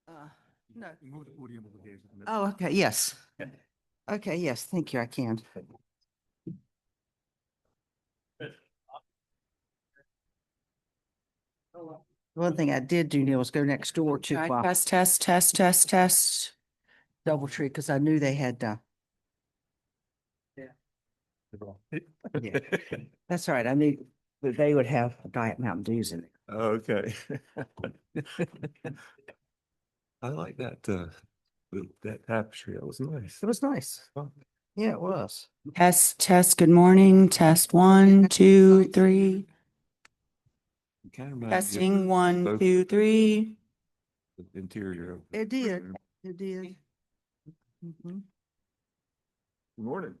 Uh, no. Move the podium over there. Oh, okay, yes. Okay, yes, thank you, I can. One thing I did do, Neil, was go next door to test. Doubletree, because I knew they had, yeah, that's all right. I knew that they would have Diet Mountain Dews in it. Okay. I like that, that tapestry. That was nice. It was nice. Yeah, it was. Test, good morning. Test one, two, three. Kind of reminds me of Testing one, both two, three. the interior. of the It did. room. It did. Mhm. Good morning.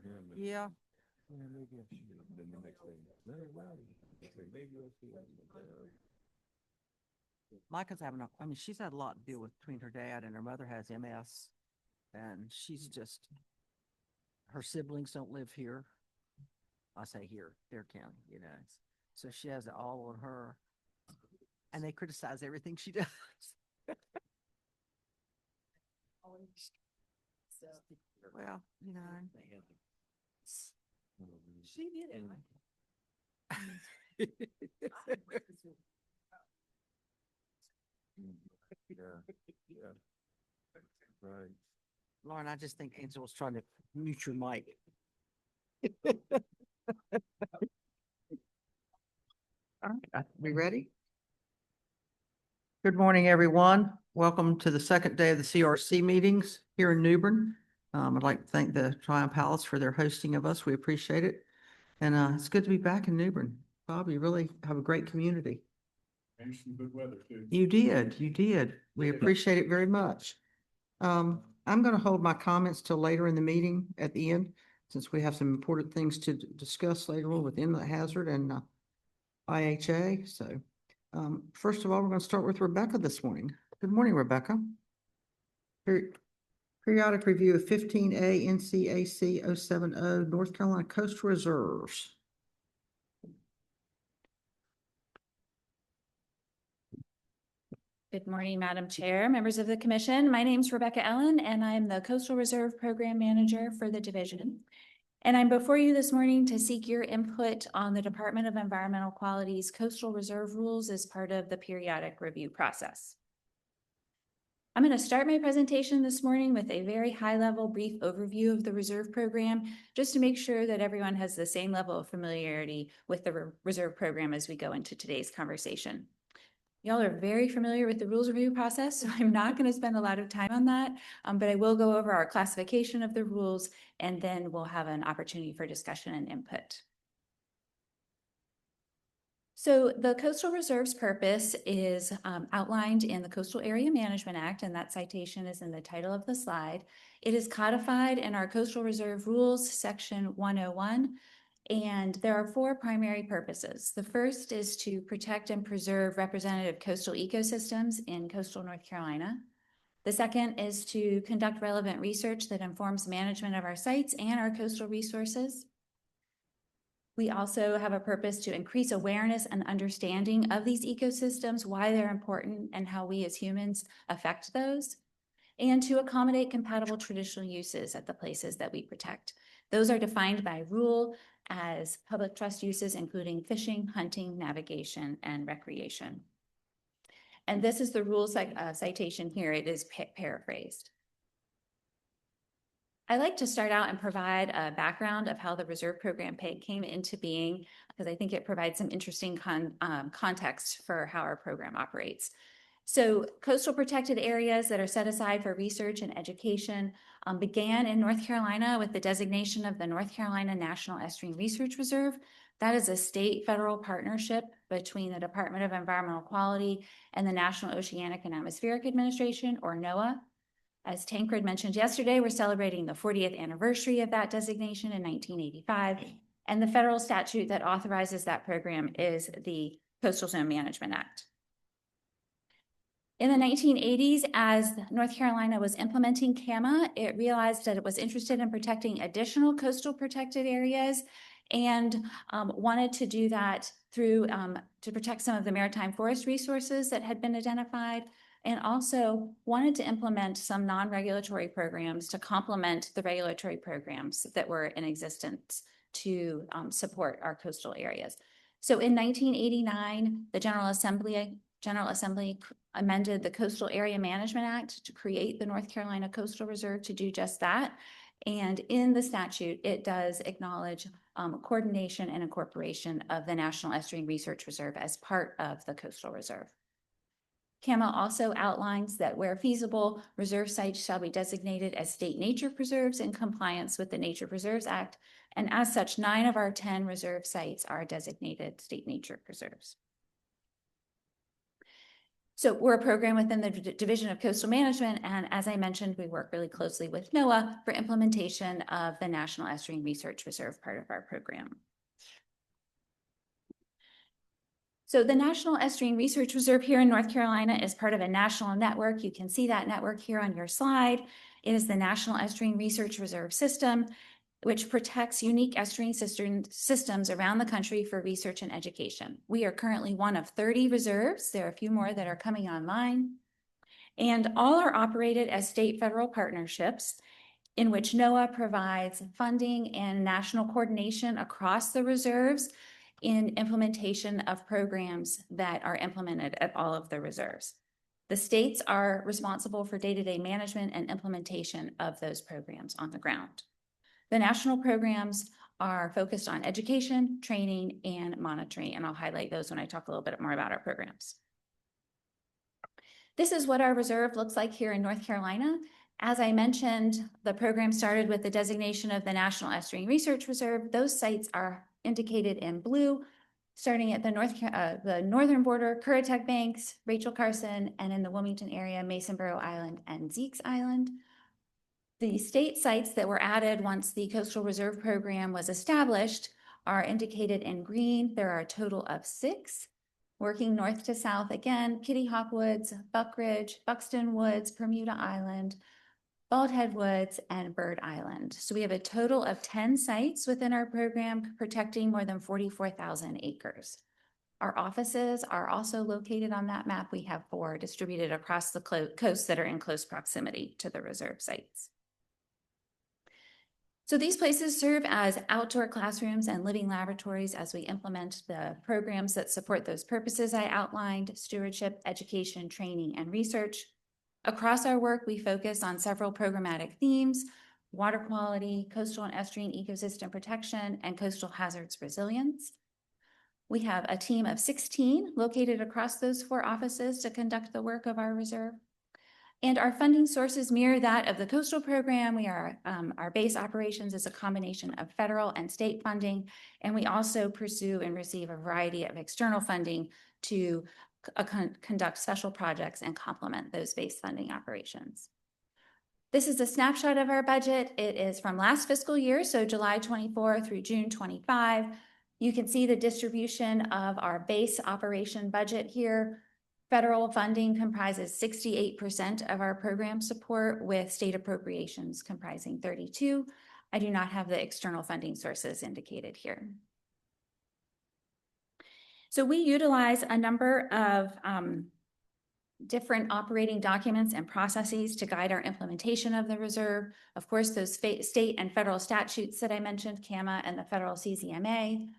him. and, Yeah. "Yeah, maybe I should." Then the next day, "No, no." Next day, "Maybe I should." Micah's having I mean, she's had a lot to deal with between her dad and her mother has MS. And she's just, her siblings don't live here. I say here, Dare County, you know. So she has it all on her. And they criticize everything she does. Well, you know. She did it. Yeah, yeah. Right. Lauren, I just think Angel's trying to mute your mic. All right, we ready? Good morning, everyone. Welcome to the second day of the CRC meetings here in New Bern. I'd like to thank the Triumph Palace for their hosting of us. We appreciate it. And it's good to be back in New Bern. Bob, you really have a great community. And some good weather too. You did. We appreciate it very much. I'm going to hold my comments till later in the meeting at the end, since we have some important things to discuss later on with Inlet Hazard and IHA. So first of all, we're going to start with Rebecca this morning. Good morning, Rebecca. Periodic review of 15A NCAC 070 North Carolina Coastal Reserves. Good morning, Madam Chair, members of the commission. My name is Rebecca Ellen, and I'm the Coastal Reserve Program Manager for the division. And I'm before you this morning to seek your input on the Department of Environmental Quality's Coastal Reserve rules as part of the periodic review process. I'm going to start my presentation this morning with a very high-level brief overview of the reserve program, just to make sure that everyone has the same level of familiarity with the reserve program as we go into today's conversation. Y'all are very familiar with the rules review process, so I'm not going to spend a lot of time on that, but I will go over our classification of the rules, and then we'll have an opportunity for discussion and input. So the Coastal Reserve's purpose is outlined in the Coastal Area Management Act, and that citation is in the title of the slide. It is codified in our Coastal Reserve Rules, Section 101. And there are four primary purposes. The first is to protect and preserve representative coastal ecosystems in coastal North Carolina. The second is to conduct relevant research that informs management of our sites and our coastal resources. We also have a purpose to increase awareness and understanding of these ecosystems, why they're important, and how we as humans affect those, and to accommodate compatible traditional uses at the places that we protect. Those are defined by rule as public trust uses, including fishing, hunting, navigation, and recreation. And this is the rules citation here. It is paraphrased. I like to start out and provide a background of how the reserve program came into being, because I think it provides some interesting context for how our program operates. So coastal protected areas that are set aside for research and education began in North Carolina with the designation of the North Carolina National Estuarine Research Reserve. That is a state-federal partnership between the Department of Environmental Quality and the National Oceanic and Atmospheric Administration, or NOAA. As Tancred mentioned yesterday, we're celebrating the 40th anniversary of that designation in 1985, and the federal statute that authorizes that program is the Coastal Zone Management Act. In the 1980s, as North Carolina was implementing CAMA, it realized that it was interested in protecting additional coastal protected areas and wanted to do that through to protect some of the maritime forest resources that had been identified, and also wanted to implement some non-regulatory programs to complement the regulatory programs that were in existence to support our coastal areas. So in 1989, the General Assembly amended the Coastal Area Management Act to create the North Carolina Coastal Reserve to do just that. And in the statute, it does acknowledge coordination and incorporation of the National Estuarine Research Reserve as part of the Coastal Reserve. CAMA also outlines that where feasible, reserve sites shall be designated as state nature preserves in compliance with the Nature Preserves Act. And as such, 9 of our 10 reserve sites are designated state nature preserves. So we're a program within the Division of Coastal Management, and as I mentioned, we work really closely with NOAA for implementation of the National Estuarine Research Reserve part of our program. So the National Estuarine Research Reserve here in North Carolina is part of a national network. You can see that network here on your slide. It is the National Estuarine Research Reserve System, which protects unique estuarine systems around the country for research and education. We are currently one of 30 reserves. There are a few more that are coming online. And all are operated as state-federal partnerships in which NOAA provides funding and national coordination across the reserves in implementation of programs that are implemented at all of the reserves. The states are responsible for day-to-day management and implementation of those programs on the ground. The national programs are focused on education, training, and monitoring, and I'll highlight those when I talk a little bit more about our programs. This is what our reserve looks like here in North Carolina. As I mentioned, the program started with the designation of the National Estuarine Research Reserve. Those sites are indicated in blue, starting at the northern border, Currituck Banks, Rachel Carson, and in the Wilmington area, Masonboro Island and Zeeks Island. The state sites that were added once the Coastal Reserve Program was established are indicated in green. There are a total of 6. Working north to south again, Kitty Hawk Woods, Buck Ridge, Buxton Woods, Bermuda Island, Bald Head Woods, and Bird Island. So we have a total of 10 sites within our program protecting more than 44,000 acres. Our offices are also located on that map. We have 4 distributed across the coast that are in close proximity to the reserve sites. So these places serve as outdoor classrooms and living laboratories as we implement the programs that support those purposes I outlined: stewardship, education, training, and research. Across our work, we focus on several programmatic themes: water quality, coastal and estuarine ecosystem protection, and coastal hazards resilience. We have a team of 16 located across those 4 offices to conduct the work of our reserve. And our funding sources mirror that of the coastal program. Our base operations is a combination of federal and state funding, and we also pursue and receive a variety of external funding to conduct special projects and complement those base funding operations. This is a snapshot of our budget. It is from last fiscal year, so July 24 through June 25. You can see the distribution of our base operation budget here. Federal funding comprises 68% of our program support, with state appropriations comprising 32%. I do not have the external funding sources indicated here. So we utilize a number of different operating documents and processes to guide our implementation of the reserve. Of course, those state and federal statutes that I mentioned, CAMA and the federal CZMA.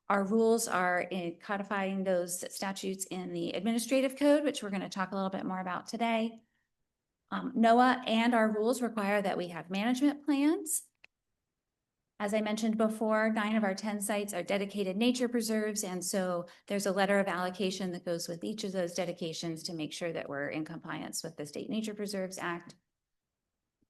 Our rules are in codifying those statutes in the administrative code, which we're going to talk a little bit more about today. NOAA and our rules require that we have management plans. As I mentioned before, 9 of our 10 sites are dedicated nature preserves, and so there's a letter of allocation that goes with each of those dedications to make sure that we're in compliance with the State Nature Preserves Act.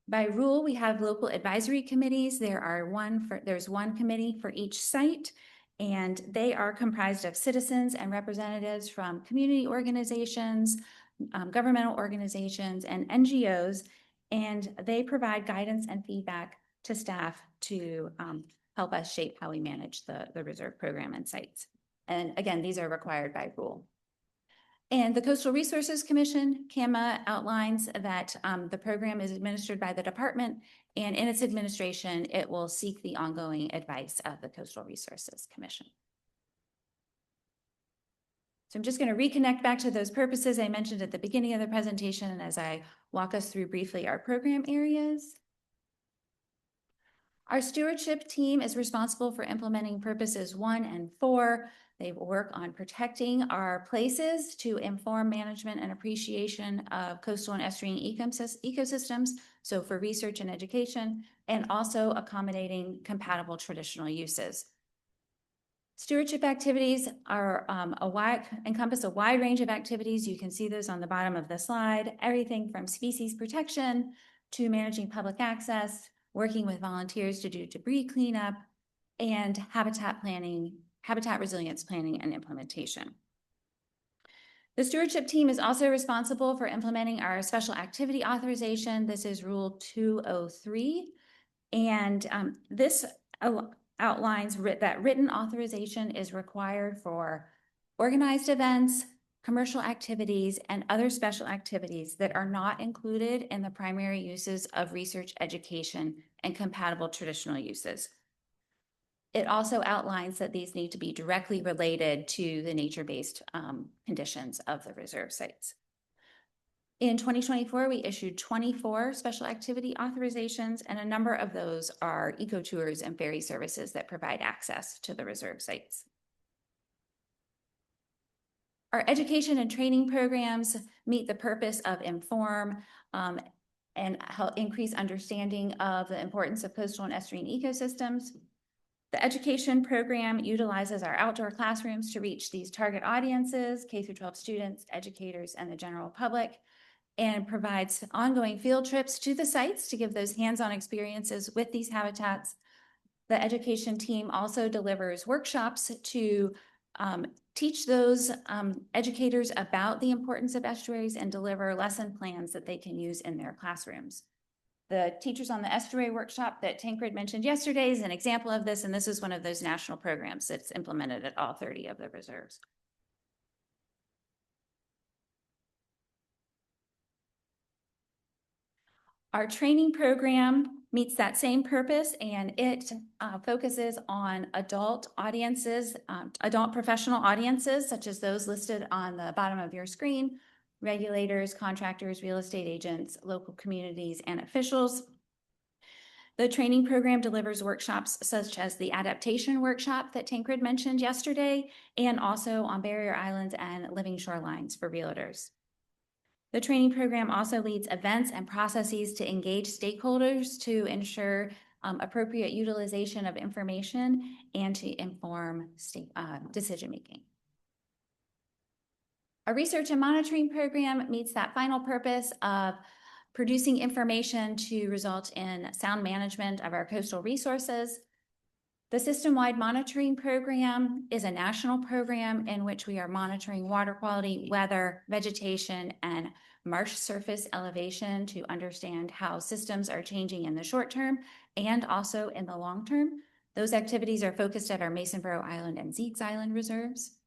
By rule, we have local advisory committees. There's one committee for each site, and they are comprised of citizens and representatives from community organizations, governmental organizations, and NGOs, and they provide guidance and feedback to staff to help us shape how we manage the reserve program and sites. And again, these are required by rule. And the Coastal Resources Commission, CAMA, outlines that the program is administered by the department, and in its administration, it will seek the ongoing advice of the Coastal Resources Commission. So I'm just going to reconnect back to those purposes I mentioned at the beginning of the presentation, and as I walk us through briefly our program areas. Our stewardship team is responsible for implementing purposes 1 and 4. They work on protecting our places to inform management and appreciation of coastal and estuarine ecosystems, so for research and education, and also accommodating compatible traditional uses. Stewardship activities are encompass a wide range of activities. You can see those on the bottom of the slide, everything from species protection to managing public access, working with volunteers to do debris cleanup, and habitat resilience planning and implementation. The stewardship team is also responsible for implementing our special activity authorization. This is Rule 203. And this outlines that written authorization is required for organized events, commercial activities, and other special activities that are not included in the primary uses of research, education, and compatible traditional uses. It also outlines that these need to be directly related to the nature-based conditions of the reserve sites. In 2024, we issued 24 special activity authorizations, and a number of those are eco-tours and ferry services that provide access to the reserve sites. Our education and training programs meet the purpose of inform and help increase understanding of the importance of coastal and estuarine ecosystems. The education program utilizes our outdoor classrooms to reach these target audiences, K-12 students, educators, and the general public, and provides ongoing field trips to the sites to give those hands-on experiences with these habitats. The education team also delivers workshops to teach those educators about the importance of estuaries and deliver lesson plans that they can use in their classrooms. The Teachers on the Estuary workshop that Tancred mentioned yesterday is an example of this, and this is one of those national programs that's implemented at all 30 of the reserves. Our training program meets that same purpose, and it focuses on adult audiences, adult professional audiences, such as those listed on the bottom of your screen: regulators, contractors, real estate agents, local communities, and officials. The training program delivers workshops such as the adaptation workshop that Tancred mentioned yesterday, and also on barrier islands and living shorelines for realtors. The training program also leads events and processes to engage stakeholders to ensure appropriate utilization of information and to inform decision-making. Our research and monitoring program meets that final purpose of producing information to result in sound management of our coastal resources. The system-wide monitoring program is a national program in which we are monitoring water quality, weather, vegetation, and marsh surface elevation to understand how systems are changing in the short term and also in the long term. Those activities are focused at our Masonboro Island and Zeeks Island reserves.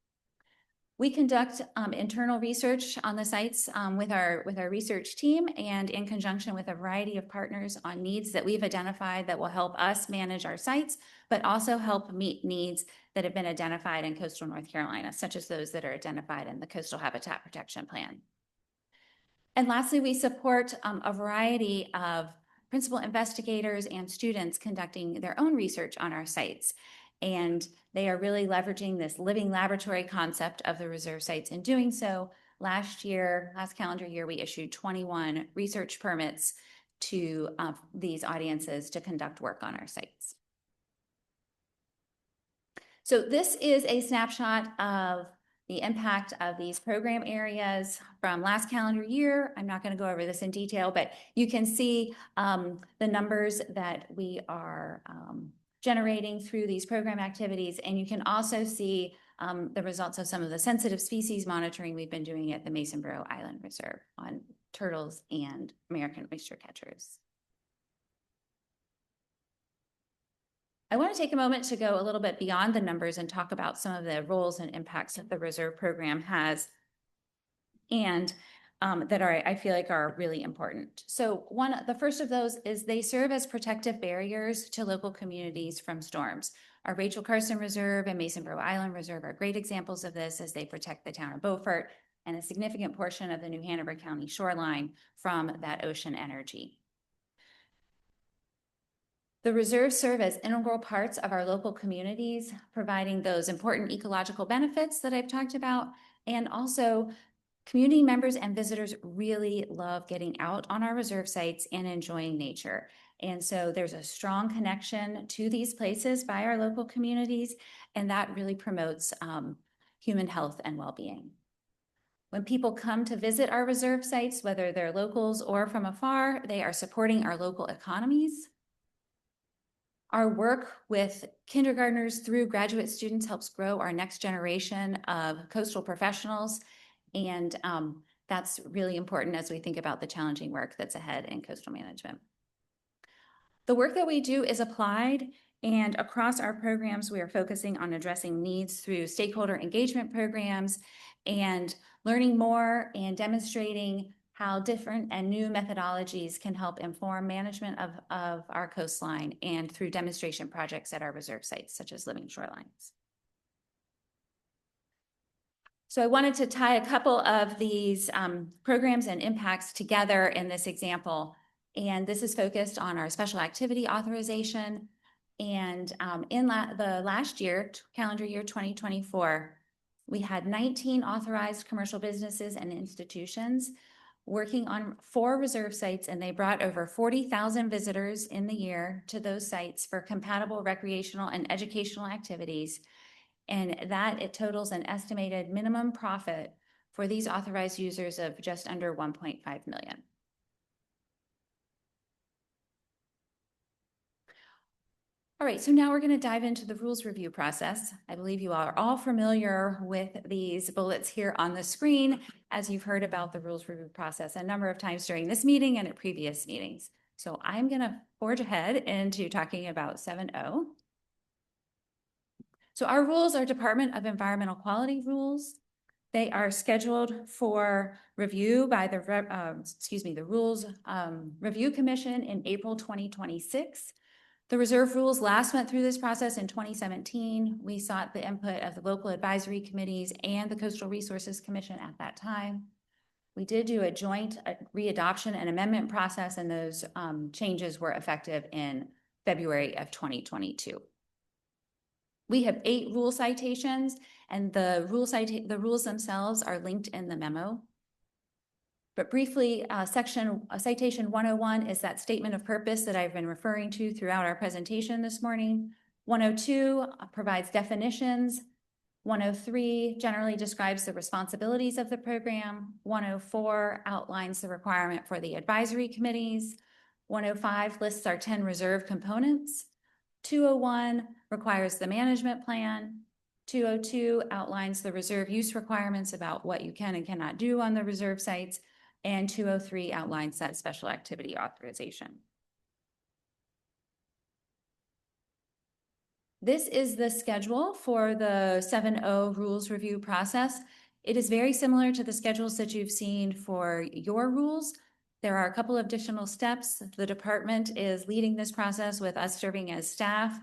We conduct internal research on the sites with our research team and in conjunction with a variety of partners on needs that we've identified that will help us manage our sites, but also help meet needs that have been identified in coastal North Carolina, such as those that are identified in the Coastal Habitat Protection Plan. And lastly, we support a variety of principal investigators and students conducting their own research on our sites. And they are really leveraging this living laboratory concept of the reserve sites. In doing so, last calendar year, we issued 21 research permits to these audiences to conduct work on our sites. So this is a snapshot of the impact of these program areas from last calendar year. I'm not going to go over this in detail, but you can see the numbers that we are generating through these program activities. And you can also see the results of some of the sensitive species monitoring we've been doing at the Masonboro Island Reserve on turtles and American oyster catchers. I want to take a moment to go a little bit beyond the numbers and talk about some of the roles and impacts that the reserve program has and that I feel like are really important. So the first of those is they serve as protective barriers to local communities from storms. Our Rachel Carson Reserve and Masonboro Island Reserve are great examples of this as they protect the town of Beaufort and a significant portion of the New Hanover County shoreline from that ocean energy. The reserves serve as integral parts of our local communities, providing those important ecological benefits that I've talked about, and also community members and visitors really love getting out on our reserve sites and enjoying nature. And so there's a strong connection to these places by our local communities, and that really promotes human health and well-being. When people come to visit our reserve sites, whether they're locals or from afar, they are supporting our local economies. Our work with kindergartners through graduate students helps grow our next generation of coastal professionals. And that's really important as we think about the challenging work that's ahead in coastal management. The work that we do is applied, and across our programs, we are focusing on addressing needs through stakeholder engagement programs and learning more and demonstrating how different and new methodologies can help inform management of our coastline and through demonstration projects at our reserve sites, such as Living Shorelines. So I wanted to tie a couple of these programs and impacts together in this example. And this is focused on our special activity authorization. And in the last year, calendar year 2024, we had 19 authorized commercial businesses and institutions working on 4 reserve sites, and they brought over 40,000 visitors in the year to those sites for compatible recreational and educational activities. And that it totals an estimated minimum profit for these authorized users of just under 1.5 million. All right, so now we're going to dive into the rules review process. I believe you are all familiar with these bullets here on the screen, as you've heard about the rules review process a number of times during this meeting and at previous meetings. So I'm going to forge ahead into talking about 7.0. So our rules are Department of Environmental Quality rules. They are scheduled for review by the Rules Review Commission in April 2026. The reserve rules last went through this process in 2017. We sought the input of the local advisory committees and the Coastal Resources Commission at that time. We did do a joint readoption and amendment process, and those changes were effective in February of 2022. We have 8 rule citations, and the rules themselves are linked in the memo. But briefly, citation 101 is that statement of purpose that I've been referring to throughout our presentation this morning. 102 provides definitions. 103 generally describes the responsibilities of the program. 104 outlines the requirement for the advisory committees. 105 lists our 10 reserve components. 201 requires the management plan. 202 outlines the reserve use requirements about what you can and cannot do on the reserve sites. And 203 outlines that special activity authorization. This is the schedule for the 7.0 rules review process. It is very similar to the schedules that you've seen for your rules. There are a couple of additional steps. The department is leading this process with us serving as staff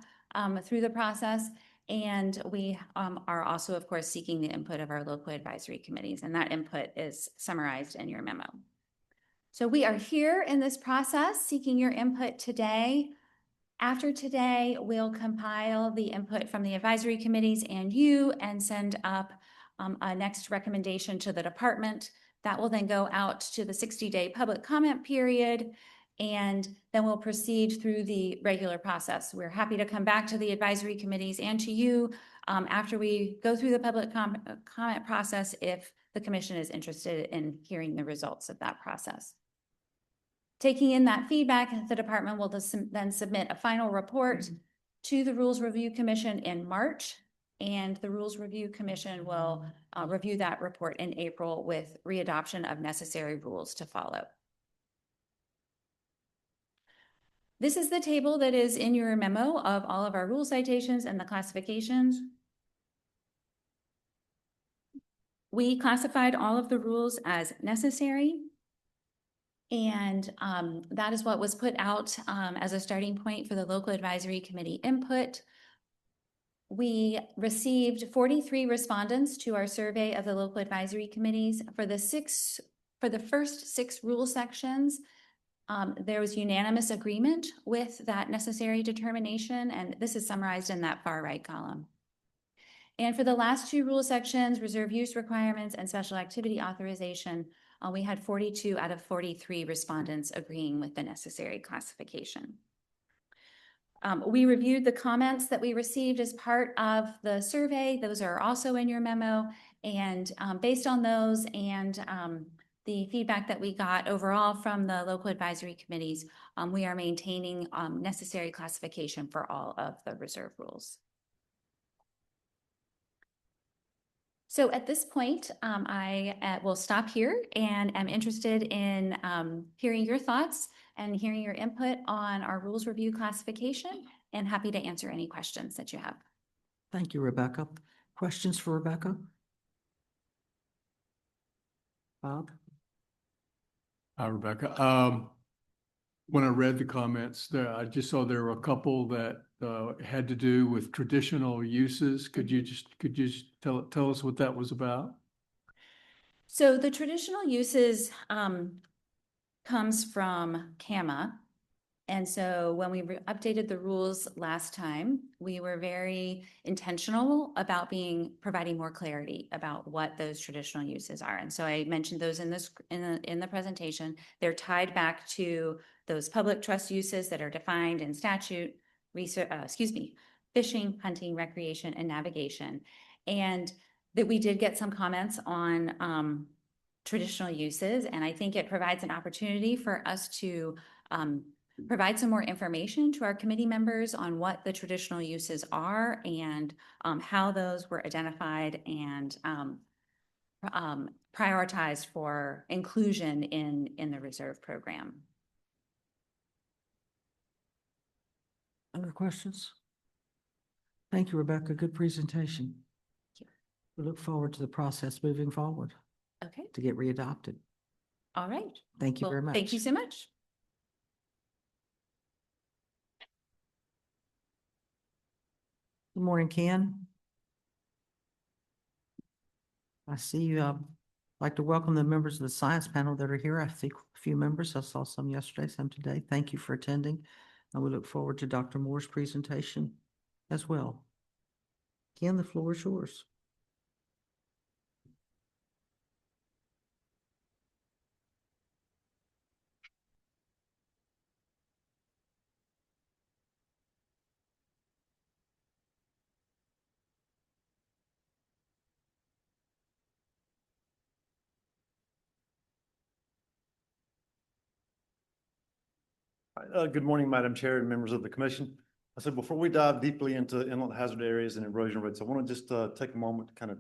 through the process. And we are also, of course, seeking the input of our local advisory committees, and that input is summarized in your memo. So we are here in this process seeking your input today. After today, we'll compile the input from the advisory committees and you and send up a next recommendation to the department. That will then go out to the 60-day public comment period, and then we'll proceed through the regular process. We're happy to come back to the advisory committees and to you after we go through the public comment process if the commission is interested in hearing the results of that process. Taking in that feedback, the department will then submit a final report to the Rules Review Commission in March, and the Rules Review Commission will review that report in April with readoption of necessary rules to follow. This is the table that is in your memo of all of our rule citations and the classifications. We classified all of the rules as necessary, and that is what was put out as a starting point for the local advisory committee input. We received 43 respondents to our survey of the local advisory committees. For the first 6 rule sections, there was unanimous agreement with that necessary determination, and this is summarized in that far right column. And for the last 2 rule sections, reserve use requirements and special activity authorization, we had 42 out of 43 respondents agreeing with the necessary classification. We reviewed the comments that we received as part of the survey. Those are also in your memo, and based on those and the feedback that we got overall from the local advisory committees, we are maintaining necessary classification for all of the reserve rules. So at this point, I will stop here and am interested in hearing your thoughts and hearing your input on our rules review classification, and happy to answer any questions that you have. Thank you, Rebecca. Questions for Rebecca? Bob? Hi, Rebecca. When I read the comments there, I just saw there were a couple that had to do with traditional uses. Could you just tell us what that was about? So the traditional uses comes from CAMA. And so when we updated the rules last time, we were very intentional about providing more clarity about what those traditional uses are. And so I mentioned those in the presentation. They're tied back to those public trust uses that are defined in statute, fishing, hunting, recreation, and navigation. And that we did get some comments on traditional uses, and I think it provides an opportunity for us to provide some more information to our committee members on what the traditional uses are and how those were identified and prioritized for inclusion in the reserve program. Other questions? Thank you, Rebecca. Good presentation. Thank you. We look forward to the process moving forward Okay, to get readopted. all right. Thank you Well, very much. thank you so much. Good morning, Ken. I see you. I'd like to welcome the members of the science panel that are here. I see a few members. I saw some yesterday, some today. Thank you for attending. And we look forward to Dr. Moore's presentation as well. Ken, the floor is yours. Good morning, Madam Chair and members of the commission. I said, before we dive deeply into inlet hazard areas and erosion rates, I want to just take a moment to kind of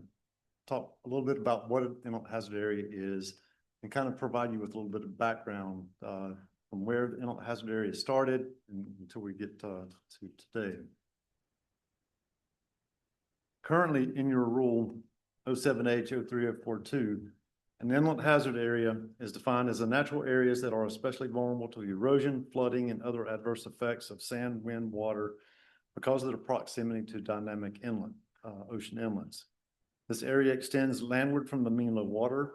talk a little bit about what an inlet hazard area is and kind of provide you with a little bit of background from where the inlet hazard area started until we get to today. Currently in your rule 07H030442, an inlet hazard area is defined as the natural areas that are especially vulnerable to erosion, flooding, and other adverse effects of sand, wind, water because of their proximity to dynamic inlet, ocean inlets. This area extends landward from the mean low water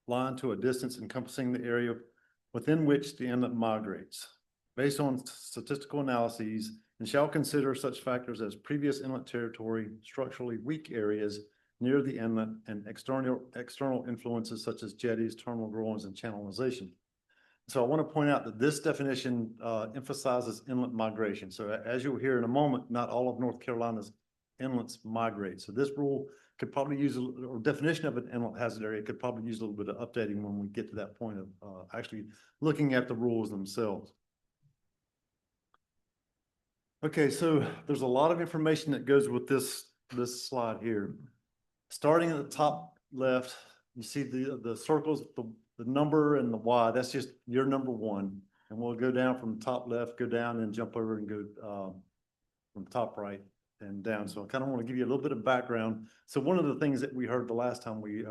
line to a distance encompassing the area within which the inlet migrates, based on statistical analyses, and shall consider such factors as previous inlet territory, structurally weak areas near the inlet, and external influences such as jetties, terminal groins, and channelization. So I want to point out that this definition emphasizes inlet migration. So as you'll hear in a moment, not all of North Carolina's inlets migrate. So this rule could probably use, or definition of an inlet hazard area could probably use a little bit of updating when we get to that point of actually looking at the rules themselves. Okay, so there's a lot of information that goes with this slide here. Starting at the top left, you see the circles, the number and the Y, that's just your number one. And we'll go down from top left, go down and jump over and go from top right and down. So I kind of want to give you a little bit of background. So one of the things that we heard the last time we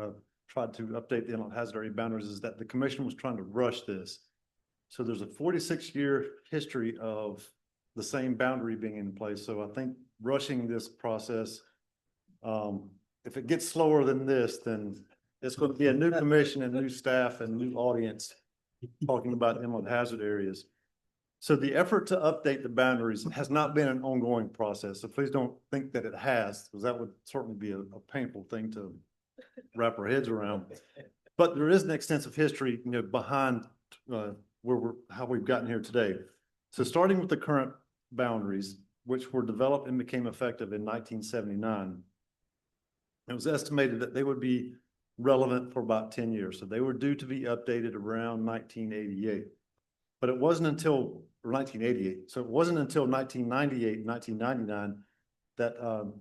tried to update the inlet hazard area boundaries is that the commission was trying to rush this. So there's a 46-year history of the same boundary being in place. So I think rushing this process, if it gets slower than this, then it's going to be a new commission and new staff and new audience talking about inlet hazard areas. So the effort to update the boundaries has not been an ongoing process. So please don't think that it has, because that would certainly be a painful thing to wrap our heads around. But there is an extensive history, behind how we've gotten here today. So starting with the current boundaries, which were developed and became effective in 1979, it was estimated that they would be relevant for about 10 years. So they were due to be updated around 1988. But it wasn't until 1988. So it wasn't until 1998, 1999 that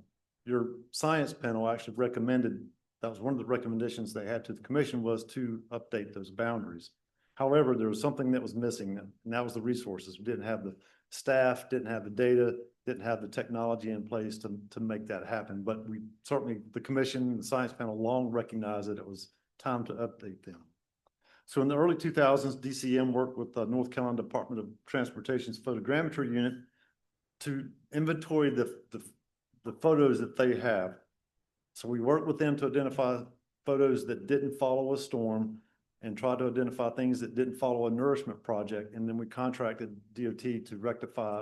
your science panel actually recommended, that was one of the recommendations they had to the commission, was to update those boundaries. However, there was something that was missing, and that was the resources. We didn't have the staff, didn't have the data, didn't have the technology in place to make that happen. But we certainly, the commission and the science panel long recognized that it was time to update them. So in the early 2000s, DCM worked with the North Carolina Department of Transportation's photogrammetry unit to inventory the photos that they have. So we worked with them to identify photos that didn't follow a storm and try to identify things that didn't follow a nourishment project. And then we contracted DOT to rectify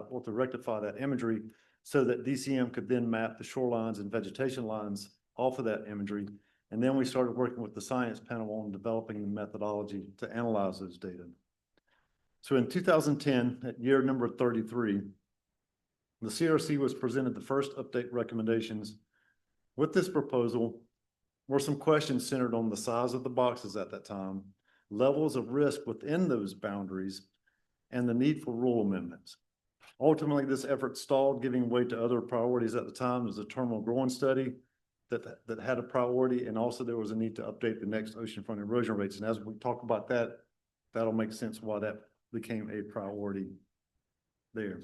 that imagery so that DCM could then map the shorelines and vegetation lines off of that imagery. And then we started working with the science panel on developing the methodology to analyze those data. So in 2010, at year number 33, the CRC was presented the first update recommendations. With this proposal were some questions centered on the size of the boxes at that time, levels of risk within those boundaries, and the need for rule amendments. Ultimately, this effort stalled, giving way to other priorities at the time. There was a terminal growing study that had a priority, and also there was a need to update the next oceanfront erosion rates. And as we talk about that, that'll make sense why that became a priority there.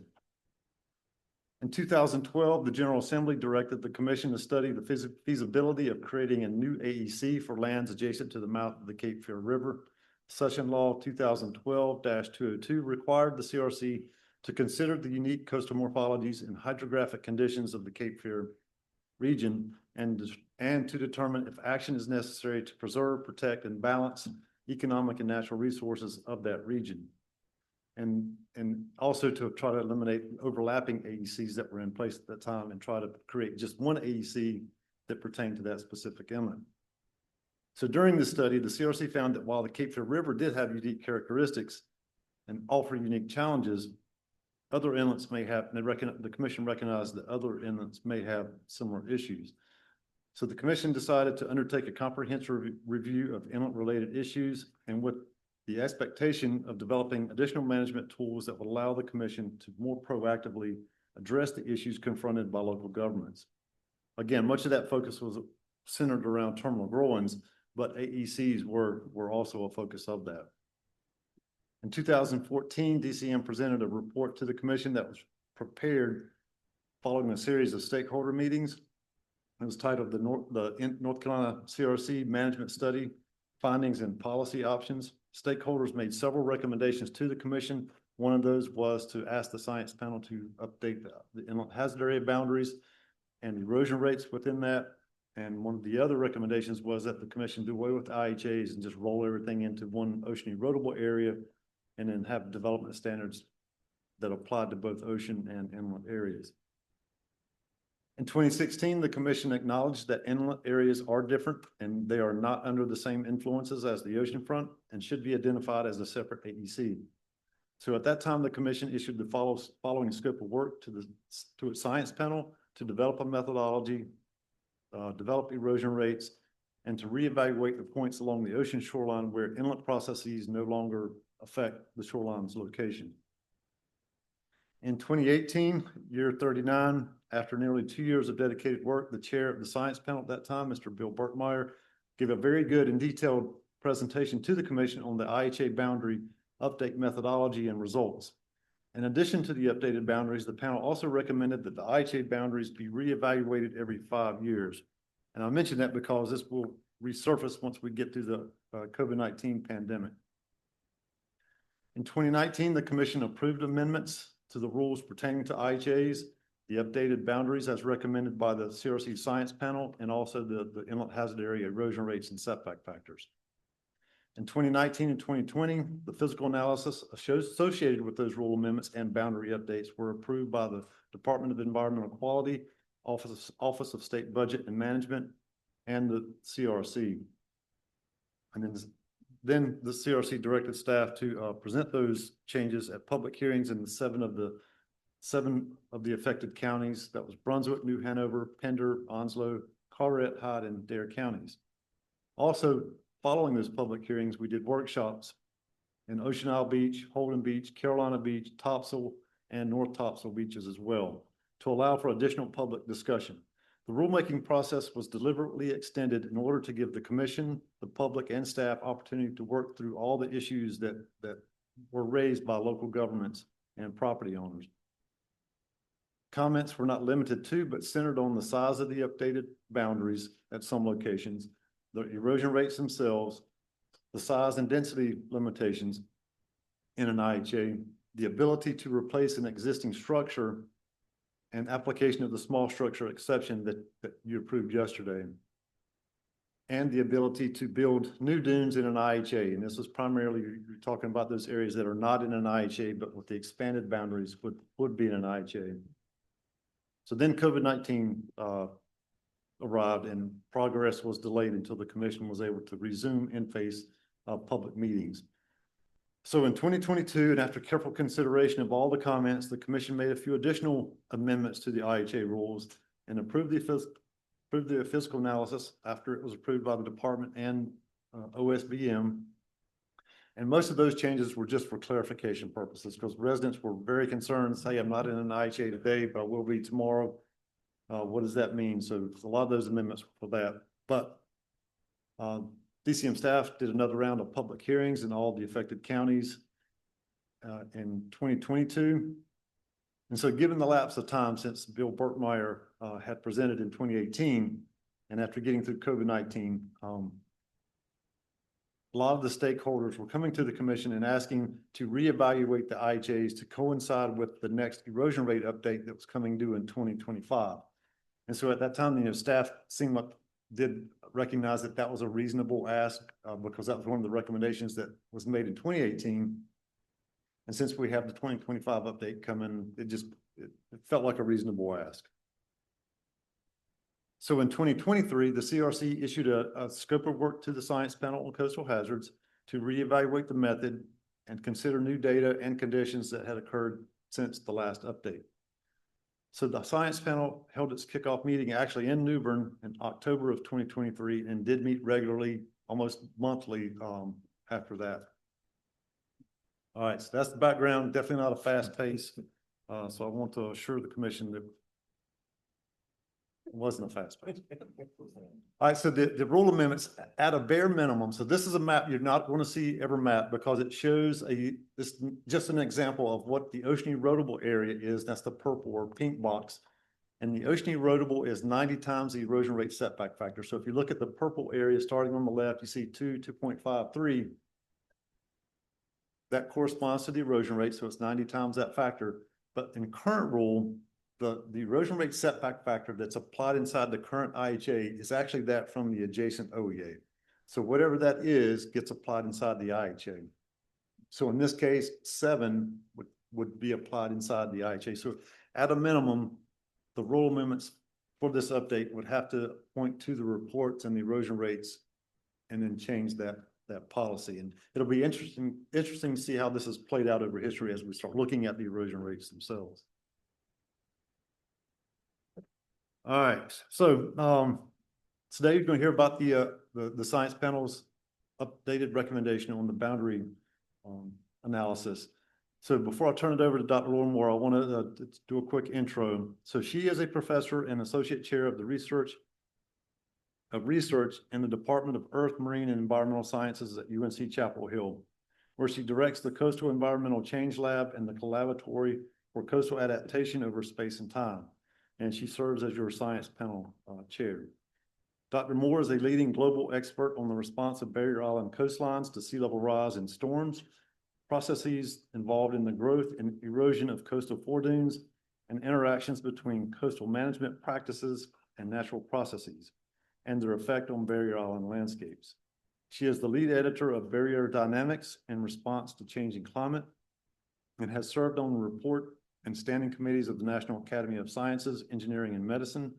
In 2012, the General Assembly directed the Commission to study the feasibility of creating a new AEC for lands adjacent to the mouth of the Cape Fear River. Session Law 2012-202 required the CRC to consider the unique coastal morphologies and hydrographic conditions of the Cape Fear region and to determine if action is necessary to preserve, protect, and balance economic and natural resources of that region. And also to try to eliminate overlapping AECs that were in place at that time and try to create just one AEC that pertained to that specific inlet. So during the study, the CRC found that while the Cape Fear River did have unique characteristics and offer unique challenges, other inlets may have, and the commission recognized that other inlets may have similar issues. So the commission decided to undertake a comprehensive review of inlet-related issues, and with the expectation of developing additional management tools that would allow the commission to more proactively address the issues confronted by local governments. Again, much of that focus was centered around terminal growings, but AECs were also a focus of that. In 2014, DCM presented a report to the commission that was prepared following a series of stakeholder meetings. It was titled the North Carolina CRC Management Study, Findings and Policy Options. Stakeholders made several recommendations to the commission. One of those was to ask the science panel to update the inlet hazard area boundaries and erosion rates within that. And one of the other recommendations was that the commission do away with IHAs and just roll everything into one ocean erodible area and then have development standards that apply to both ocean and inlet areas. In 2016, the commission acknowledged that inlet areas are different and they are not under the same influences as the oceanfront and should be identified as a separate AEC. So at that time, the commission issued the following scope of work to its science panel to develop a methodology, develop erosion rates, and to reevaluate the points along the ocean shoreline where inlet processes no longer affect the shoreline's location. In 2018, year 39, after nearly 2 years of dedicated work, the chair of the science panel at that time, Mr. Bill Burkmeyer, gave a very good and detailed presentation to the commission on the IHA boundary update methodology and results. In addition to the updated boundaries, the panel also recommended that the IHA boundaries be reevaluated every 5 years. And I mention that because this will resurface once we get through the COVID-19 pandemic. In 2019, the commission approved amendments to the rules pertaining to IHAs, the updated boundaries as recommended by the CRC science panel, and also the inlet hazard area erosion rates and setback factors. In 2019 and 2020, the physical analysis associated with those rule amendments and boundary updates were approved by the Department of Environmental Quality, Office of State Budget and Management, and the CRC. And then the CRC directed staff to present those changes at public hearings in seven of the affected counties. That was Brunswick, New Hanover, Pender, Onslow, Carteret, Hyde, and Dare counties. Also, following those public hearings, we did workshops in Ocean Isle Beach, Holden Beach, Carolina Beach, Topsail, and North Topsail beaches as well to allow for additional public discussion. The rulemaking process was deliberately extended in order to give the commission, the public, and staff opportunity to work through all the issues that were raised by local governments and property owners. Comments were not limited to, but centered on the size of the updated boundaries at some locations, the erosion rates themselves, the size and density limitations in an IHA, the ability to replace an existing structure, and application of the small structure exception that you approved yesterday, and the ability to build new dunes in an IHA. And this is primarily, you're talking about those areas that are not in an IHA, but with the expanded boundaries would be in an IHA. So then COVID-19 arrived and progress was delayed until the commission was able to resume in-face public meetings. So in 2022, and after careful consideration of all the comments, the commission made a few additional amendments to the IHA rules and approved the physical analysis after it was approved by the department and OSBM. And most of those changes were just for clarification purposes, because residents were very concerned, say, I'm not in an IHA today, but I will be tomorrow. What does that mean? So a lot of those amendments were for that. But DCM staff did another round of public hearings in all the affected counties in 2022. And so given the lapse of time since Bill Burtmeyer had presented in 2018, and after getting through COVID-19, a lot of the stakeholders were coming to the commission and asking to reevaluate the IHAs to coincide with the next erosion rate update that was coming due in 2025. And so at that time, staff seemed like did recognize that that was a reasonable ask because that was one of the recommendations that was made in 2018. And since we have the 2025 update coming, it felt like a reasonable ask. So in 2023, the CRC issued a scope of work to the Science Panel on Coastal Hazards to reevaluate the method and consider new data and conditions that had occurred since the last update. So the Science Panel held its kickoff meeting actually in New Bern in October of 2023 and did meet regularly, almost monthly after that. All right, so that's the background, definitely not a fast pace. So I want to assure the commission that it wasn't a fast pace. All right, so the rule amendments at a bare minimum. So this is a map you're not going to see every map because it shows this just an example of what the ocean erodible area is. That's the purple or pink box. And the ocean erodible is 90 times the erosion rate setback factor. So if you look at the purple area starting on the left, you see 2.53. That corresponds to the erosion rate. So it's 90 times that factor. But in current rule, the erosion rate setback factor that's applied inside the current IHA is actually that from the adjacent OEA. So whatever that is gets applied inside the IHA. So in this case, 7 would be applied inside the IHA. So at a minimum, the rule amendments for this update would have to point to the reports and the erosion rates and then change that policy. And it'll be interesting to see how this is played out over history as we start looking at the erosion rates themselves. All right, so today you're going to hear about the Science Panel's updated recommendation on the boundary analysis. So before I turn it over to Dr. Laura Moore, I want to do a quick intro. So she is a professor and associate chair of the research in the Department of Earth, Marine, and Environmental Sciences at UNC Chapel Hill, where she directs the Coastal Environmental Change Lab and the Collaboratory for Coastal Adaptation over Space and Time. And she serves as your Science Panel chair. Dr. Moore is a leading global expert on the response of barrier island coastlines to sea level rise and storms, processes involved in the growth and erosion of coastal foredunes, and interactions between coastal management practices and natural processes, and their effect on barrier island landscapes. She is the lead editor of Barrier Dynamics in Response to Changing Climate, and has served on the report and standing committees of the National Academy of Sciences, Engineering, and Medicine.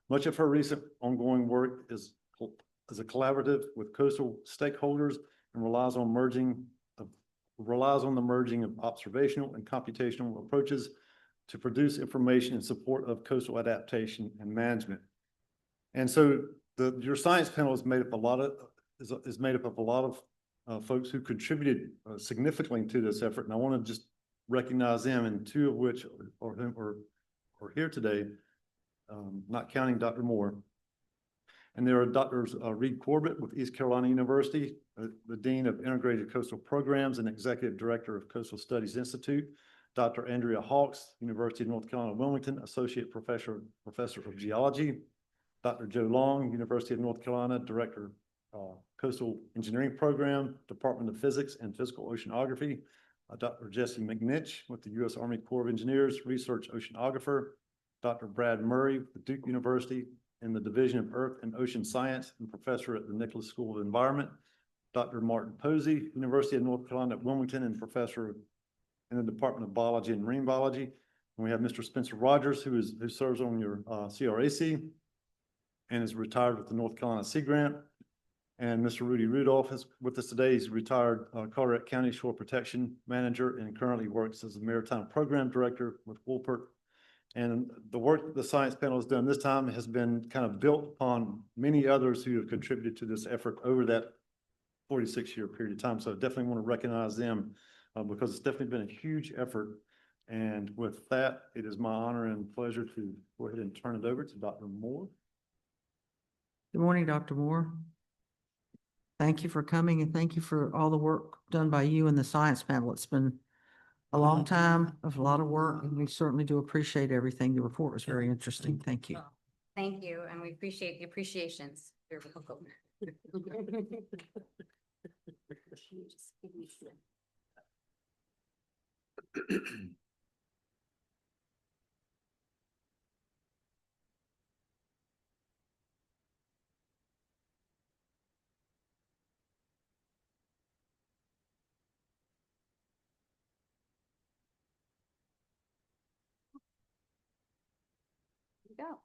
Much of her recent ongoing work is a collaborative with coastal stakeholders and relies on the merging of observational and computational approaches to produce information in support of coastal adaptation and management. And so your Science Panel is made up of a lot of folks who contributed significantly to this effort, and I want to just recognize them, and 2 of which are here today. not counting Dr. Moore. And there are Drs. Reed Corbett with East Carolina University, the Dean of Integrated Coastal Programs and Executive Director of Coastal Studies Institute, Dr. Andrea Hawks, University of North Carolina, Wilmington, Associate Professor of Geology, Dr. Joe Long, University of North Carolina, Director, Coastal Engineering Program, Department of Physics and Physical Oceanography, Dr. Jesse McNitch with the U.S. Army Corps of Engineers, Research Oceanographer, Dr. Brad Murray with Duke University in the Division of Earth and Ocean Science and Professor at the Nicholas School of Environment, Dr. Martin Posey, University of North Carolina at Wilmington, and Professor in the Department of Biology and Marine Biology. And we have Mr. Spencer Rogers, who serves on your CRAC and is retired with the North Carolina Sea Grant. And Mr. Rudy Rudolph is with us today. He's retired Carteret County Shore Protection Manager and currently works as a Maritime Program Director with Woolpert. And the work the science panel has done this time has been kind of built upon many others who have contributed to this effort over that 46-year period of time. So I definitely want to recognize them because it's definitely been a huge effort. And with that, it is my honor and pleasure to go ahead and turn it over to Dr. Moore. Good morning, Dr. Moore. Thank you for coming and thank you for all the work done by you and the science panel. It's been a long time of a lot of work, and we certainly do appreciate everything. The report was very interesting. Thank you. Thank you, and we appreciate the appreciations. You're welcome. Here we go.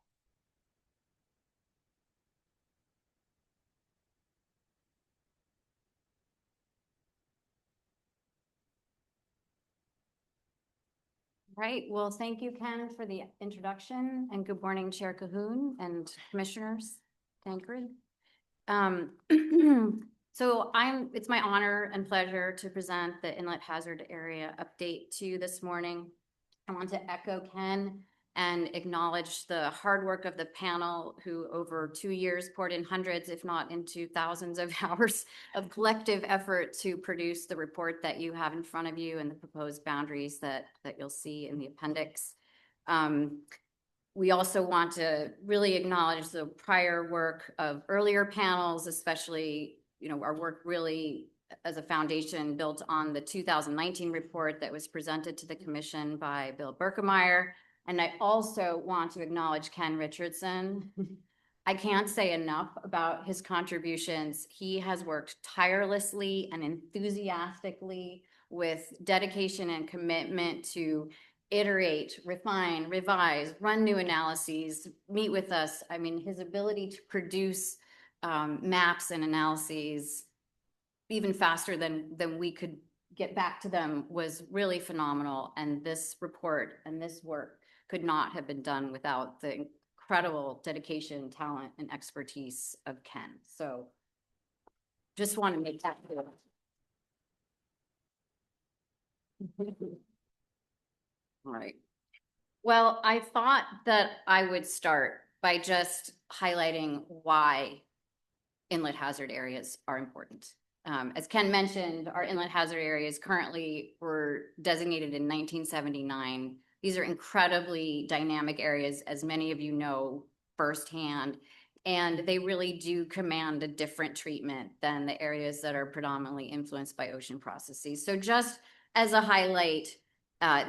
Right, well, thank you, Ken, for the introduction, and good morning, Chair Cahoon and Commissioners Tancred. So it's my honor and pleasure to present the Inlet Hazard Area update to you this morning. I want to echo Ken and acknowledge the hard work of the panel who over 2 years poured in hundreds, if not into thousands of hours of collective effort to produce the report that you have in front of you and the proposed boundaries that you'll see in the appendix. We also want to really acknowledge the prior work of earlier panels, especially, our work really as a foundation built on the 2019 report that was presented to the commission by Bill Berkemeyer. And I also want to acknowledge Ken Richardson. I can't say enough about his contributions. He has worked tirelessly and enthusiastically with dedication and commitment to iterate, refine, revise, run new analyses, meet with us. I mean, his ability to produce maps and analyses even faster than we could get back to them was really phenomenal. And this report and this work could not have been done without the incredible dedication, talent, and expertise of Ken. So just want to make that clear. All right. Well, I thought that I would start by just highlighting why inlet hazard areas are important. As Ken mentioned, our inlet hazard areas currently were designated in 1979. These are incredibly dynamic areas, as many of you know firsthand, and they really do command a different treatment than the areas that are predominantly influenced by ocean processes. So just as a highlight,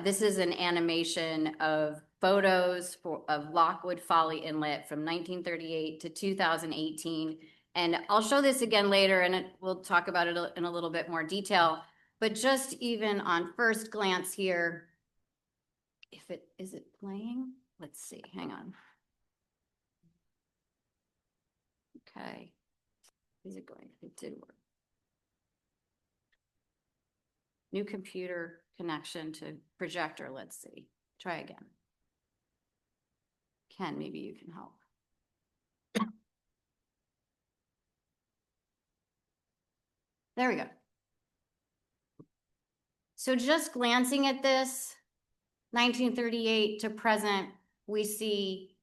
this is an animation of photos of Lockwood Folly Inlet from 1938 to 2018. And I'll show this again later and we'll talk about it in a little bit more detail. But just even on first glance here, is it playing? Let's see, hang on. Okay, is it going? It did work. New computer connection to projector, let's see. Try again. Ken, maybe you can help. There we go. So just glancing at this, 1938 to present, we see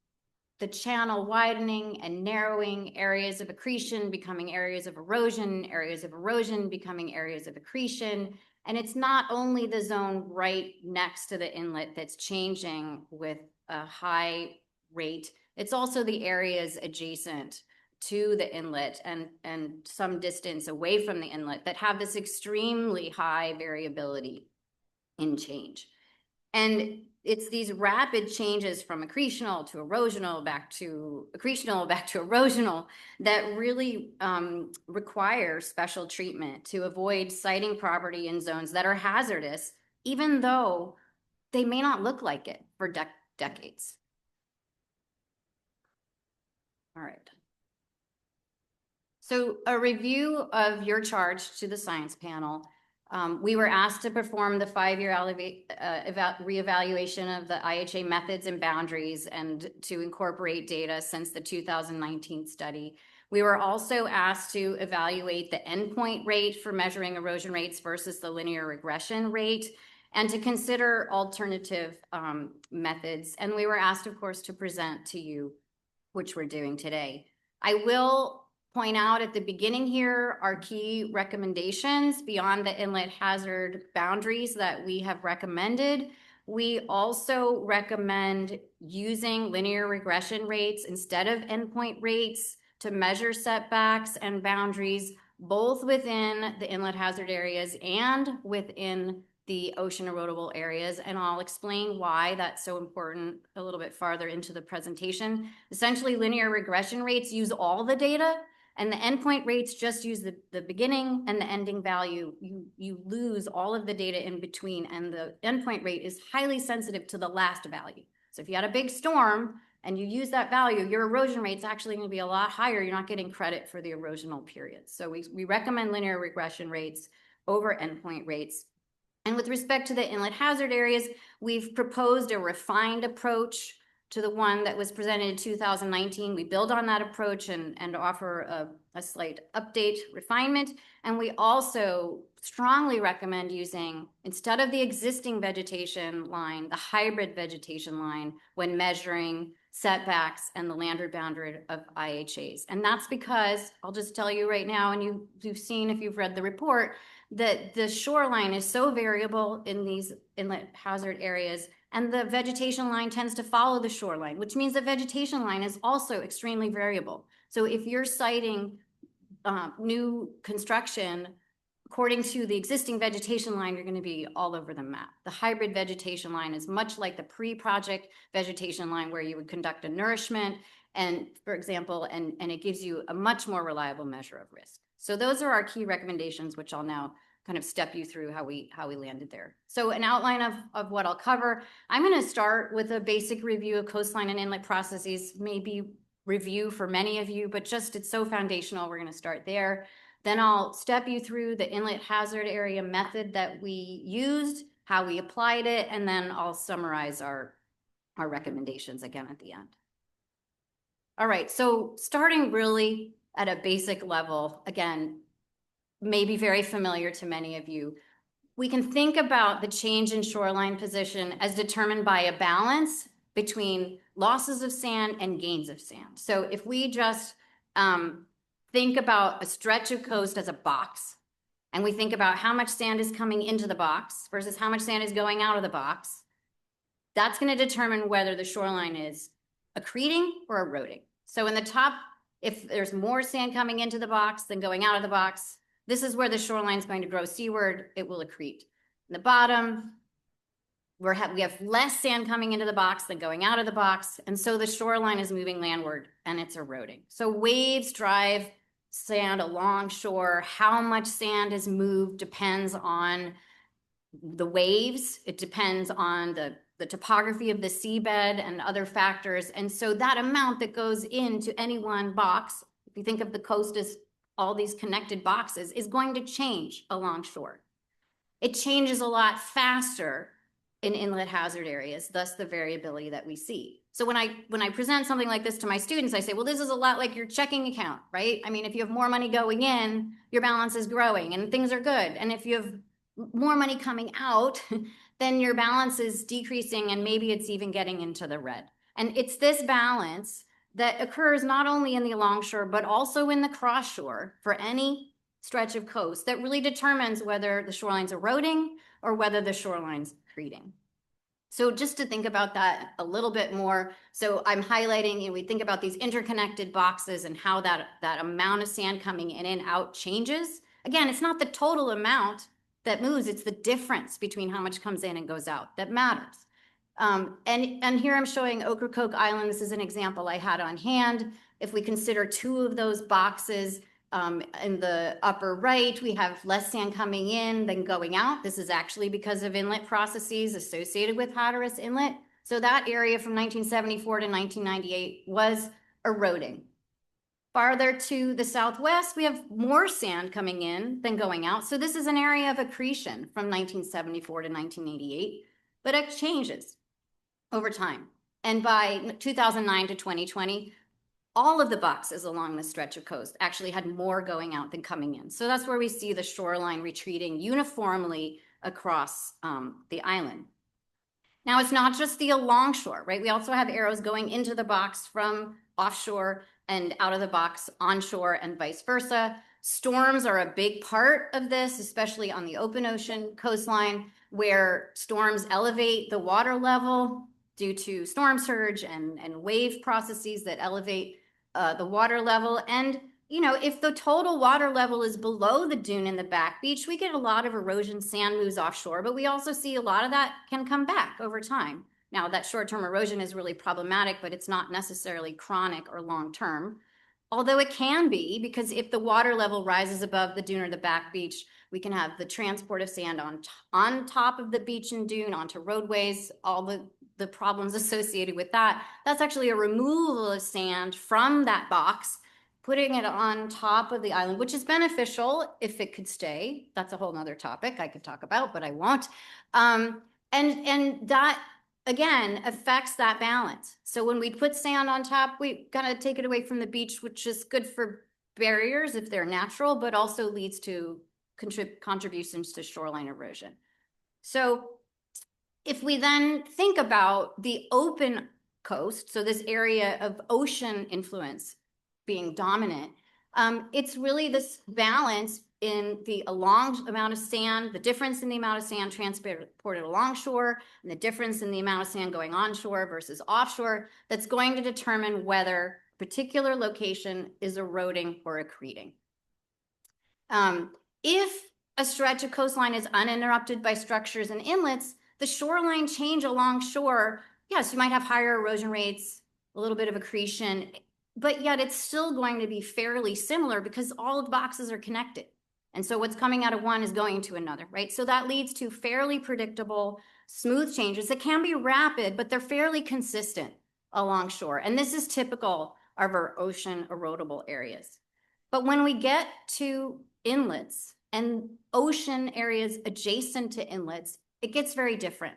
the channel widening and narrowing, areas of accretion becoming areas of erosion becoming areas of accretion. And it's not only the zone right next to the inlet that's changing with a high rate, it's also the areas adjacent to the inlet and some distance away from the inlet that have this extremely high variability in change. And it's these rapid changes from accretional to erosional back to accretional back to erosional that really require special treatment to avoid siting property in zones that are hazardous, even though they may not look like it for decades. All right. So a review of your charge to the science panel. We were asked to perform the 5-year reevaluation of the IHA methods and boundaries and to incorporate data since the 2019 study. We were also asked to evaluate the endpoint rate for measuring erosion rates versus the linear regression rate and to consider alternative methods. And we were asked, of course, to present to you, which we're doing today. I will point out at the beginning here our key recommendations beyond the inlet hazard boundaries that we have recommended. We also recommend using linear regression rates instead of endpoint rates to measure setbacks and boundaries, both within the inlet hazard areas and within the ocean erodible areas. And I'll explain why that's so important a little bit farther into the presentation. Essentially, linear regression rates use all the data, and the endpoint rates just use the beginning and the ending value. You lose all of the data in between, and the endpoint rate is highly sensitive to the last value. So if you had a big storm and you use that value, your erosion rate's actually going to be a lot higher. You're not getting credit for the erosional period. So we recommend linear regression rates over endpoint rates. And with respect to the inlet hazard areas, we've proposed a refined approach to the one that was presented in 2019. We build on that approach and offer a slight update, refinement. And we also strongly recommend using, instead of the existing vegetation line, the hybrid vegetation line when measuring setbacks and the landward boundary of IHAs. And that's because, I'll just tell you right now, and you've seen if you've read the report, that the shoreline is so variable in these inlet hazard areas, and the vegetation line tends to follow the shoreline, which means the vegetation line is also extremely variable. So if you're citing new construction, according to the existing vegetation line, you're going to be all over the map. The hybrid vegetation line is much like the pre-project vegetation line where you would conduct a nourishment, and for example, and it gives you a much more reliable measure of risk. So those are our key recommendations, which I'll now kind of step you through how we landed there. So an outline of what I'll cover. I'm going to start with a basic review of coastline and inlet processes, maybe review for many of you, but just it's so foundational, we're going to start there. Then I'll step you through the inlet hazard area method that we used, how we applied it, and then I'll summarize our recommendations again at the end. All right, so starting really at a basic level, again, may be very familiar to many of you. We can think about the change in shoreline position as determined by a balance between losses of sand and gains of sand. So if we just think about a stretch of coast as a box, and we think about how much sand is coming into the box versus how much sand is going out of the box, that's going to determine whether the shoreline is accreting or eroding. So in the top, if there's more sand coming into the box than going out of the box, this is where the shoreline is going to grow seaward. It will accrete. In the bottom, we have less sand coming into the box than going out of the box. And so the shoreline is moving landward and it's eroding. So waves drive sand along shore. How much sand is moved depends on the waves. It depends on the topography of the seabed and other factors. And so that amount that goes into any one box, if you think of the coast as all these connected boxes, is going to change along shore. It changes a lot faster in inlet hazard areas, thus the variability that we see. So when I present something like this to my students, I say, well, this is a lot like your checking account, right? I mean, if you have more money going in, your balance is growing and things are good. And if you have more money coming out, then your balance is decreasing and maybe it's even getting into the red. And it's this balance that occurs not only in the alongshore, but also in the cross shore for any stretch of coast that really determines whether the shoreline's eroding or whether the shoreline's accreting. So just to think about that a little bit more. So I'm highlighting, we think about these interconnected boxes and how that amount of sand coming in and out changes. Again, it's not the total amount that moves, it's the difference between how much comes in and goes out that matters. And here I'm showing Ocracoke Island. This is an example I had on hand. If we consider two of those boxes, in the upper right, we have less sand coming in than going out. This is actually because of inlet processes associated with Hatteras Inlet. So that area from 1974 to 1998 was eroding. Farther to the southwest, we have more sand coming in than going out. So this is an area of accretion from 1974 to 1988, but it changes over time. And by 2009 to 2020, all of the boxes along this stretch of coast actually had more going out than coming in. So that's where we see the shoreline retreating uniformly across the island. Now, it's not just the alongshore, right? We also have arrows going into the box from offshore and out of the box onshore and vice versa. Storms are a big part of this, especially on the open ocean coastline, where storms elevate the water level due to storm surge and wave processes that elevate the water level. And, if the total water level is below the dune in the back beach, we get a lot of erosion, sand moves offshore, but we also see a lot of that can come back over time. Now, that short-term erosion is really problematic, but it's not necessarily chronic or long-term. Although it can be, because if the water level rises above the dune or the back beach, we can have the transport of sand on top of the beach and dune onto roadways, all the problems associated with that. That's actually a removal of sand from that box, putting it on top of the island, which is beneficial if it could stay. That's a whole nother topic I could talk about, but I won't. And that, again, affects that balance. So when we put sand on top, we gotta take it away from the beach, which is good for barriers if they're natural, but also leads to contributions to shoreline erosion. So if we then think about the open coast, so this area of ocean influence being dominant, it's really this balance in the amount of sand, the difference in the amount of sand transported alongshore, and the difference in the amount of sand going onshore versus offshore, that's going to determine whether a particular location is eroding or accreting. If a stretch of coastline is uninterrupted by structures and inlets, the shoreline change alongshore, yes, you might have higher erosion rates, a little bit of accretion, but yet it's still going to be fairly similar because all of the boxes are connected. And so what's coming out of one is going to another, right? So that leads to fairly predictable, smooth changes that can be rapid, but they're fairly consistent alongshore. And this is typical of our ocean erodible areas. But when we get to inlets and ocean areas adjacent to inlets, it gets very different.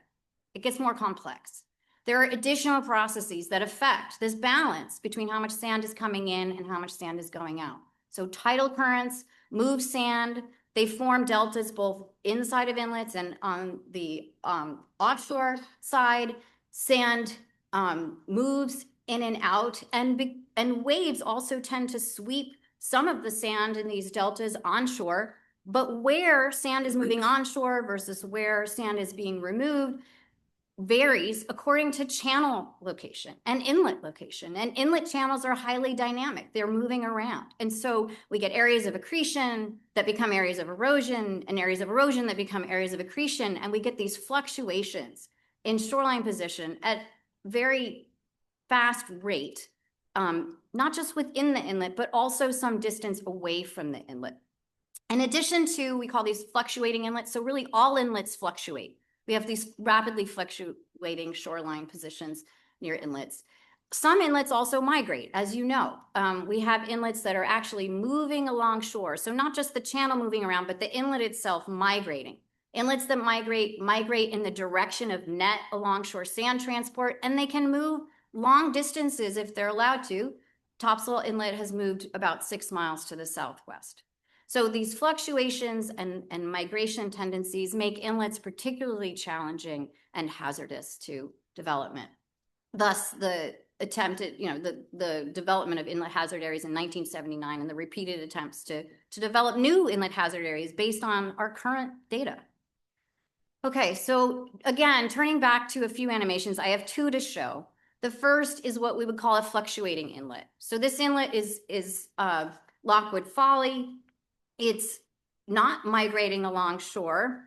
It gets more complex. There are additional processes that affect this balance between how much sand is coming in and how much sand is going out. So tidal currents move sand. They form deltas both inside of inlets and on the offshore side. Sand moves in and out, and waves also tend to sweep some of the sand in these deltas onshore. But where sand is moving onshore versus where sand is being removed varies according to channel location and inlet location. And inlet channels are highly dynamic. They're moving around. And so we get areas of accretion that become areas of erosion, and areas of erosion that become areas of accretion. And we get these fluctuations in shoreline position at very fast rate, not just within the inlet, but also some distance away from the inlet. In addition to, we call these fluctuating inlets. So really all inlets fluctuate. We have these rapidly fluctuating shoreline positions near inlets. Some inlets also migrate, as you know. We have inlets that are actually moving along shore. So not just the channel moving around, but the inlet itself migrating. Inlets that migrate in the direction of net alongshore sand transport, and they can move long distances if they're allowed to. Topsail Inlet has moved about 6 miles to the southwest. So these fluctuations and migration tendencies make inlets particularly challenging and hazardous to development. Thus, the attempted, the development of inlet hazard areas in 1979 and the repeated attempts to develop new inlet hazard areas based on our current data. Okay, so again, turning back to a few animations, I have two to show. The first is what we would call a fluctuating inlet. So this inlet is Lockwood Folly. It's not migrating along shore,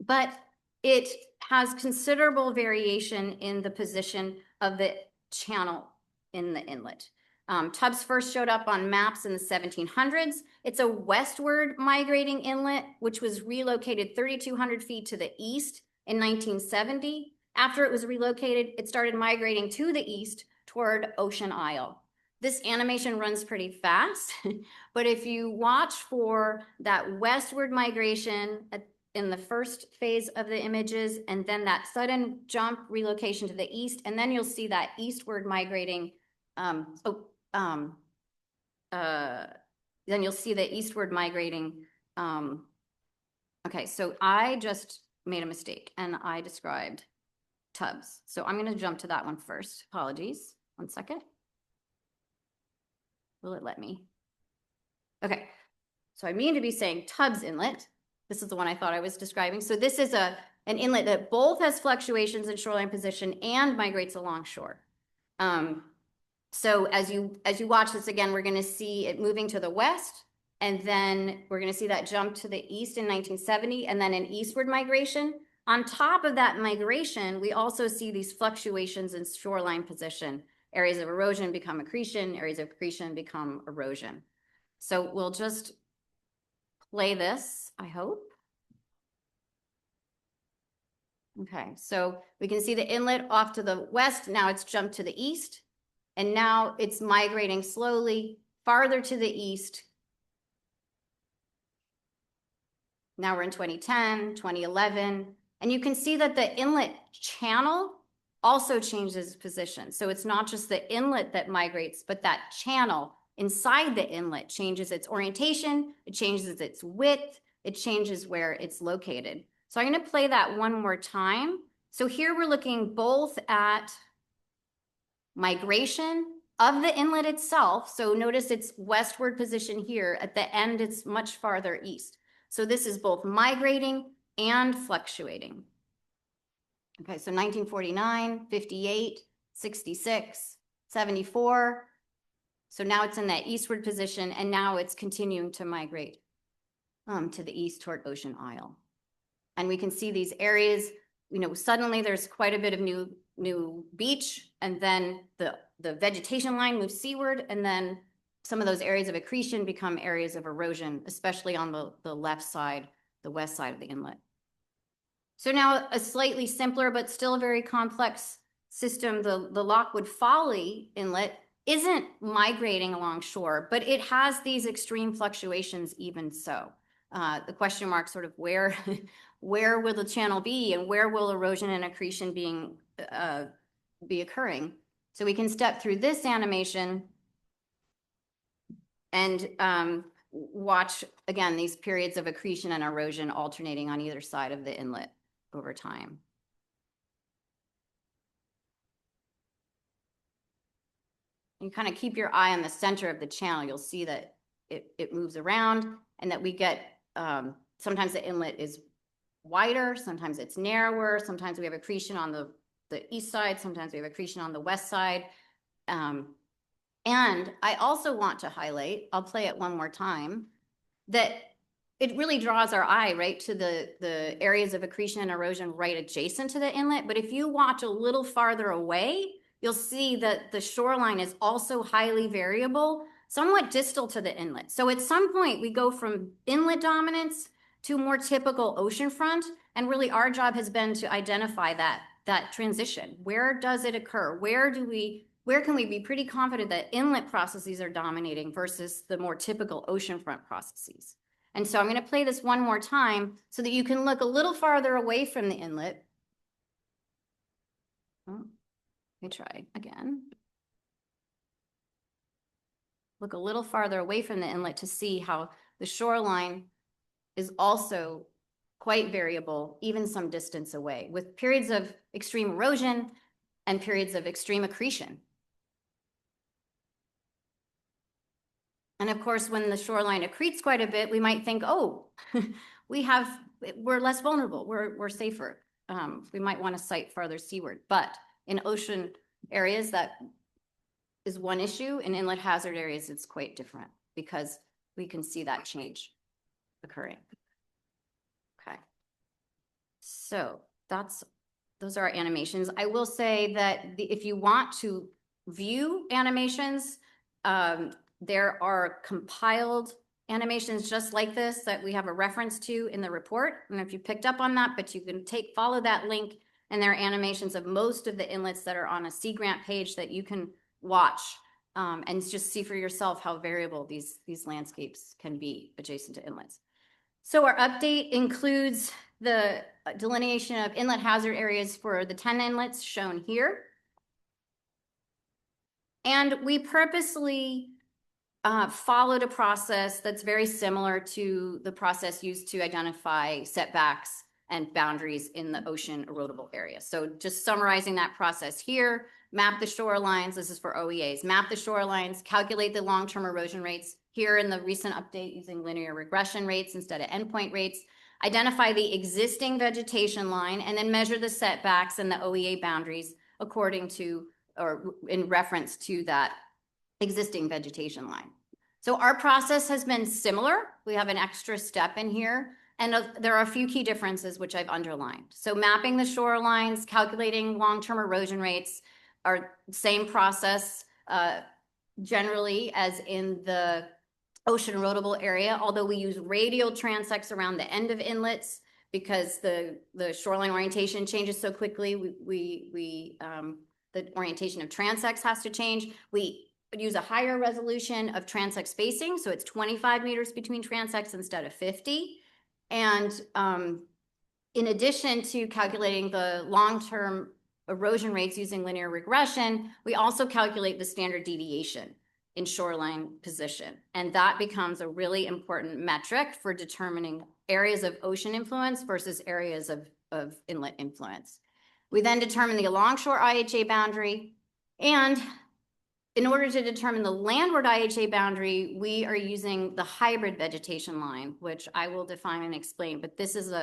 but it has considerable variation in the position of the channel in the inlet. Tubbs first showed up on maps in the 1700s. It's a westward migrating inlet, which was relocated 3,200 feet to the east in 1970. After it was relocated, it started migrating to the east toward Ocean Isle. This animation runs pretty fast, but if you watch for that westward migration in the first phase of the images, and then that sudden jump relocation to the east, and then you'll see that eastward migrating, then you'll see the eastward migrating. Okay, so I just made a mistake and I described Tubbs. So I'm going to jump to that one first. Apologies. 1 second. Will it let me? Okay. So I mean to be saying Tubbs Inlet. This is the one I thought I was describing. So this is an inlet that both has fluctuations in shoreline position and migrates along shore. So as you watch this again, we're going to see it moving to the west, and then we're going to see that jump to the east in 1970, and then an eastward migration. On top of that migration, we also see these fluctuations in shoreline position. Areas of erosion become accretion, areas of accretion become erosion. So we'll just play this, I hope. Okay, so we can see the inlet off to the west. Now it's jumped to the east, and now it's migrating slowly farther to the east. Now we're in 2010, 2011, and you can see that the inlet channel also changes position. So it's not just the inlet that migrates, but that channel inside the inlet changes its orientation, it changes its width, it changes where it's located. So I'm going to play that one more time. So here we're looking both at migration of the inlet itself. So notice its westward position here. At the end, it's much farther east. So this is both migrating and fluctuating. Okay, so 1949, 58, 66, 74. So now it's in that eastward position, and now it's continuing to migrate to the east toward Ocean Isle. And we can see these areas, suddenly there's quite a bit of new beach, and then the vegetation line moves seaward, and then some of those areas of accretion become areas of erosion, especially on the left side, the west side of the inlet. So now a slightly simpler but still very complex system, the Lockwood Folly Inlet isn't migrating along shore, but it has these extreme fluctuations even so. The question mark sort of where will the channel be, and where will erosion and accretion be occurring? So we can step through this animation and watch, again, these periods of accretion and erosion alternating on either side of the inlet over time. You kind of keep your eye on the center of the channel. You'll see that it moves around, and that we get, sometimes the inlet is wider, sometimes it's narrower, sometimes we have accretion on the east side, sometimes we have accretion on the west side. And I also want to highlight, I'll play it one more time, that it really draws our eye right to the areas of accretion and erosion right adjacent to the inlet. But if you watch a little farther away, you'll see that the shoreline is also highly variable, somewhat distal to the inlet. So at some point we go from inlet dominance to more typical oceanfront, and really our job has been to identify that transition. Where does it occur? Where can we be pretty confident that inlet processes are dominating versus the more typical oceanfront processes? And so I'm going to play this one more time so that you can look a little farther away from the inlet. Oh, let me try again. Look a little farther away from the inlet to see how the shoreline is also quite variable, even some distance away, with periods of extreme erosion and periods of extreme accretion. And of course, when the shoreline accretes quite a bit, we might think, oh, we're less vulnerable, we're safer. We might want to site farther seaward, but in ocean areas, that is one issue. In inlet hazard areas, it's quite different because we can see that change occurring. Okay. So those are our animations. I will say that if you want to view animations, there are compiled animations just like this that we have a reference to in the report. I don't know if you picked up on that, but you can follow that link, and there are animations of most of the inlets that are on a Sea Grant page that you can watch and just see for yourself how variable these landscapes can be adjacent to inlets. So our update includes the delineation of inlet hazard areas for the 10 inlets shown here. And we purposely followed a process that's very similar to the process used to identify setbacks and boundaries in the ocean erodible area. So just summarizing that process here, map the shorelines, this is for OEAs, map the shorelines, calculate the long-term erosion rates, here in the recent update using linear regression rates instead of endpoint rates, identify the existing vegetation line, and then measure the setbacks and the OEA boundaries according to or in reference to that existing vegetation line. So our process has been similar. We have an extra step in here, and there are a few key differences which I've underlined. So mapping the shorelines, calculating long-term erosion rates are same process generally as in the ocean erodible area, although we use radial transects around the end of inlets because the shoreline orientation changes so quickly. The orientation of transects has to change. We use a higher resolution of transect spacing, so it's 25 meters between transects instead of 50. And in addition to calculating the long-term erosion rates using linear regression, we also calculate the standard deviation in shoreline position. And that becomes a really important metric for determining areas of ocean influence versus areas of inlet influence. We then determine the alongshore IHA boundary, and in order to determine the landward IHA boundary, we are using the hybrid vegetation line, which I will define and explain, but this is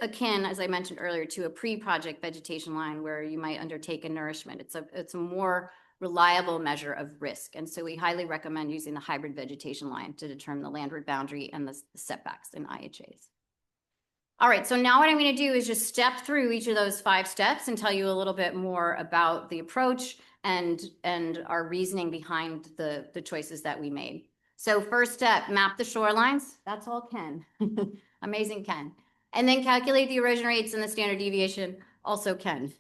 akin, as I mentioned earlier, to a pre-project vegetation line where you might undertake a nourishment. It's a more reliable measure of risk, and so we highly recommend using the hybrid vegetation line to determine the landward boundary and the setbacks in IHAs. All right, so now what I'm going to do is just step through each of those 5 steps and tell you a little bit more about the approach and our reasoning behind the choices that we made. So first step, map the shorelines. That's all Ken. Amazing Ken. And then calculate the erosion rates and the standard deviation, also Ken.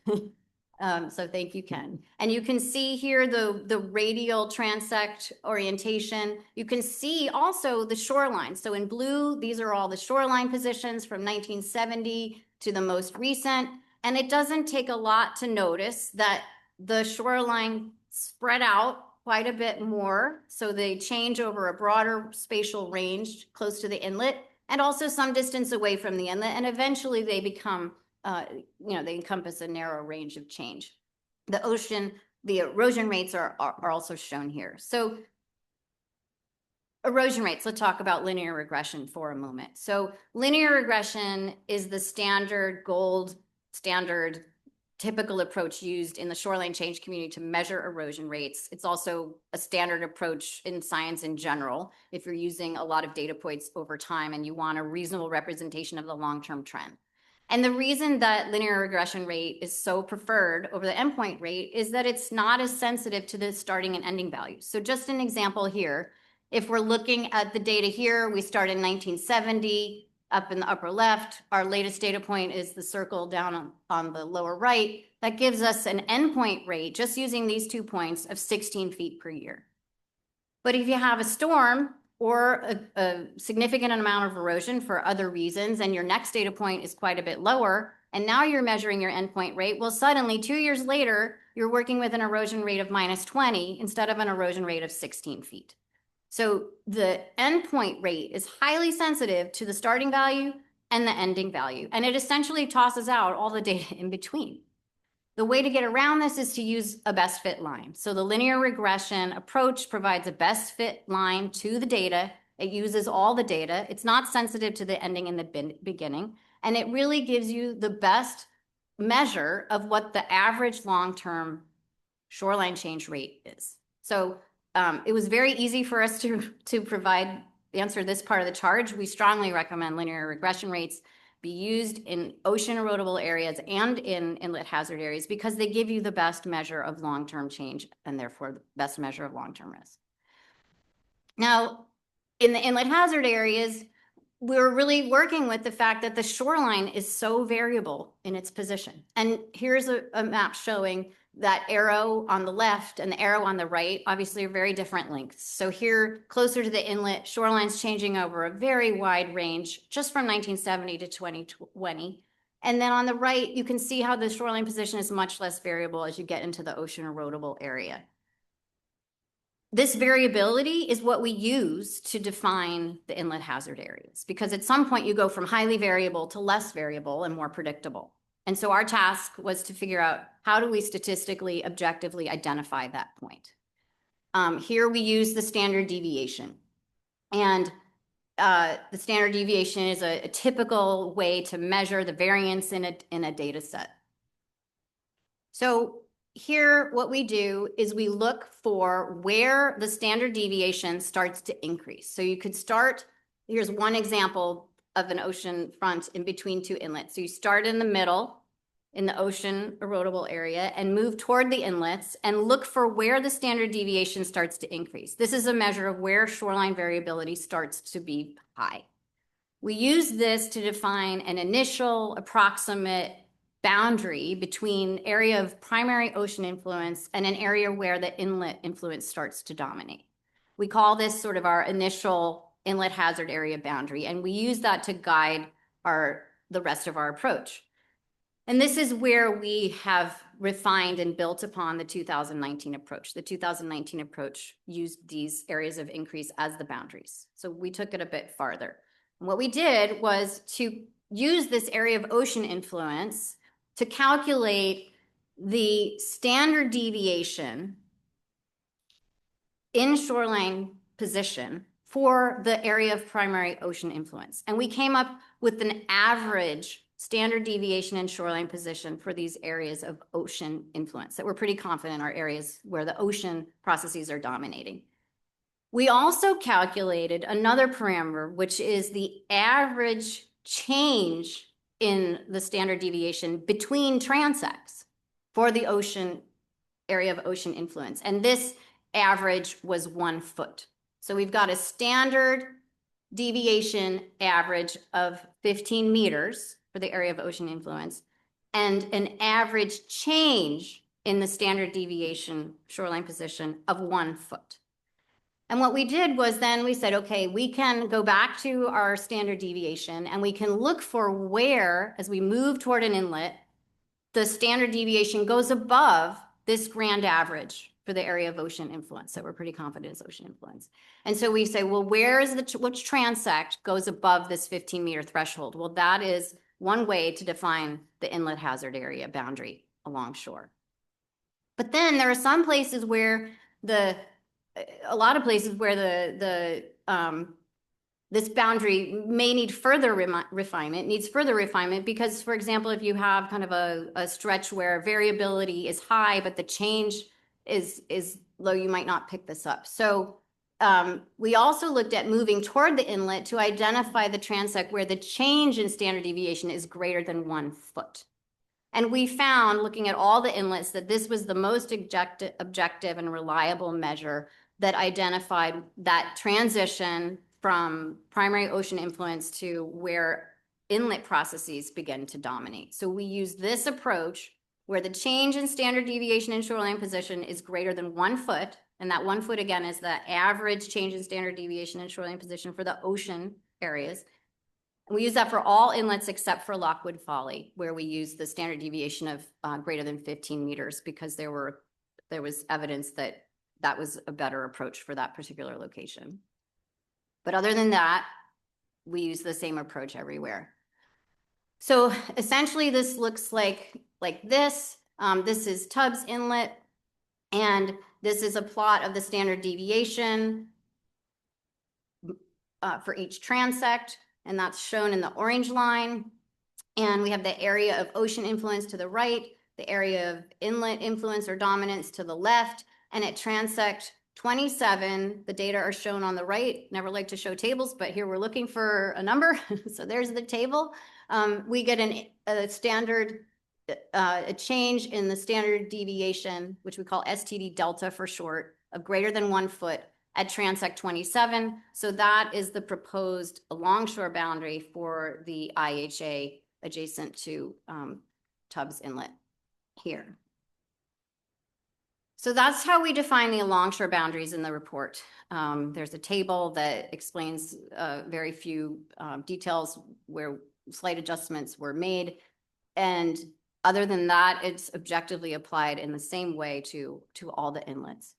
So thank you, Ken. And you can see here the radial transect orientation. You can see also the shoreline. So in blue, these are all the shoreline positions from 1970 to the most recent. And it doesn't take a lot to notice that the shoreline spread out quite a bit more. So they change over a broader spatial range close to the inlet and also some distance away from the inlet. And eventually they become they encompass a narrow range of change. The erosion rates are also shown here. So erosion rates, let's talk about linear regression for a moment. So linear regression is the standard typical approach used in the shoreline change community to measure erosion rates. It's also a standard approach in science in general if you're using a lot of data points over time and you want a reasonable representation of the long-term trend. And the reason that linear regression rate is so preferred over the endpoint rate is that it's not as sensitive to the starting and ending values. So just an example here, if we're looking at the data here, we start in 1970, up in the upper left. Our latest data point is the circle down on the lower right. That gives us an endpoint rate, just using these 2 points, of 16 feet per year. But if you have a storm or a significant amount of erosion for other reasons, and your next data point is quite a bit lower, and now you're measuring your endpoint rate, well, suddenly 2 years later, you're working with an erosion rate of -20 instead of an erosion rate of 16 feet. So the endpoint rate is highly sensitive to the starting value and the ending value, and it essentially tosses out all the data in between. The way to get around this is to use a best fit line. So the linear regression approach provides a best fit line to the data. It uses all the data. It's not sensitive to the ending and the beginning. And it really gives you the best measure of what the average long-term shoreline change rate is. So it was very easy for us to answer this part of the charge. We strongly recommend linear regression rates be used in ocean erodible areas and in inlet hazard areas because they give you the best measure of long-term change and therefore the best measure of long-term risk. Now, in the inlet hazard areas, we're really working with the fact that the shoreline is so variable in its position. And here's a map showing that arrow on the left and the arrow on the right, obviously are very different lengths. So here, closer to the inlet, shoreline's changing over a very wide range, just from 1970 to 2020. And then on the right, you can see how the shoreline position is much less variable as you get into the ocean erodible area. This variability is what we use to define the inlet hazard areas, because at some point you go from highly variable to less variable and more predictable. And so our task was to figure out how do we statistically, objectively identify that point. Here we use the standard deviation. And the standard deviation is a typical way to measure the variance in a data set. So here, what we do is we look for where the standard deviation starts to increase. So you could start, here's one example of an ocean front in between two inlets. So you start in the middle in the ocean erodible area and move toward the inlets and look for where the standard deviation starts to increase. This is a measure of where shoreline variability starts to be high. We use this to define an initial approximate boundary between area of primary ocean influence and an area where the inlet influence starts to dominate. We call this sort of our initial inlet hazard area boundary, and we use that to guide the rest of our approach. And this is where we have refined and built upon the 2019 approach. The 2019 approach used these areas of increase as the boundaries. So we took it a bit farther. And what we did was to use this area of ocean influence to calculate the standard deviation in shoreline position for the area of primary ocean influence. And we came up with an average standard deviation in shoreline position for these areas of ocean influence that we're pretty confident are areas where the ocean processes are dominating. We also calculated another parameter, which is the average change in the standard deviation between transects for the ocean area of ocean influence. And this average was 1 foot. So we've got a standard deviation average of 15 meters for the area of ocean influence and an average change in the standard deviation shoreline position of 1 foot. And what we did was then we said, okay, we can go back to our standard deviation and we can look for where, as we move toward an inlet, the standard deviation goes above this grand average for the area of ocean influence that we're pretty confident is ocean influence. And so we say, well, where is which transect goes above this 15-meter threshold? Well, that is one way to define the inlet hazard area boundary along shore. But then there are some places where a lot of places where this boundary may need further refinement, needs further refinement because, for example, if you have kind of a stretch where variability is high, but the change is low, you might not pick this up. So we also looked at moving toward the inlet to identify the transect where the change in standard deviation is greater than 1 foot. And we found, looking at all the inlets, that this was the most objective and reliable measure that identified that transition from primary ocean influence to where inlet processes begin to dominate. So we use this approach where the change in standard deviation in shoreline position is greater than 1 foot. And that 1 foot, again, is the average change in standard deviation in shoreline position for the ocean areas. And we use that for all inlets except for Lockwood Folly, where we use the standard deviation of greater than 15 meters because there was evidence that that was a better approach for that particular location. But other than that, we use the same approach everywhere. So essentially this looks like this. This is Tubbs Inlet, and this is a plot of the standard deviation for each transect, and that's shown in the orange line. And we have the area of ocean influence to the right, the area of inlet influence or dominance to the left, and at transect 27, the data are shown on the right. Never like to show tables, but here we're looking for a number. So there's the table. We get a standard, a change in the standard deviation, which we call STD delta for short, of greater than 1 foot at transect 27. So that is the proposed longshore boundary for the IHA adjacent to Tubbs Inlet here. So that's how we define the longshore boundaries in the report. There's a table that explains very few details where slight adjustments were made. And other than that, it's objectively applied in the same way to all the inlets.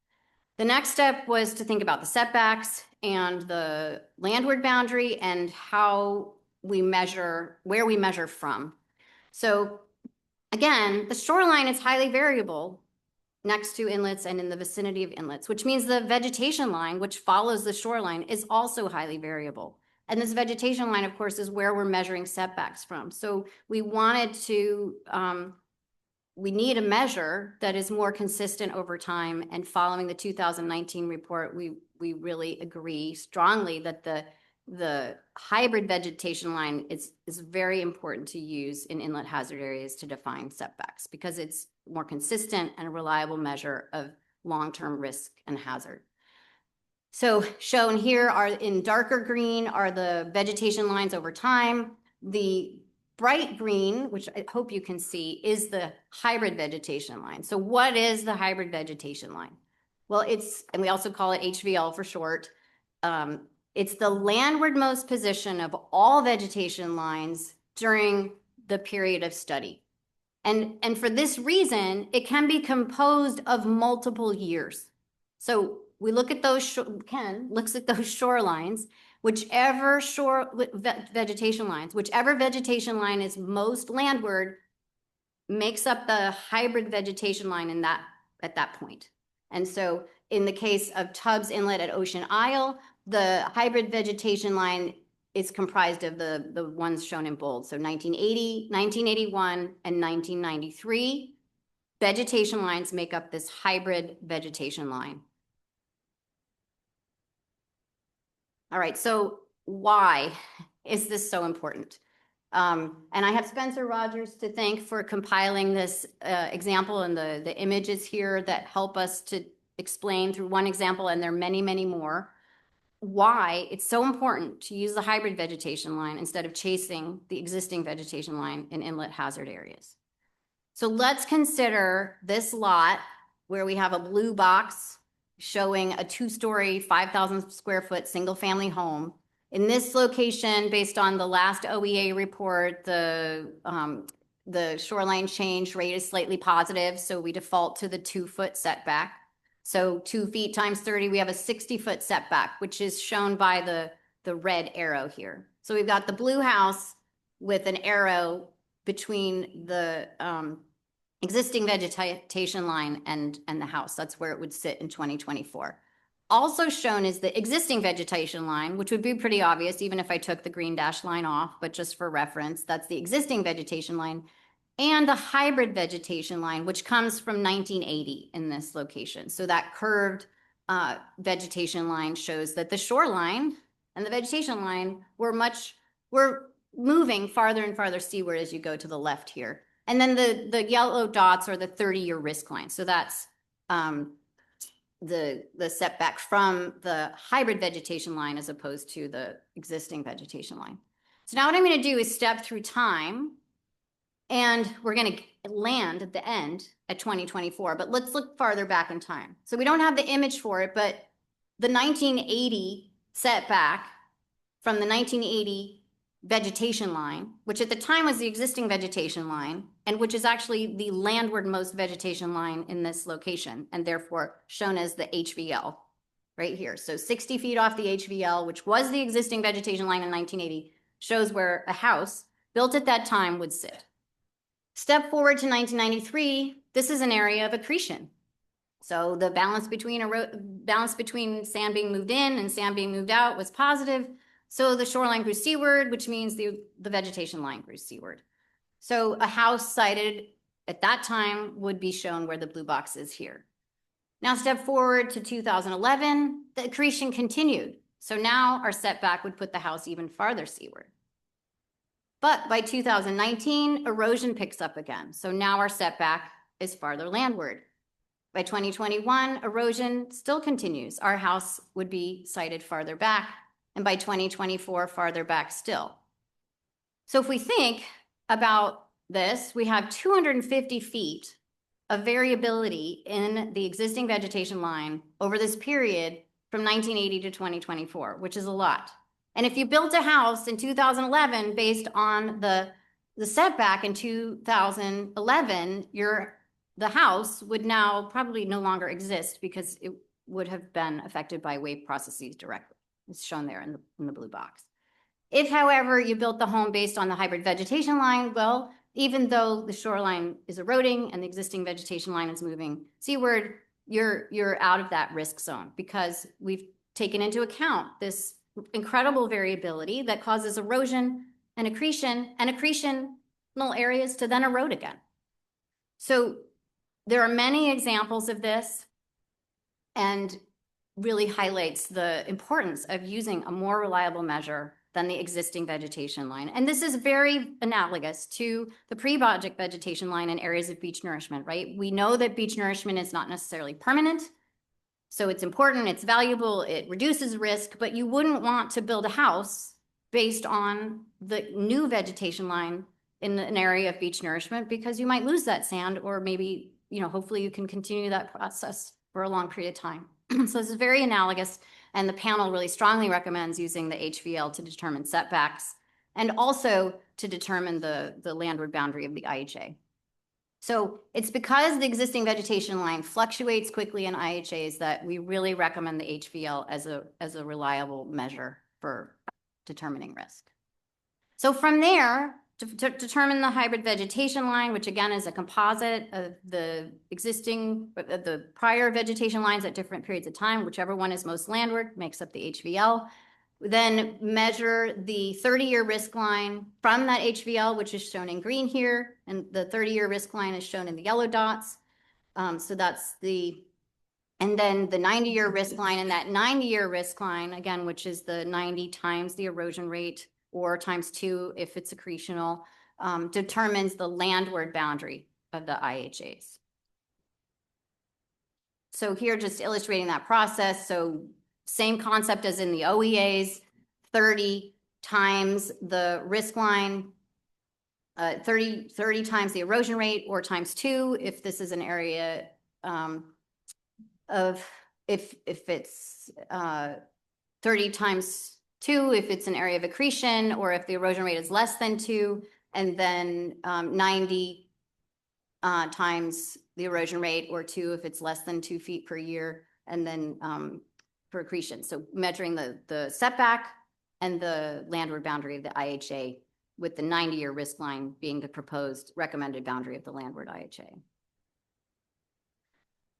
The next step was to think about the setbacks and the landward boundary and how we measure, where we measure from. So again, the shoreline is highly variable next to inlets and in the vicinity of inlets, which means the vegetation line, which follows the shoreline, is also highly variable. And this vegetation line, of course, is where we're measuring setbacks from. So we wanted to, we need a measure that is more consistent over time. And following the 2019 report, we really agree strongly that the hybrid vegetation line is very important to use in inlet hazard areas to define setbacks, because it's more consistent and a reliable measure of long-term risk and hazard. So shown here are in darker green are the vegetation lines over time. The bright green, which I hope you can see, is the hybrid vegetation line. So what is the hybrid vegetation line? Well, it's, and we also call it HVL for short. It's the landwardmost position of all vegetation lines during the period of study. And for this reason, it can be composed of multiple years. So we look at those, Ken looks at those shorelines, whichever vegetation lines, whichever vegetation line is most landward makes up the hybrid vegetation line in that, at that point. And so in the case of Tubbs Inlet at Ocean Isle, the hybrid vegetation line is comprised of the ones shown in bold. So 1980, 1981, and 1993 vegetation lines make up this hybrid vegetation line. All right, so why is this so important? And I have Spencer Rogers to thank for compiling this example and the images here that help us to explain through one example, and there are many, many more, why it's so important to use the hybrid vegetation line instead of chasing the existing vegetation line in inlet hazard areas. So let's consider this lot where we have a blue box showing a 2-story, 5,000 square foot single family home. In this location, based on the last OEA report, the shoreline change rate is slightly positive, so we default to the 2-foot setback. So 2 feet times 30, we have a 60-foot setback, which is shown by the red arrow here. So we've got the blue house with an arrow between the existing vegetation line and the house. That's where it would sit in 2024. Also shown is the existing vegetation line, which would be pretty obvious even if I took the green dash line off, but just for reference, that's the existing vegetation line, and the hybrid vegetation line, which comes from 1980 in this location. So that curved vegetation line shows that the shoreline and the vegetation line were moving farther and farther seaward as you go to the left here. And then the yellow dots are the 30-year risk line. So that's the setback from the hybrid vegetation line as opposed to the existing vegetation line. So now what I'm going to do is step through time, and we're going to land at the end at 2024, but let's look farther back in time. So we don't have the image for it, but the 1980 setback from the 1980 vegetation line, which at the time was the existing vegetation line, and which is actually the landwardmost vegetation line in this location, and therefore shown as the HVL right here. So 60 feet off the HVL, which was the existing vegetation line in 1980, shows where a house built at that time would sit. Step forward to 1993, this is an area of accretion. So the balance between sand being moved in and sand being moved out was positive. So the shoreline grew seaward, which means the vegetation line grew seaward. So a house sited at that time would be shown where the blue box is here. Now step forward to 2011, the accretion continued. So now our setback would put the house even farther seaward. But by 2019, erosion picks up again. So now our setback is farther landward. By 2021, erosion still continues. Our house would be sited farther back, and by 2024, farther back still. So if we think about this, we have 250 feet of variability in the existing vegetation line over this period from 1980 to 2024, which is a lot. And if you built a house in 2011 based on the setback in 2011, the house would now probably no longer exist because it would have been affected by wave processes directly. It's shown there in the blue box. If, however, you built the home based on the hybrid vegetation line, well, even though the shoreline is eroding and the existing vegetation line is moving seaward, you're out of that risk zone because we've taken into account this incredible variability that causes erosion and accretional areas to then erode again. So there are many examples of this, and really highlights the importance of using a more reliable measure than the existing vegetation line. And this is very analogous to the pre-project vegetation line in areas of beach nourishment, right? We know that beach nourishment is not necessarily permanent, so it's important, it's valuable, it reduces risk, but you wouldn't want to build a house based on the new vegetation line in an area of beach nourishment because you might lose that sand, or maybe, hopefully you can continue that process for a long period of time. So this is very analogous, and the panel really strongly recommends using the HVL to determine setbacks and also to determine the landward boundary of the IHA. So it's because the existing vegetation line fluctuates quickly in IHAs that we really recommend the HVL as a reliable measure for determining risk. So from there, to determine the hybrid vegetation line, which again is a composite of the prior vegetation lines at different periods of time, whichever one is most landward makes up the HVL. Then measure the 30-year risk line from that HVL, which is shown in green here, and the 30-year risk line is shown in the yellow dots. So that's and then the 90-year risk line, and that 90-year risk line, again, which is the 90 times the erosion rate, or times 2 if it's accretional, determines the landward boundary of the IHAs. So here, just illustrating that process. So same concept as in the OEAs, 30 times the risk line, 30 times the erosion rate, or times 2 if this is an area if it's 30 times 2 if it's an area of accretion, or if the erosion rate is less than 2, and then 90 times the erosion rate, or 2 if it's less than 2 feet per year, and then for accretion. So measuring the setback and the landward boundary of the IHA, with the 90-year risk line being the proposed recommended boundary of the landward IHA.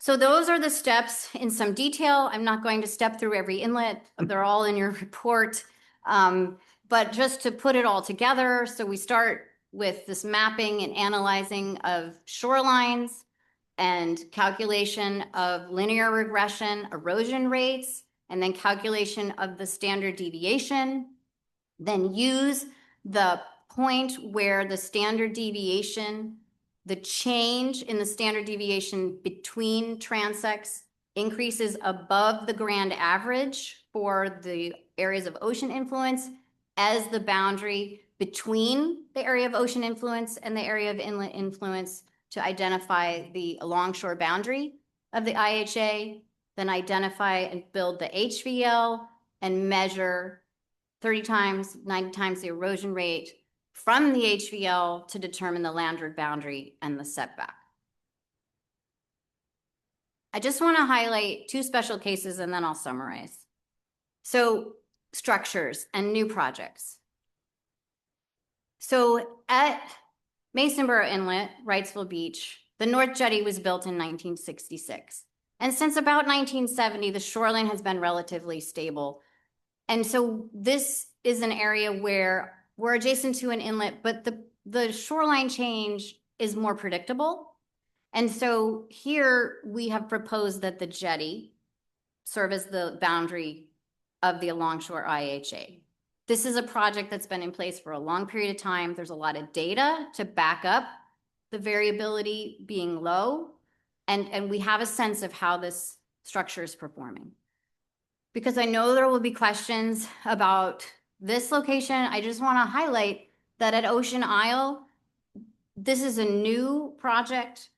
So those are the steps in some detail. I'm not going to step through every inlet. They're all in your report. But just to put it all together, so we start with this mapping and analyzing of shorelines and calculation of linear regression erosion rates, and then calculation of the standard deviation. Then use the point where the standard deviation, the change in the standard deviation between transects increases above the grand average for the areas of ocean influence as the boundary between the area of ocean influence and the area of inlet influence, to identify the longshore boundary of the IHA, then identify and build the HVL and measure 30 times, 90 times the erosion rate from the HVL to determine the landward boundary and the setback. I just want to highlight 2 special cases and then I'll summarize. So structures and new projects. So at Masonboro Inlet, Wrightsville Beach, The North Jetty was built in 1966. And since about 1970, the shoreline has been relatively stable. And so this is an area where we're adjacent to an inlet, but the shoreline change is more predictable. And so here we have proposed that the jetty serve as the boundary of the Longshore IHA. This is a project that's been in place for a long period of time. There's a lot of data to back up the variability being low, and we have a sense of how this structure is performing. Because I know there will be questions about this location, I just want to highlight that at Ocean Isle, this is a new project.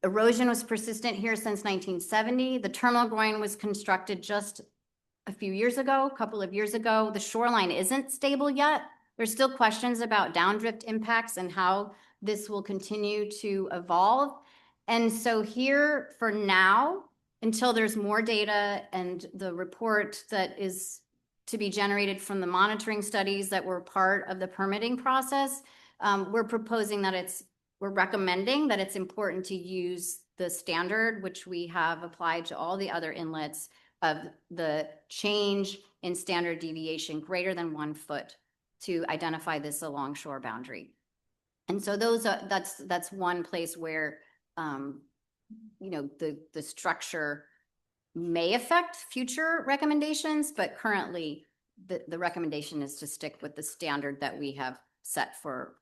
Erosion was persistent here since 1970. The terminal groin was constructed just a few years ago, a couple of years ago. The shoreline isn't stable yet. There's still questions about downdrift impacts and how this will continue to evolve. And so here for now, until there's more data and the report that is to be generated from the monitoring studies that were part of the permitting process, we're recommending that it's important to use the standard, which we have applied to all the other inlets, of the change in standard deviation greater than 1 foot to identify this alongshore boundary. And so that's one place where, the structure may affect future recommendations, but currently the recommendation is to stick with the standard that we have set for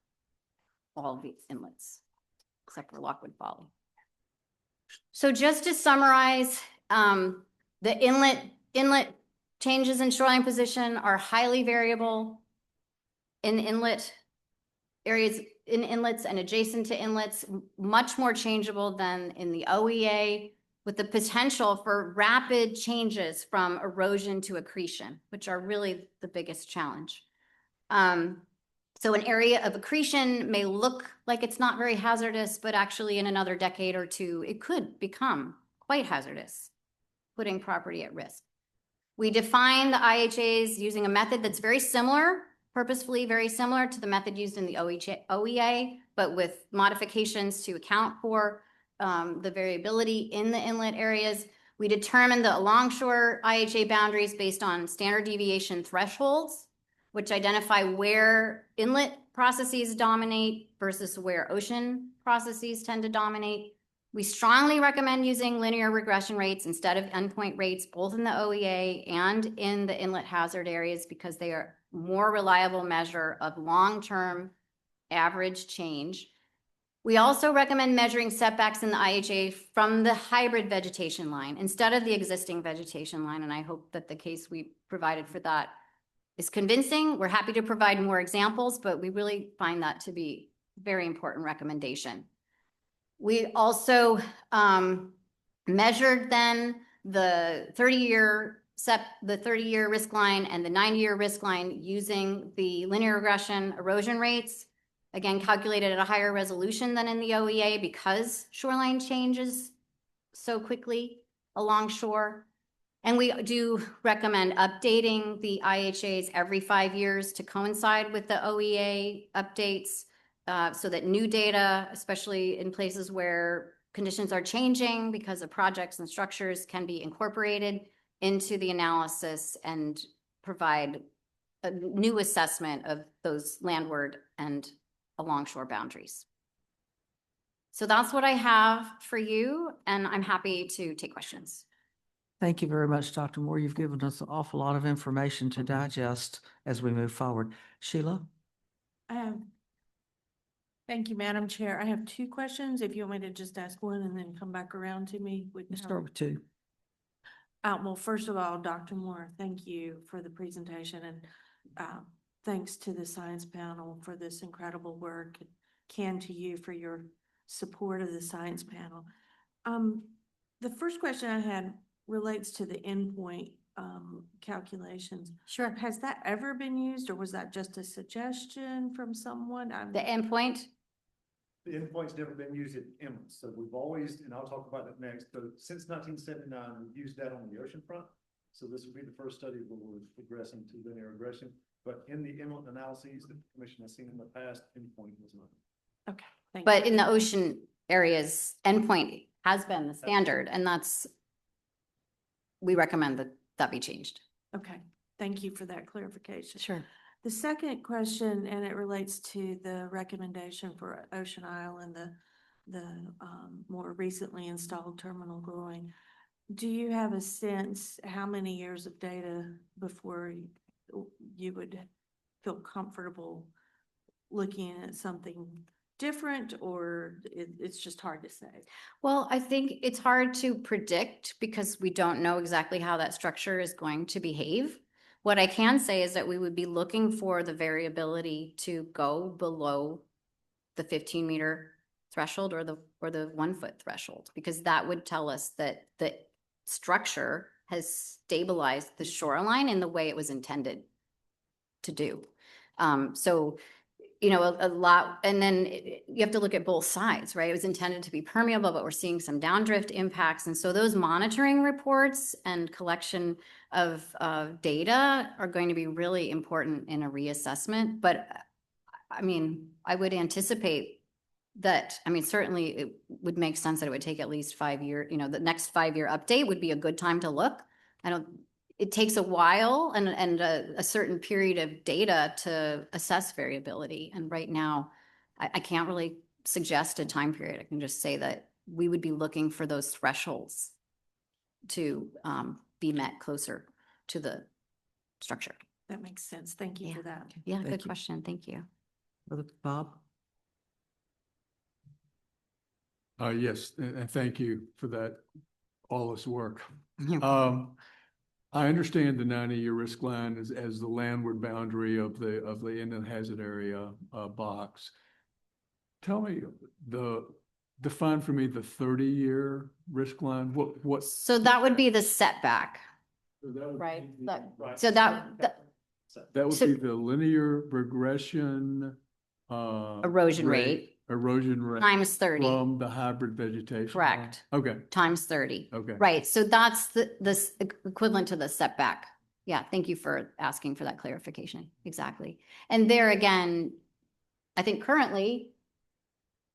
all of the inlets, except for Lockwood Folly. So just to summarize, the inlet changes in shoreline position are highly variable in inlet areas, in inlets and adjacent to inlets, much more changeable than in the OEA, with the potential for rapid changes from erosion to accretion, which are really the biggest challenge. So an area of accretion may look like it's not very hazardous, but actually in another decade or two, it could become quite hazardous, putting property at risk. We define the IHAs using a method that's very similar, purposefully very similar to the method used in the OEA, but with modifications to account for the variability in the inlet areas. We determine the alongshore IHA boundaries based on standard deviation thresholds, which identify where inlet processes dominate versus where ocean processes tend to dominate. We strongly recommend using linear regression rates instead of endpoint rates, both in the OEA and in the inlet hazard areas, because they are more reliable measure of long-term average change. We also recommend measuring setbacks in the IHA from the hybrid vegetation line instead of the existing vegetation line, and I hope that the case we provided for that is convincing. We're happy to provide more examples, but we really find that to be a very important recommendation. We also measured then the 30-year risk line and the 90-year risk line using the linear regression erosion rates, again, calculated at a higher resolution than in the OEA because shoreline changes so quickly alongshore. And we do recommend updating the IHAs every 5 years to coincide with the OEA updates, so that new data, especially in places where conditions are changing because of projects and structures, can be incorporated into the analysis and provide a new assessment of those landward and alongshore boundaries. So that's what I have for you, and I'm happy to take questions. Thank you very much, Dr. Moore. You've given us an awful lot of information to digest as we move forward. Sheila? Thank you, Madam Chair. I have 2 questions. If you want me to just ask one and then come back around to me. Let's start with 2. Well, first of all, Dr. Moore, thank you for the presentation, and thanks to the science panel for this incredible work. Ken, to you for your support of the science panel. The first question I had relates to the endpoint calculations. Sure. Has that ever been used, or was that just a suggestion from someone? The endpoint? The endpoint's never been used at inlets, so we've always, and I'll talk about that next, but since 1979, we've used that on the ocean front. So this would be the first study where we're progressing to linear regression, but in the inlet analyses that the commission has seen in the past, endpoint was not. Okay, thank you. But in the ocean area's endpoint has been the standard, and we recommend that that be changed. Okay, thank you for that clarification. Sure. The second question, and it relates to the recommendation for Ocean Isle and the more recently installed terminal groin. Do you have a sense how many years of data before you would feel comfortable looking at something different, or it's just hard to say? Well, I think it's hard to predict because we don't know exactly how that structure is going to behave. What I can say is that we would be looking for the variability to go below the 15-meter threshold or the 1-foot threshold, because that would tell us that the structure has stabilized the shoreline in the way it was intended to do. So, you know, a lot, and then you have to look at both sides, right? It was intended to be permeable, but we're seeing some downdrift impacts. And so those monitoring reports and collection of data are going to be really important in a reassessment. But I mean, I would anticipate that, I mean, certainly it would make sense that it would take at least 5 years, you know, the next 5-year update would be a good time to look. It takes a while and a certain period of data to assess variability. And right now, I can't really suggest a time period. I can just say that we would be looking for those thresholds to be met closer to the structure. That makes sense. Thank you Yeah. for that. Yeah, Thank good you. question. Thank you. Brother Bob? Yes, and thank you for that, all this work. You're I understand the 90-year risk line as the landward boundary of the inland hazard area box. Tell me define for me the 30-year risk line. What? So that would be the setback, right? So that That would so- be the linear regression. Erosion rate. Erosion rate. times 30, From the hybrid vegetation. line? Correct. Okay, times 30. okay. Right, so that's the equivalent to the setback. Yeah, thank you for asking for that clarification. Exactly. And there again, I think currently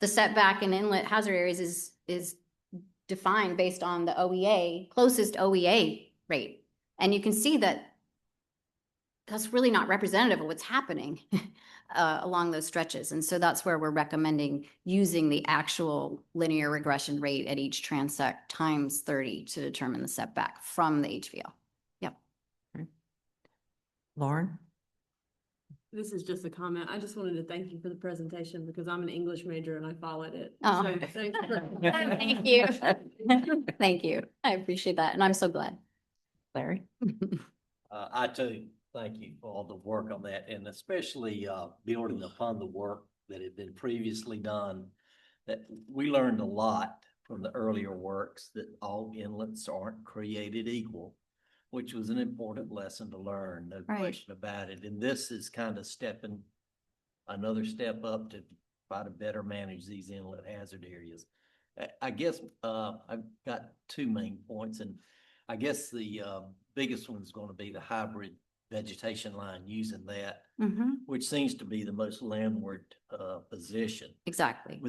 the setback in inlet hazard areas is defined based on the OEA, closest OEA rate. And you can see that that's really not representative of what's happening along those stretches. And so that's where we're recommending using the actual linear regression rate at each transect times 30 to determine the setback from the HVL. Yep. Lauren? This is just a comment. I just wanted to thank you for the presentation because I'm an English major and I followed it. Oh. So thank you. Thank you. Thank you. I appreciate that. And I'm so glad. Larry? I too, thank you for all the work on that and especially building upon the work that had been previously done. That we learned a lot from the earlier works that all inlets aren't created equal, which was an important lesson to learn, no Right. question about it. And this is kind of another step up to try to better manage these inlet hazard areas. I guess I've got two main points, and I guess the biggest one is going to be the hybrid vegetation line using that, Mhm. which seems to be the most landward position. Exactly.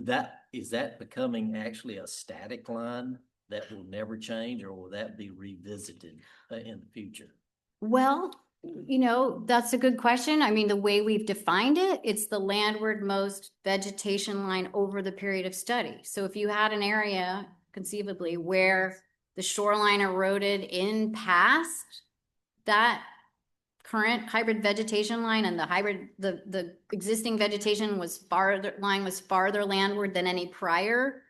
Is that becoming actually a static line that will never change, or will that be revisited in the future? Well, you know, that's a good question. I mean, the way we've defined it, it's the landward-most vegetation line over the period of study. So if you had an area conceivably where the shoreline eroded in past that current hybrid vegetation line and the existing vegetation was farther landward than any prior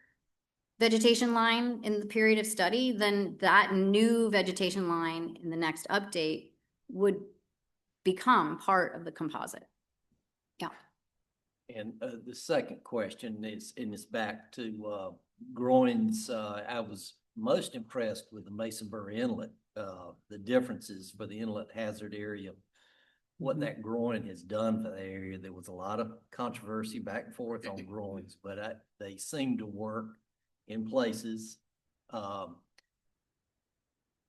vegetation line in the period of study, then that new vegetation line in the next update would become part of the composite. Yeah. And the second question is, and it's back to groins. I was most impressed with the Masonburg Inlet, the differences for the inlet hazard area, what that groin has done for the area. There was a lot of controversy back and forth on groins, but they seem to work in places.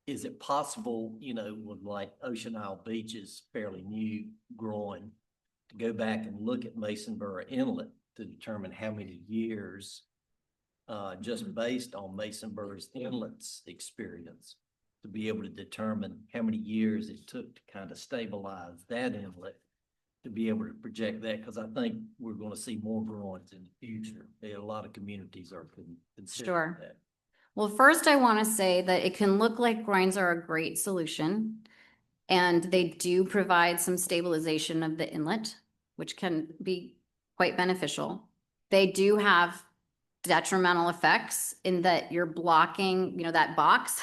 Is it possible, you know, with like Ocean Isle Beach's fairly new groin, to go back and look at Masonburg Inlet to determine how many years just based on Mason Burr's Inlet's experience, to be able to determine how many years it took to kind of stabilize that inlet, to be able to project that, because I think we're going to see more groins in the future. A lot of communities are considering Sure. that. Well, first I want to say that it can look like groins are a great solution. And they do provide some stabilization of the inlet, which can be quite beneficial. They do have detrimental effects in that you're blocking, that box,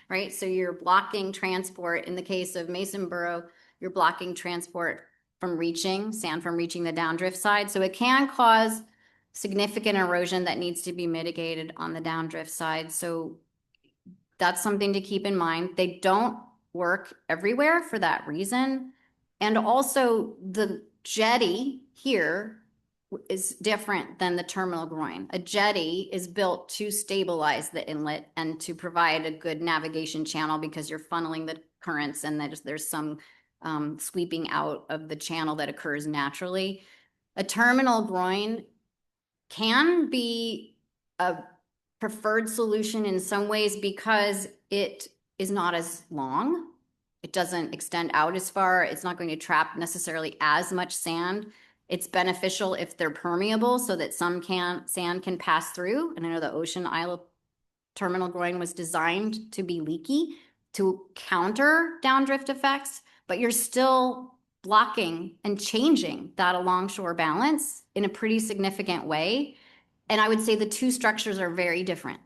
right? So you're blocking transport. In the case of Mason Borough, you're blocking transport from sand from reaching the downdrift side. So it can cause significant erosion that needs to be mitigated on the downdrift side. So that's something to keep in mind. They don't work everywhere for that reason. And also the jetty here is different than the terminal groin. A jetty is built to stabilize the inlet and to provide a good navigation channel because you're funneling the currents and there's some sweeping out of the channel that occurs naturally. A terminal groin can be a preferred solution in some ways because it is not as long. It doesn't extend out as far. It's not going to trap necessarily as much sand. It's beneficial if they're permeable so that some sand can pass through. And I know the Ocean Isle terminal groin was designed to be leaky to counter downdrift effects, but you're still blocking and changing that alongshore balance in a pretty significant way. And I would say the two structures are very different.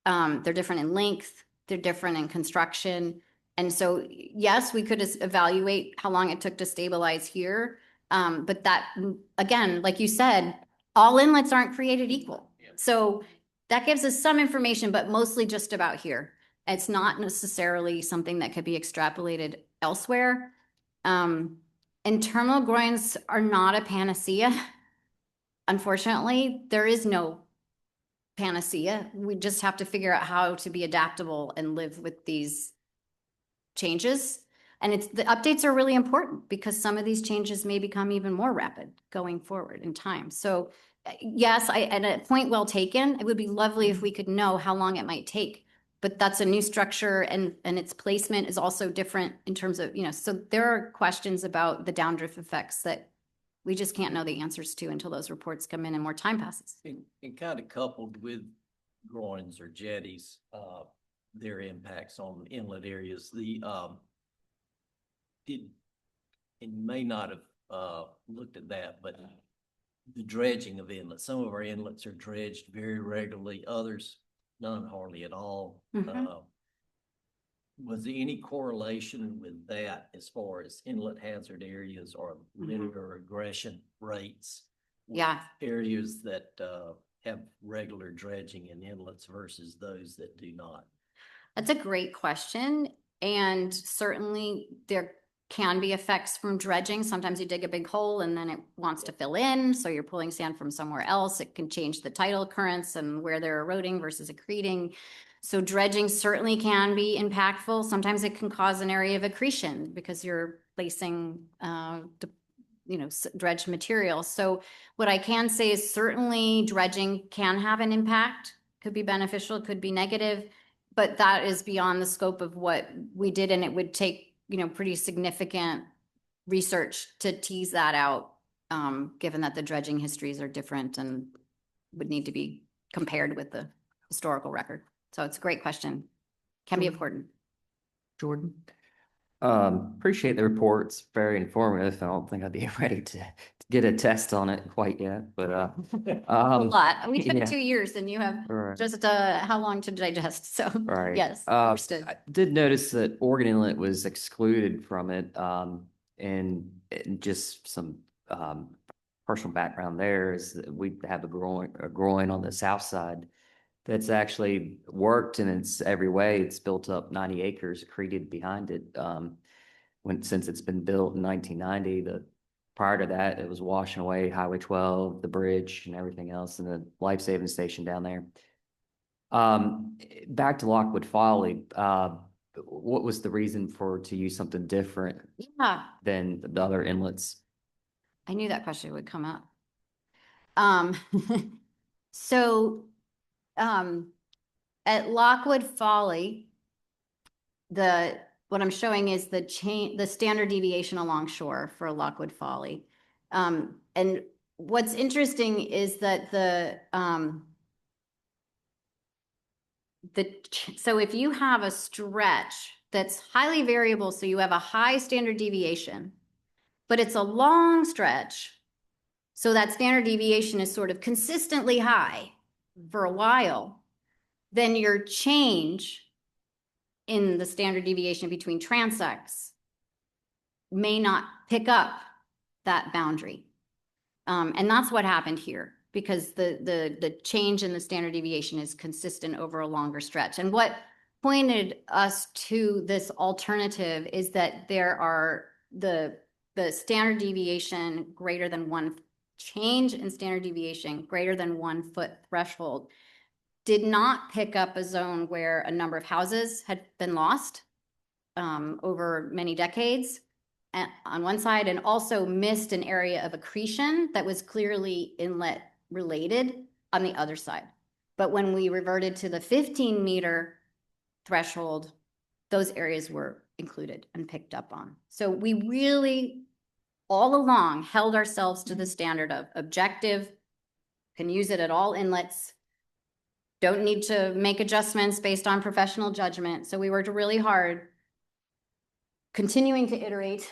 They're different in length, they're different in construction. And so, yes, we could evaluate how long it took to stabilize here. But that, again, like you said, all inlets aren't created equal. So that gives us some information, but mostly just about here. It's not necessarily something that could be extrapolated elsewhere. And terminal groins are not a panacea. Unfortunately, there is no panacea. We just have to figure out how to be adaptable and live with these changes. And the updates are really important because some of these changes may become even more rapid going forward in time. So yes, and a point well taken. It would be lovely if we could know how long it might take, but that's a new structure and its placement is also different in terms of, so there are questions about the downdrift effects that we just can't know the answers to until those reports come in and more time passes. And kind of coupled with groins or jetties, their impacts on inlet areas, and you may not have looked at that, but the dredging of inlets. Some of our inlets are dredged very regularly, others none hardly at all. Was there any correlation with that as far as inlet hazard areas or linear regression rates? with Yeah. Areas that have regular dredging in inlets versus those that do not? That's a great question. And certainly there can be effects from dredging. Sometimes you dig a big hole and then it wants to fill in. So you're pulling sand from somewhere else. It can change the tidal currents and where they're eroding versus accreting. So dredging certainly can be impactful. Sometimes it can cause an area of accretion because you're placing, dredged material. So what I can say is certainly dredging can have an impact, could be beneficial, could be negative, but that is beyond the scope of what we did. And it would take, pretty significant research to tease that out, given that the dredging histories are different and would need to be compared with the historical record. So it's a great question. Can be important. Jordan? Appreciate the reports, very informative. I don't think I'd be ready to get a test on it quite yet, but A lot. We took yeah. 2 years and you have Right. just how long to digest. So Right. yes, I understood. did notice that Oregon Inlet was excluded from it. And just some personal background there is that we have a groin on the south side that's actually worked in its every way. It's built up 90 acres accreted behind it. Since it's been built in 1990, prior to that, it was washing away Highway 12, the bridge and everything else, and the life-saving station down there. Back to Lockwood Folly, what was the reason to use something different Yeah, than the other inlets? I knew that question would come up. So at Lockwood Folly, what I'm showing is the standard deviation along shore for Lockwood Folly. And what's interesting is that so if you have a stretch that's highly variable, so you have a high standard deviation, but it's a long stretch, so that standard deviation is sort of consistently high for a while, then your change in the standard deviation between transects may not pick up that boundary. And that's what happened here, because the change in the standard deviation is consistent over a longer stretch. And what pointed us to this alternative is that there are the standard deviation greater than one change in standard deviation greater than 1 foot threshold did not pick up a zone where a number of houses had been lost over many decades on one side, and also missed an area of accretion that was clearly inlet related on the other side. But when we reverted to the 15-meter threshold, those areas were included and picked up on. So we really, all along, held ourselves to the standard of objective, can use it at all inlets, don't need to make adjustments based on professional judgment. So we worked really hard, continuing to iterate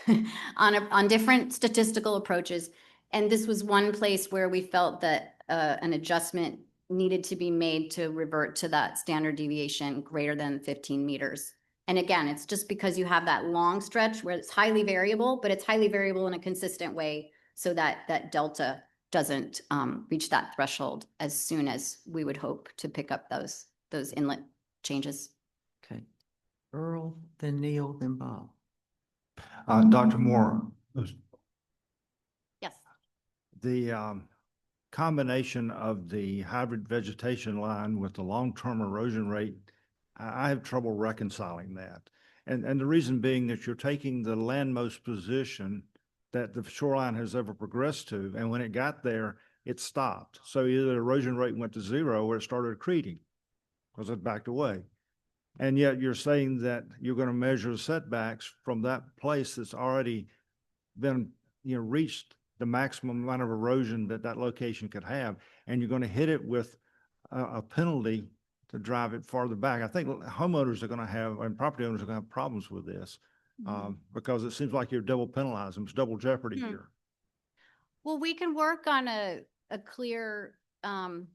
on different statistical approaches. And this was one place where we felt that an adjustment needed to be made to revert to that standard deviation greater than 15 meters. And again, it's just because you have that long stretch where it's highly variable, but it's highly variable in a consistent way so that that delta doesn't reach that threshold as soon as we would hope to pick up those inlet changes. Okay. Earl, then Neil, then Bob. Dr. Moore, Yes. the combination of the hybrid vegetation line with the long-term erosion rate, I have trouble reconciling that. And the reason being that you're taking the landmost position that the shoreline has ever progressed to, and when it got there, it stopped. So either the erosion rate went to 0 or it started accreting because it backed away. And yet you're saying that you're going to measure setbacks from that place that's already been, reached the maximum amount of erosion that that location could have, and you're going to hit it with a penalty to drive it farther back. I think homeowners are going to have, and property owners are going to have problems with this because it seems like you're double penalizing. It's double jeopardy here. Well, we can work on a clear, an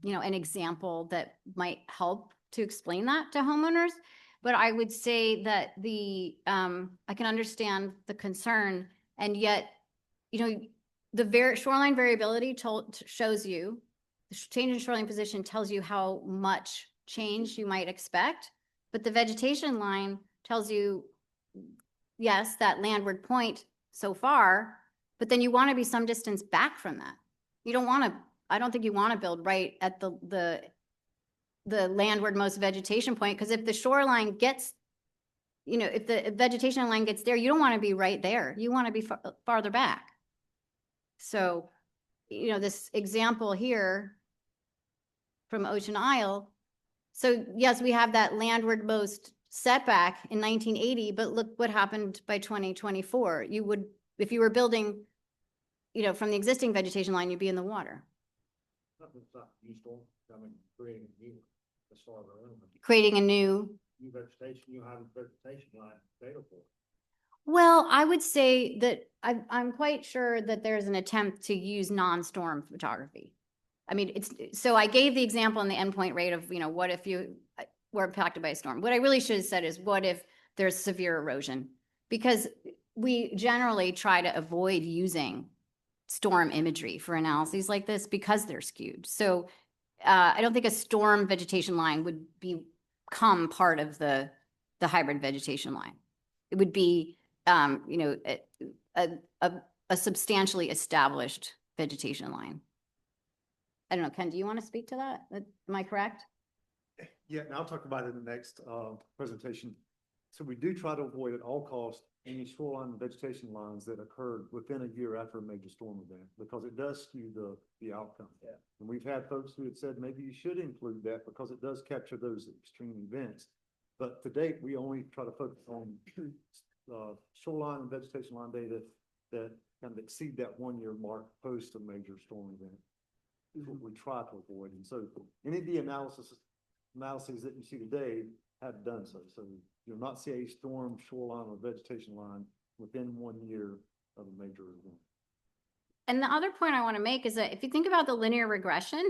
example that might help to explain that to homeowners. But I would say that I can understand the concern, and yet, the shoreline variability shows you, the change in shoreline position tells you how much change you might expect, but the vegetation line tells you, yes, that landward point so far, but then you want to be some distance back from that. You don't want to, I don't think you want to build right at the landward most vegetation point, because if the shoreline gets, if the vegetation line gets there, you don't want to be right there. You want to be farther back. So, this example here from Ocean Isle. So yes, we have that landward most setback in 1980, but look what happened by 2024. You would, if you were building, from the existing vegetation line, you'd be in the water. Creating a new vegetation, you have a vegetation line data for. Well, I would say that I'm quite sure that there's an attempt to use non-storm photography. I mean, so I gave the example in the endpoint rate of, what if you were impacted by a storm? What I really should have said is, what if there's severe erosion? Because we generally try to avoid using storm imagery for analyses like this because they're skewed. So I don't think a storm vegetation line would become part of the hybrid vegetation line. It would be a substantially established vegetation line. I don't know, Ken, do you want to speak to that? Am I correct? Yeah, and I'll talk about it in the next presentation. So we do try to avoid at all costs any shoreline and vegetation lines that occurred within a year after a major storm event, because it does skew the outcome. Yeah. And we've had folks who had said maybe you should include that because it does capture those extreme events. But to date, we only try to focus on shoreline and vegetation line data that kind of exceed that 1 year mark post a major storm event. Is what we try to avoid. And so any of the analyses that you see today have done so. So you'll not see a storm, shoreline, or vegetation line within 1 year of a major event. And the other point I want to make is that if you think about the linear regression,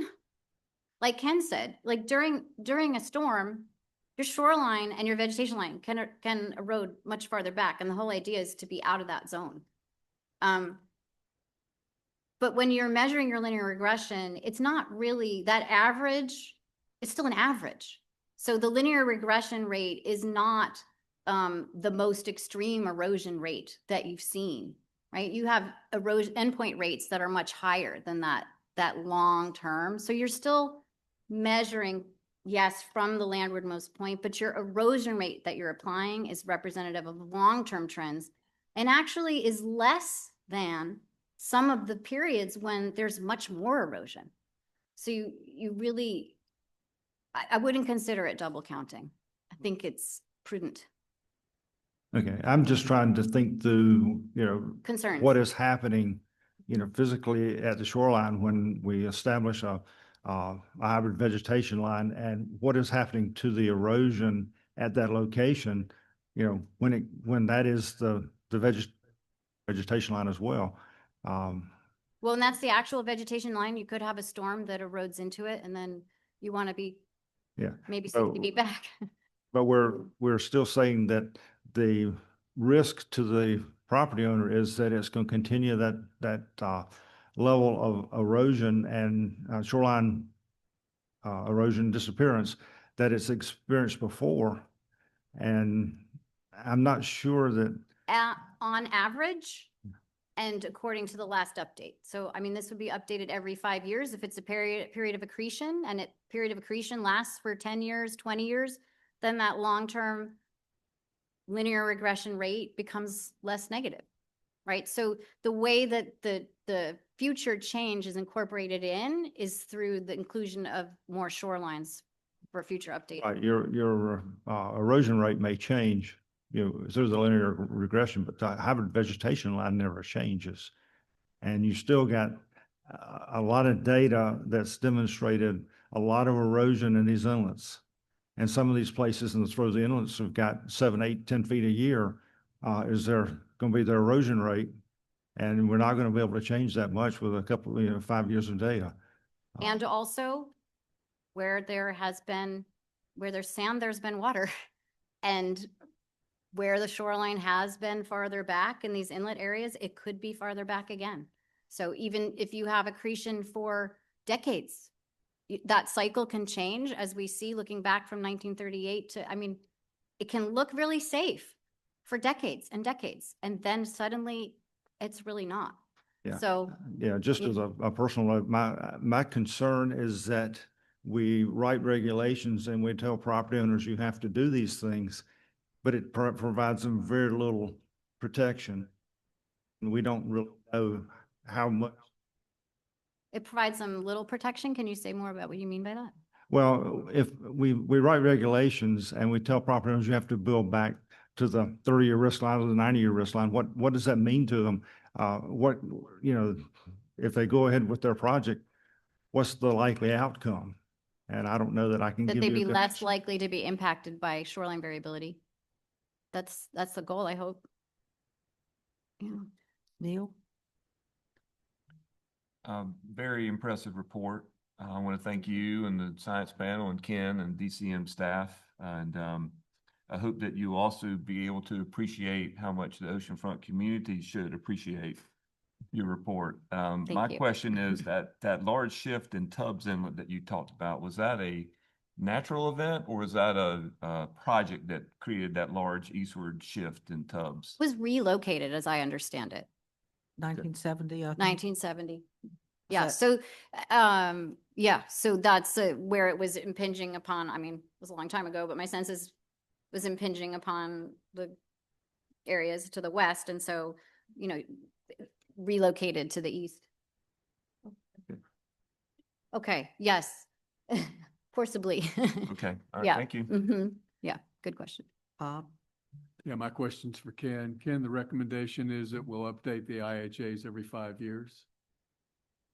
like Ken said, like during a storm, your shoreline and your vegetation line can erode much farther back. And the whole idea is to be out of that zone. But when you're measuring your linear regression, it's not really that average. It's still an average. So the linear regression rate is not the most extreme erosion rate that you've seen, right? You have erosion endpoint rates that are much higher than that long term. So you're still measuring, yes, from the landwardmost point, but your erosion rate that you're applying is representative of long-term trends and actually is less than some of the periods when there's much more erosion. So you really, I wouldn't consider it double counting. I think it's prudent. Okay, I'm just trying to think through, Concerns. what is happening, physically at the shoreline when we establish a hybrid vegetation line, and what is happening to the erosion at that location, when that is the vegetation line as well. Well, and that's the actual vegetation line. You could have a storm that erodes into it, and then you want to be maybe 60 feet back. But we're still saying that the risk to the property owner is that it's going to continue that level of erosion and shoreline erosion disappearance that it's experienced before. And I'm not sure that On average, and according to the last update. So, I mean, this would be updated every 5 years. If it's a period of accretion, and period of accretion lasts for 10 years, 20 years, then that long-term linear regression rate becomes less negative, right? So the way that the future change is incorporated in is through the inclusion of more shorelines for future updates. Right, your erosion rate may change, through the linear regression, but the hybrid vegetation line never changes. And you still got a lot of data that's demonstrated a lot of erosion in these inlets. And some of these places in the throes of the inlets have got 7, 8, 10 feet a year. Is there going to be the erosion rate? And we're not going to be able to change that much with a couple, 5 years of data. And also where there's sand, there's been water. And where the shoreline has been farther back in these inlet areas, it could be farther back again. So even if you have accretion for decades, that cycle can change, as we see looking back from 1938 to, it can look really safe for decades and decades. And then suddenly it's really not. Yeah. So. Yeah, just as a personal note, my concern is that we write regulations and we tell property owners you have to do these things, but it provides them very little protection. And we don't really know how much. It provides them little protection. Can you say more about what you mean by that? Well, if we write regulations and we tell property owners you have to build back to the 30-year risk line or the 90-year risk line, what does that mean to them? If they go ahead with their project, what's the likely outcome? And I don't know that I can give you. That they'd be less likely to be impacted by shoreline variability. That's the goal, I hope. Yeah. Neil? Very impressive report. I want to thank you and the science panel and Ken and DCM staff. And I hope that you also be able to appreciate how much the oceanfront community should appreciate your report. My question is that large shift in Tubbs Inlet that you talked about, was that a natural event or was that a project that created that large eastward shift in Tubbs? It was relocated, as I understand it. 1970, I think. 1970. Yeah. So, so that's where it was impinging upon. It was a long time ago, but my sense is was impinging upon the areas to the west, and so, relocated to the east. Okay, yes. Forcibly. Okay, all right, Yeah. thank you. Yeah, good question. Bob? Yeah, my question's for Ken. Ken, the recommendation is that we'll update the IHAs every 5 years?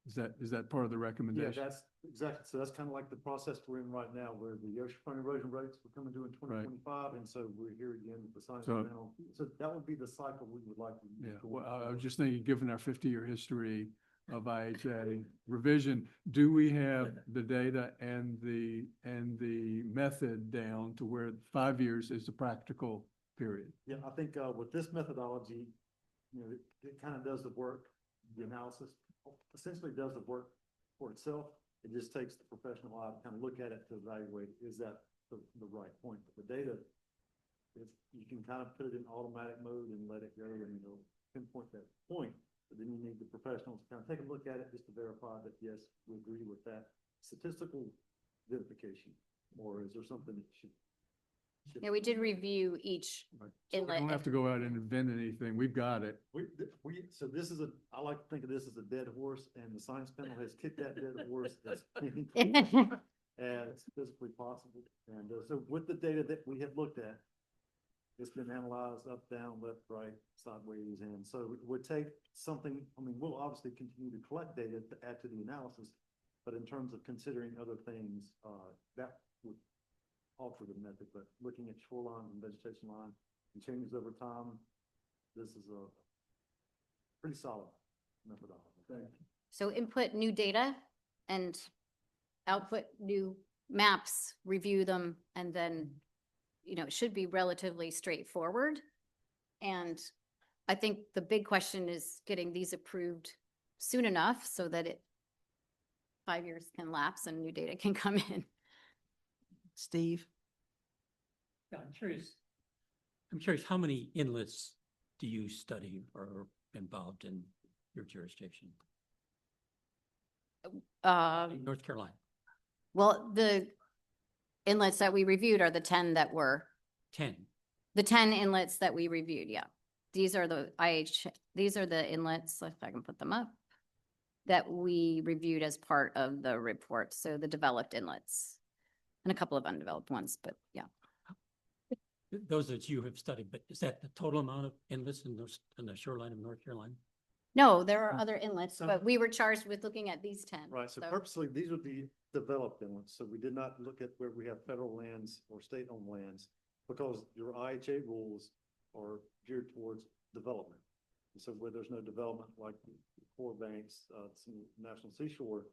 Is that part of the Yeah, recommendation? that's exactly, so that's kind of like the process we're in right now, where the oceanfront erosion rates were coming due in 2025, and so we're here again with the science So- panel. So that would be the cycle we would like to. Yeah, move well, forward. I was just thinking, given our 50-year history of IHA revision, do we have the data and the method down to where 5 years is the practical period? Yeah, I think, with this methodology, it kind of does the work, the analysis essentially does the work for itself. It just takes the professional eye to kind of look at it to evaluate, is that the right point? But the data, if you can kind of put it in automatic mode and let it go and pinpoint that point, but then you need the professionals to kind of take a look at it just to verify that, yes, we agree with that statistical identification, or is there something that should? Yeah, we did review each Right. So we inlet. don't have to go out and invent anything. We've got it. So this is I like to think of this as a dead horse, and the science panel has kicked that dead horse as physically possible. And so with the data that we have looked at, it's been analyzed up, down, left, right, sideways, and so it would take something, we'll obviously continue to collect data to add to the analysis, but in terms of considering other things, that would alter the method, but looking at shoreline and vegetation line and changes over time, this is a pretty solid methodology. So input new data and output new maps, review them, and then, it should be relatively straightforward. And I think the big question is getting these approved soon enough so that 5 years can lapse and new data can come in. Steve? Yeah, I'm curious how many inlets do you study or are involved in your jurisdiction? In North Carolina? Well, the inlets that we reviewed are the 10 that were, 10. the 10 inlets that we reviewed, yeah. These are the inlets, if I can put them up, that we reviewed as part of the report. So the developed inlets and a couple of undeveloped ones, but yeah. Those that you have studied, but is that the total amount of inlets in the shoreline of North Carolina? No, there are other inlets, So- but we were charged with looking at these 10. Right, so purposely, these are the developed inlets, so we did not look at where we have federal lands or state-owned lands, because your IHA rules are geared towards development. And so where there's no development, like Core Banks, some National Seashore,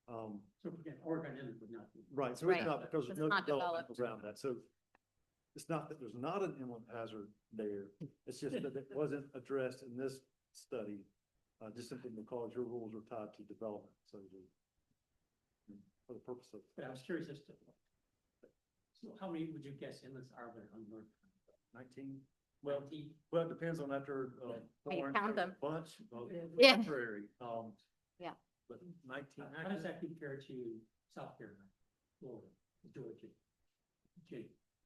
So again, Oregon Inlet would not be. right, so Right, it's not because there's it's no not development developed. around that, so it's not that there's not an inland hazard there, it's just that it wasn't addressed in this study, just simply because your rules are tied to development, so for the purpose of. But I was curious as to, so how many would you guess inlets are there on North? 19. 19? Well, it depends on after, How you Thorn, count them. bunch, Yeah. temporary, Yeah. but 19. How does that compare to South Carolina, Florida, Georgia?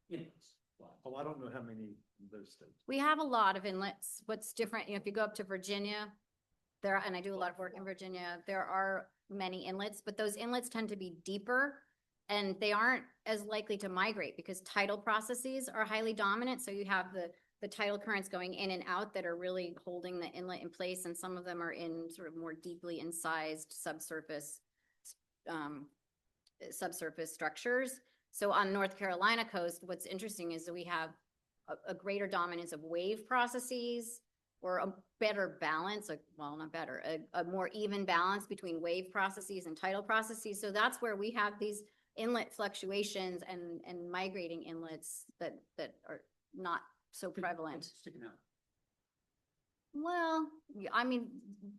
Inlets? Oh, I don't know how many in those states. We have a lot of inlets. What's different, if you go up to Virginia, and I do a lot of work in Virginia, there are many inlets, but those inlets tend to be deeper and they aren't as likely to migrate because tidal processes are highly dominant. So you have the tidal currents going in and out that are really holding the inlet in place, and some of them are in sort of more deeply incised subsurface structures. So on North Carolina coast, what's interesting is that we have a greater dominance of wave processes, or a better balance, not better, a more even balance between wave processes and tidal processes. So that's where we have these inlet fluctuations and migrating inlets that are not so prevalent. Sticking out. Well,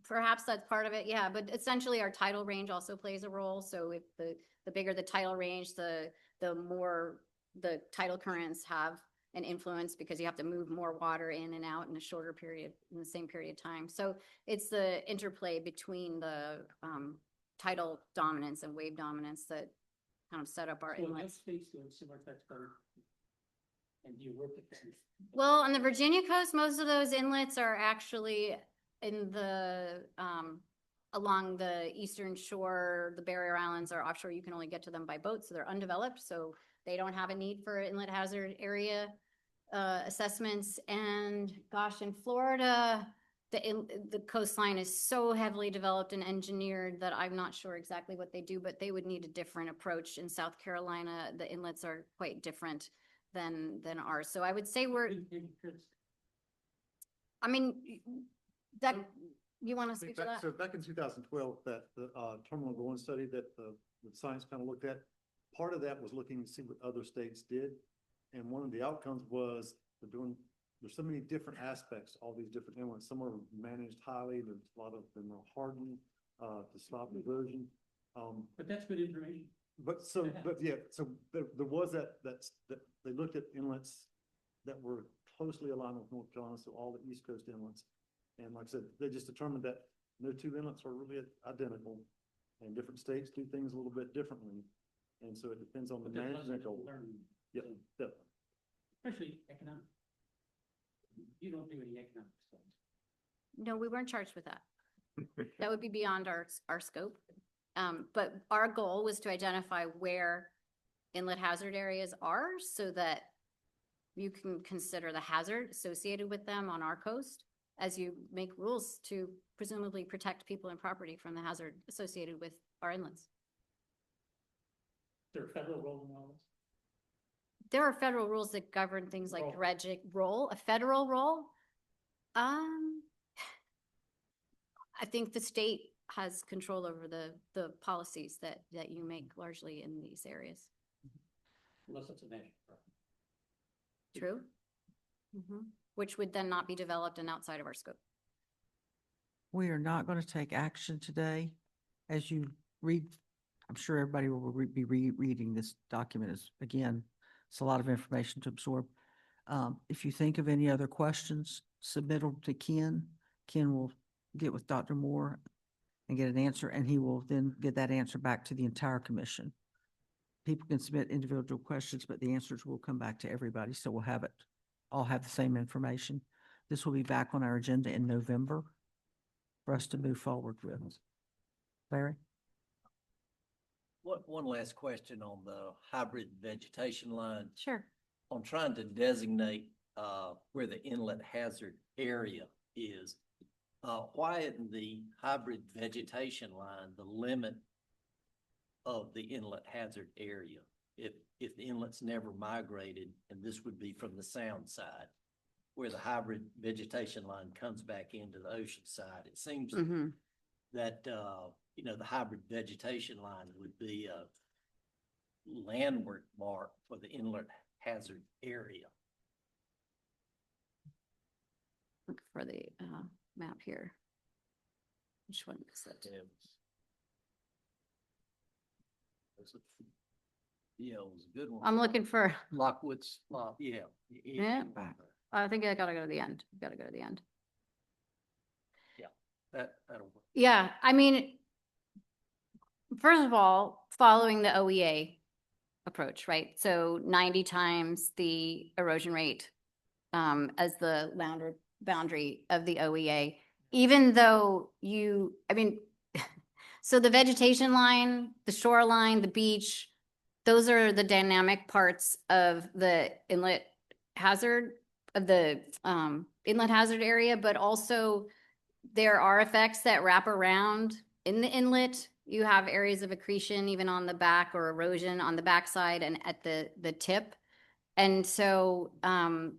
perhaps that's part of it, yeah, but essentially our tidal range also plays a role. So if the bigger the tidal range, the more the tidal currents have an influence, because you have to move more water in and out in a shorter period, in the same period of time. So it's the interplay between the tidal dominance and wave dominance that kind of set up our So in inlets. those states, doing similar types of And do you work at them? Well, on the Virginia coast, most of those inlets are actually in along the eastern shore. The barrier islands are offshore. You can only get to them by boat, so they're undeveloped, so they don't have a need for inlet hazard area assessments. And gosh, in Florida, the coastline is so heavily developed and engineered that I'm not sure exactly what they do, but they would need a different approach. In South Carolina, the inlets are quite different than ours. So I would say I mean, that, you want to speak to that? So back in 2012, that the terminal growing study that the science panel looked at, part of that was looking to see what other states did. And one of the outcomes was there's so many different aspects, all these different inlets. Some are managed highly, there's a lot of them are hardened to stop erosion. But that's good information. But there was that they looked at inlets that were closely aligned with North Carolina, so all the East Coast inlets. And like I said, they just determined that no two inlets are really identical, and different states do things a little bit differently. And so it depends on the management goal. Yeah, definitely. Especially economic. You don't do any economic studies. No, we weren't charged with that. That would be beyond our scope. But our goal was to identify where inlet hazard areas are so that you can consider the hazard associated with them on our coast as you make rules to presumably protect people and property from the hazard associated with our inlets. Is there a federal role in all this? There are federal rules that govern things like Role. dredging role, a federal role. I think the state has control over the policies that you make largely in these areas. Unless it's a national park. True? Which would then not be developed and outside of our scope. We are not going to take action today. As you read, I'm sure everybody will be rereading this document. Again, it's a lot of information to absorb. If you think of any other questions, submit them to Ken. Ken will get with Dr. Moore and get an answer, and he will then get that answer back to the entire commission. People can submit individual questions, but the answers will come back to everybody, so we'll all have the same information. This will be back on our agenda in November for us to move forward with. Larry? One last question on the hybrid vegetation line. Sure. On trying to designate where the inlet hazard area is, why isn't the hybrid vegetation line the limit of the inlet hazard area? If the inlet's never migrated, and this would be from the sound side, where the hybrid vegetation line comes back into the ocean side, it seems that the hybrid vegetation line would be a landward mark for the inlet hazard area. Look for the map here. Which one is it? Yeah, it was a good one. I'm looking for, Lockwood's, yeah. Yeah. I think I gotta go to the end. Gotta go to the end. Yeah, that'll work. Yeah, I mean, first of all, following the OEA approach, right? So 90 times the erosion rate as the boundary of the OEA, even though so the vegetation line, the shoreline, the beach, those are the dynamic parts of the inlet hazard area, but also there are effects that wrap around in the inlet. You have areas of accretion even on the back, or erosion on the backside and at the tip. And so, the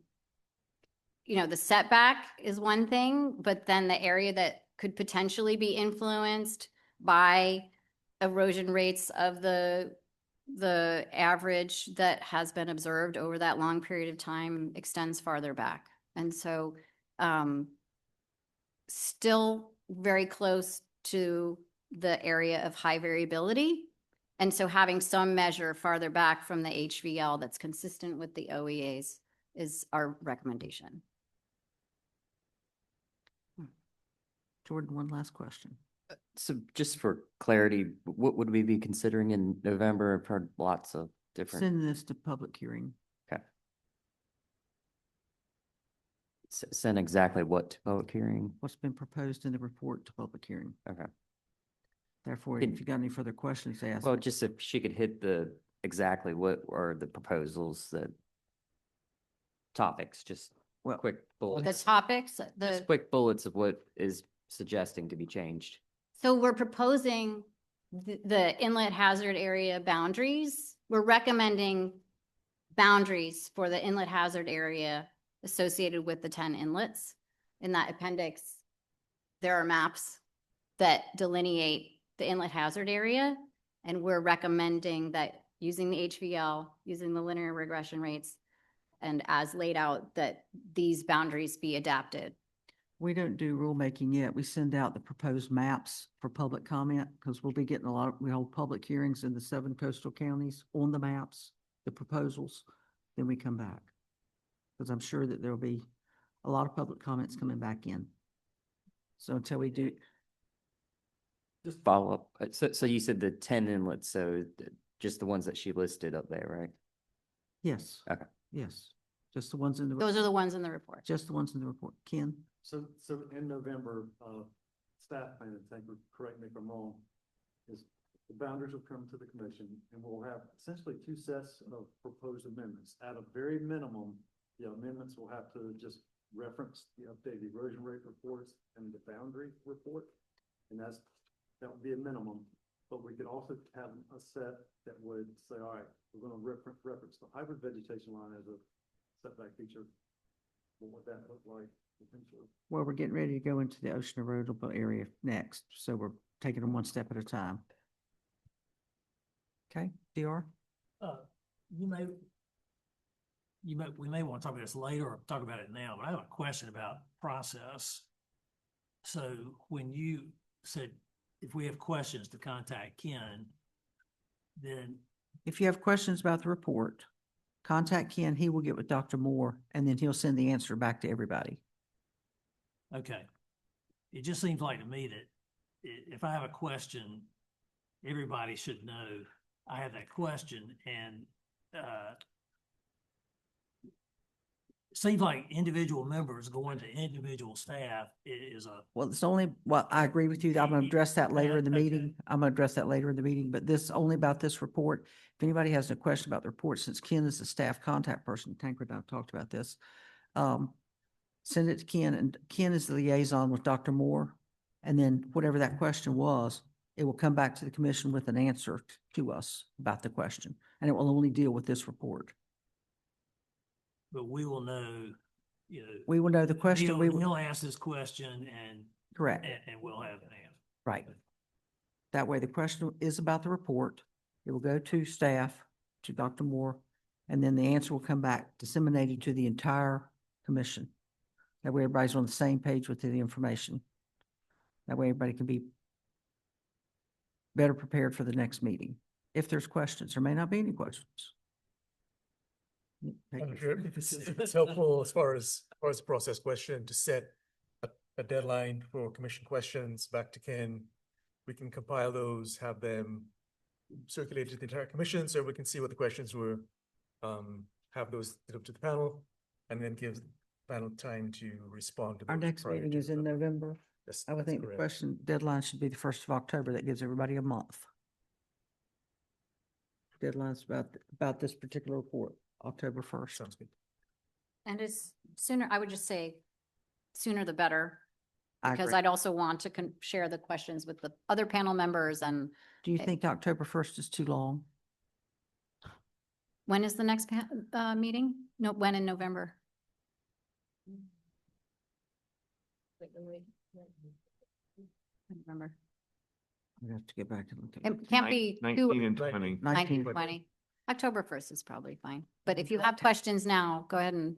setback is one thing, but then the area that could potentially be influenced by erosion rates of the average that has been observed over that long period of time extends farther back. And so, still very close to the area of high variability. And so having some measure farther back from the HVL that's consistent with the OEAs is our recommendation. Jordan, one last question. So just for clarity, what would we be considering in November? I've heard lots of different. Send this to public hearing. Okay. Send exactly what to public hearing? What's been proposed in the report to public hearing. Okay. Therefore, Can- if you got any further questions, ask. Well, just if she could hit the, exactly what are the proposals, the topics, just Well, quick The bullets. topics, Just quick bullets of what is suggesting to be changed. so we're proposing the inlet hazard area boundaries. We're recommending boundaries for the inlet hazard area associated with the 10 inlets. In that appendix, there are maps that delineate the inlet hazard area. And we're recommending that using the HVL, using the linear regression rates, and as laid out, that these boundaries be adapted. We don't do rulemaking yet. We send out the proposed maps for public comment because we'll be getting we hold public hearings in the 7 coastal counties on the maps, the proposals. Then we come back. Because I'm sure that there'll be a lot of public comments coming back in. So until we do, Just follow up. So you said the 10 inlets, so just the ones that she listed up there, right? yes. Okay. Yes. Just the ones in the. Those are the ones in the report. Just the ones in the report. Ken? So in November, staff plan, and think, correct me if I'm wrong, is the boundaries will come to the commission and we'll have essentially 2 sets of proposed amendments. At a very minimum, the amendments will have to just reference the updated erosion rate reports and the boundary report. And that would be a minimum, but we could also have a set that would say, all right, we're going to reference the hybrid vegetation line as a setback feature. What would that look like potentially? Well, we're getting ready to go into the ocean erodible area next, so we're taking them one step at a time. Okay, DR? We may want to talk about this later or talk about it now, but I have a question about process. So when you said, if we have questions to contact Ken, then, If you have questions about the report, contact Ken. He will get with Dr. Moore and then he'll send the answer back to everybody. okay. It just seems like to me that if I have a question, everybody should know I have that question, and it seems like individual members going to individual staff is a, Well, it's only, well, I agree with you. I'm going to address that later in the Okay. meeting. I'm going to address that later in the meeting, but this only about this report. If anybody has a question about the report, since Ken is the staff contact person, Tancred and I have talked about this. Send it to Ken, and Ken is the liaison with Dr. Moore. And then whatever that question was, it will come back to the commission with an answer to us about the question. And it will only deal with this report. but we will know, you know. We will know the question. We will, He'll ask this question and, correct. and we'll have an answer. Right. That way, the question is about the report. It will go to staff, to Dr. Moore, and then the answer will come back disseminated to the entire commission. That way, everybody's on the same page with the information. That way, everybody can be better prepared for the next meeting. If there's questions, there may not be any questions. I'm sure if it's helpful as far as the process question to set a deadline for commission questions back to Ken. We can compile those, have them circulated to the entire commission so we can see what the questions were. Have those up to the panel and then give the panel time to respond to Our those next prior meeting to is in the- November. Yes, I would that's think the correct. question deadline should be the 1st of October. That gives everybody a month. Deadline's about this particular report, October 1st. Sounds good. And it's sooner, I would just say sooner the better. I Because agree. I'd also want to share the questions with the other panel members. And Do you think October 1st is too long? when is the next meeting? No, when in November? I don't remember. We have to get back and look at It can't be 19 and 20. 19, 20. October 1st is probably fine. But if you have questions now, go ahead and.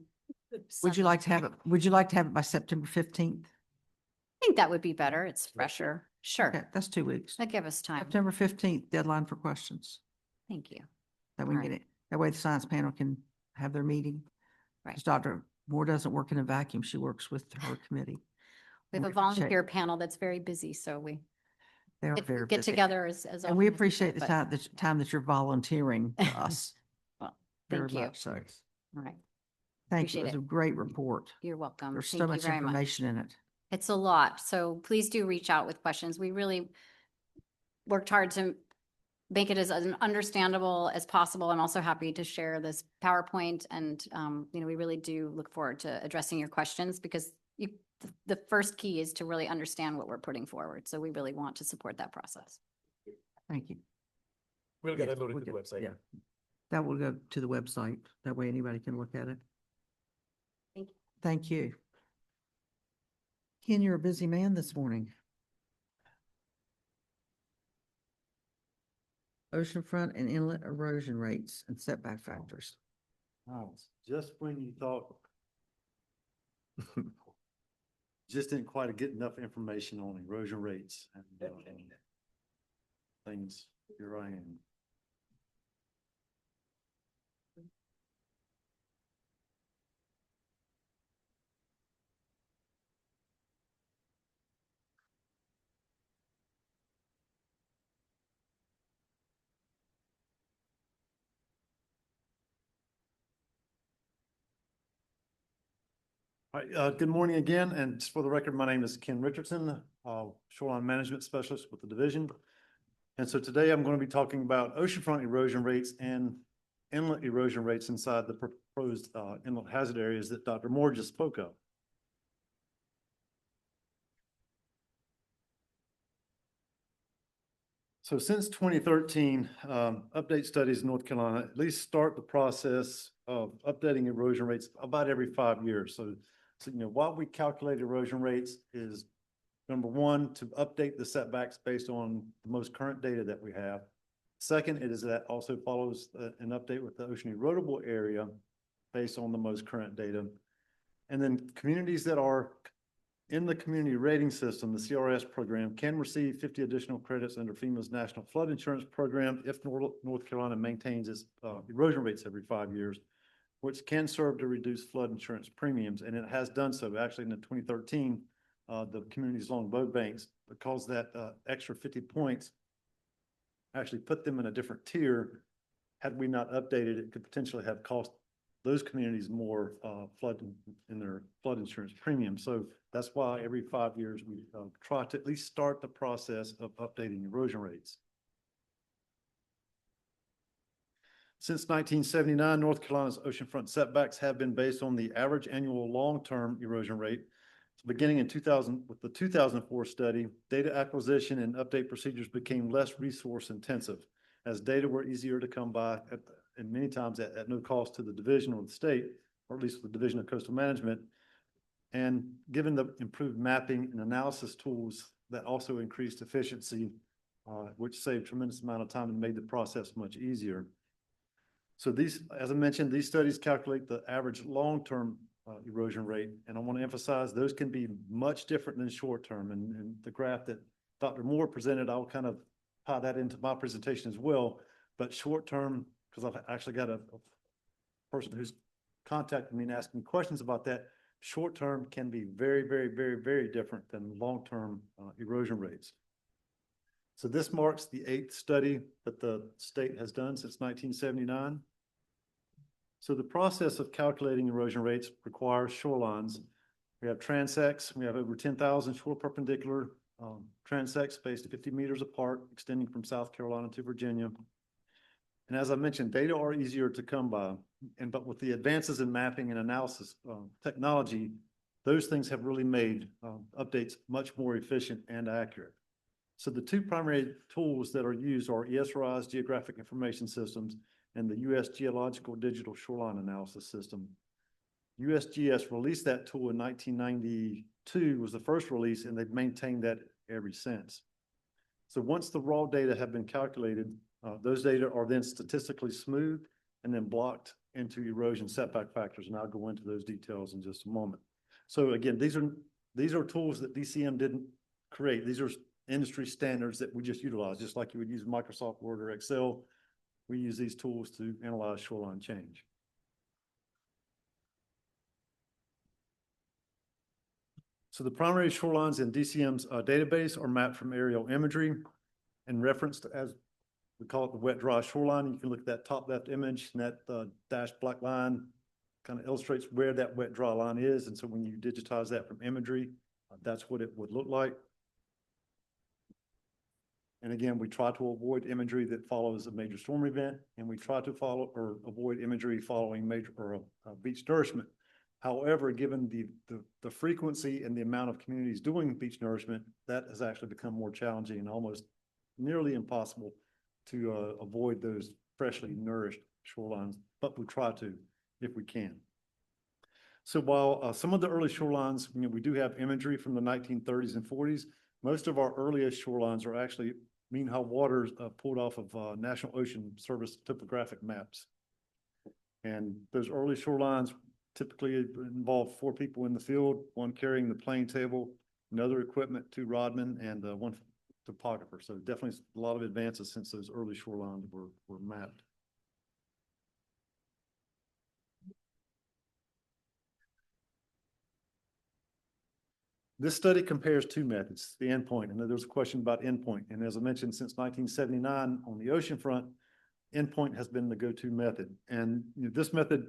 Would you like to have it, by September 15th? I think that would be better. It's fresher. Okay, Sure. that's 2 weeks. That give us time. September 15th, deadline for questions. Thank you. That we can All get right. it. That way the science panel can have their meeting. Right. 'Cause Dr. Moore doesn't work in a vacuum. She works with her committee. We have We a appreciate- volunteer panel that's very busy, so we They are very get busy. together as often. And we as appreciate can, the but- time that you're volunteering to us. Well, Very thank you. much so. All right. Thank you. Appreciate It was it. a great report. You're welcome. There's so Thank you much very much. information in it. It's a lot, so please do reach out with questions. We really worked hard to make it as understandable as possible. I'm also happy to share this PowerPoint and, we really do look forward to addressing your questions because the first key is to really understand what we're putting forward. So we really want to support that process. Thank you. We'll get Yes, it loaded we'll to the get- website. Yeah. That will go to the website. That way anybody can look at it. Thank you. Thank you. Ken, you're a busy man this morning. Oceanfront and inlet erosion rates and setback factors. Oh, just when you thought just didn't quite get enough information on erosion rates and things. Here I am. All right, good morning again, and just for the record, my name is Ken Richardson, Shoreline Management Specialist with the division. And so today I'm going to be talking about oceanfront erosion rates and inlet erosion rates inside the proposed inlet hazard areas that Dr. Moore just spoke of. So since 2013, update studies in North Carolina at least start the process of updating erosion rates about every 5 years. So why we calculate erosion rates is number one, to update the setbacks based on the most current data that we have. Second, it is that also follows an update with the ocean erodible area based on the most current data. And then communities that are in the community rating system, the CRS program, can receive 50 additional credits under FEMA's National Flood Insurance Program if North Carolina maintains its erosion rates every 5 years, which can serve to reduce flood insurance premiums. And it has done so. Actually, in 2013, the communities along both banks, because that extra 50 points actually put them in a different tier. Had we not updated, it could potentially have cost those communities more flood in their flood insurance premium. So that's why every 5 years we try to at least start the process of updating erosion rates. Since 1979, North Carolina's oceanfront setbacks have been based on the average annual long-term erosion rate. So beginning in 2000, with the 2004 study, data acquisition and update procedures became less resource intensive as data were easier to come by and many times at no cost to the division or the state, or at least the Division of Coastal Management. And given the improved mapping and analysis tools, that also increased efficiency, which saved tremendous amount of time and made the process much easier. So these, as I mentioned, these studies calculate the average long-term erosion rate. And I want to emphasize those can be much different than short-term. And the graph that Dr. Moore presented, I'll kind of tie that into my presentation as well. But short-term, because I've actually got a person who's contacted me and asked me questions about that, short-term can be very, very, very, very different than long-term erosion rates. So this marks the 8th study that the state has done since 1979. So the process of calculating erosion rates requires shorelines. We have transects. We have over 10,000 shore perpendicular transects spaced 50 meters apart, extending from South Carolina to Virginia. And as I mentioned, data are easier to come by. But with the advances in mapping and analysis technology, those things have really made updates much more efficient and accurate. So the two primary tools that are used are ESRI's Geographic Information Systems and the U.S. Geological Digital Shoreline Analysis System. USGS released that tool in 1992, was the first release, and they've maintained that ever since. So once the raw data have been calculated, those data are then statistically smoothed and then blocked into erosion setback factors, and I'll go into those details in just a moment. So again, these are tools that DCM didn't create. These are industry standards that we just utilize, just like you would use Microsoft Word or Excel. We use these tools to analyze shoreline change. So the primary shorelines in DCM's database are mapped from aerial imagery and referenced as we call it the wet dry shoreline. You can look at that top left image and that dashed black line kind of illustrates where that wet dry line is. And so when you digitize that from imagery, that's what it would look like. And again, we try to avoid imagery that follows a major storm event, and we try to follow or avoid imagery following major or beach nourishment. However, given the frequency and the amount of communities doing beach nourishment, that has actually become more challenging and almost nearly impossible to avoid those freshly nourished shorelines, but we try to if we can. So while some of the early shorelines, we do have imagery from the 1930s and 40s, most of our earliest shorelines are actually mean high waters pulled off of National Ocean Service topographic maps. And those early shorelines typically involve 4 people in the field, 1 carrying the plane table, another equipment, 2 rodmen, and 1 topographer. So definitely a lot of advances since those early shorelines were mapped. This study compares 2 methods, the endpoint, and there was a question about endpoint. And as I mentioned, since 1979 on the ocean front, endpoint has been the go-to method. And this method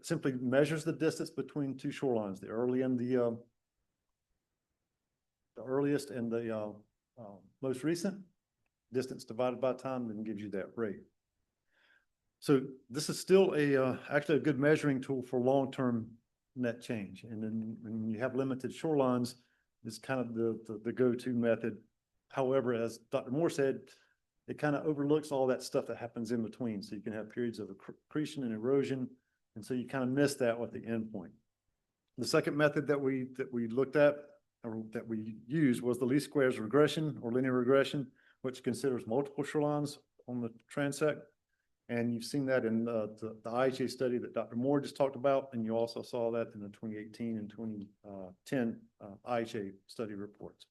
simply measures the distance between 2 shorelines, the earliest and the most recent, distance divided by time, then gives you that rate. So this is still actually a good measuring tool for long-term net change. And then when you have limited shorelines, it's kind of the go-to method. However, as Dr. Moore said, it kind of overlooks all that stuff that happens in between. So you can have periods of accretion and erosion. And so you kind of miss that with the endpoint. The second method that we looked at, or that we used, was the least squares regression or linear regression, which considers multiple shorelines on the transect. And you've seen that in the IHA study that Dr. Moore just talked about, and you also saw that in the 2018 and 2010 IHA study reports.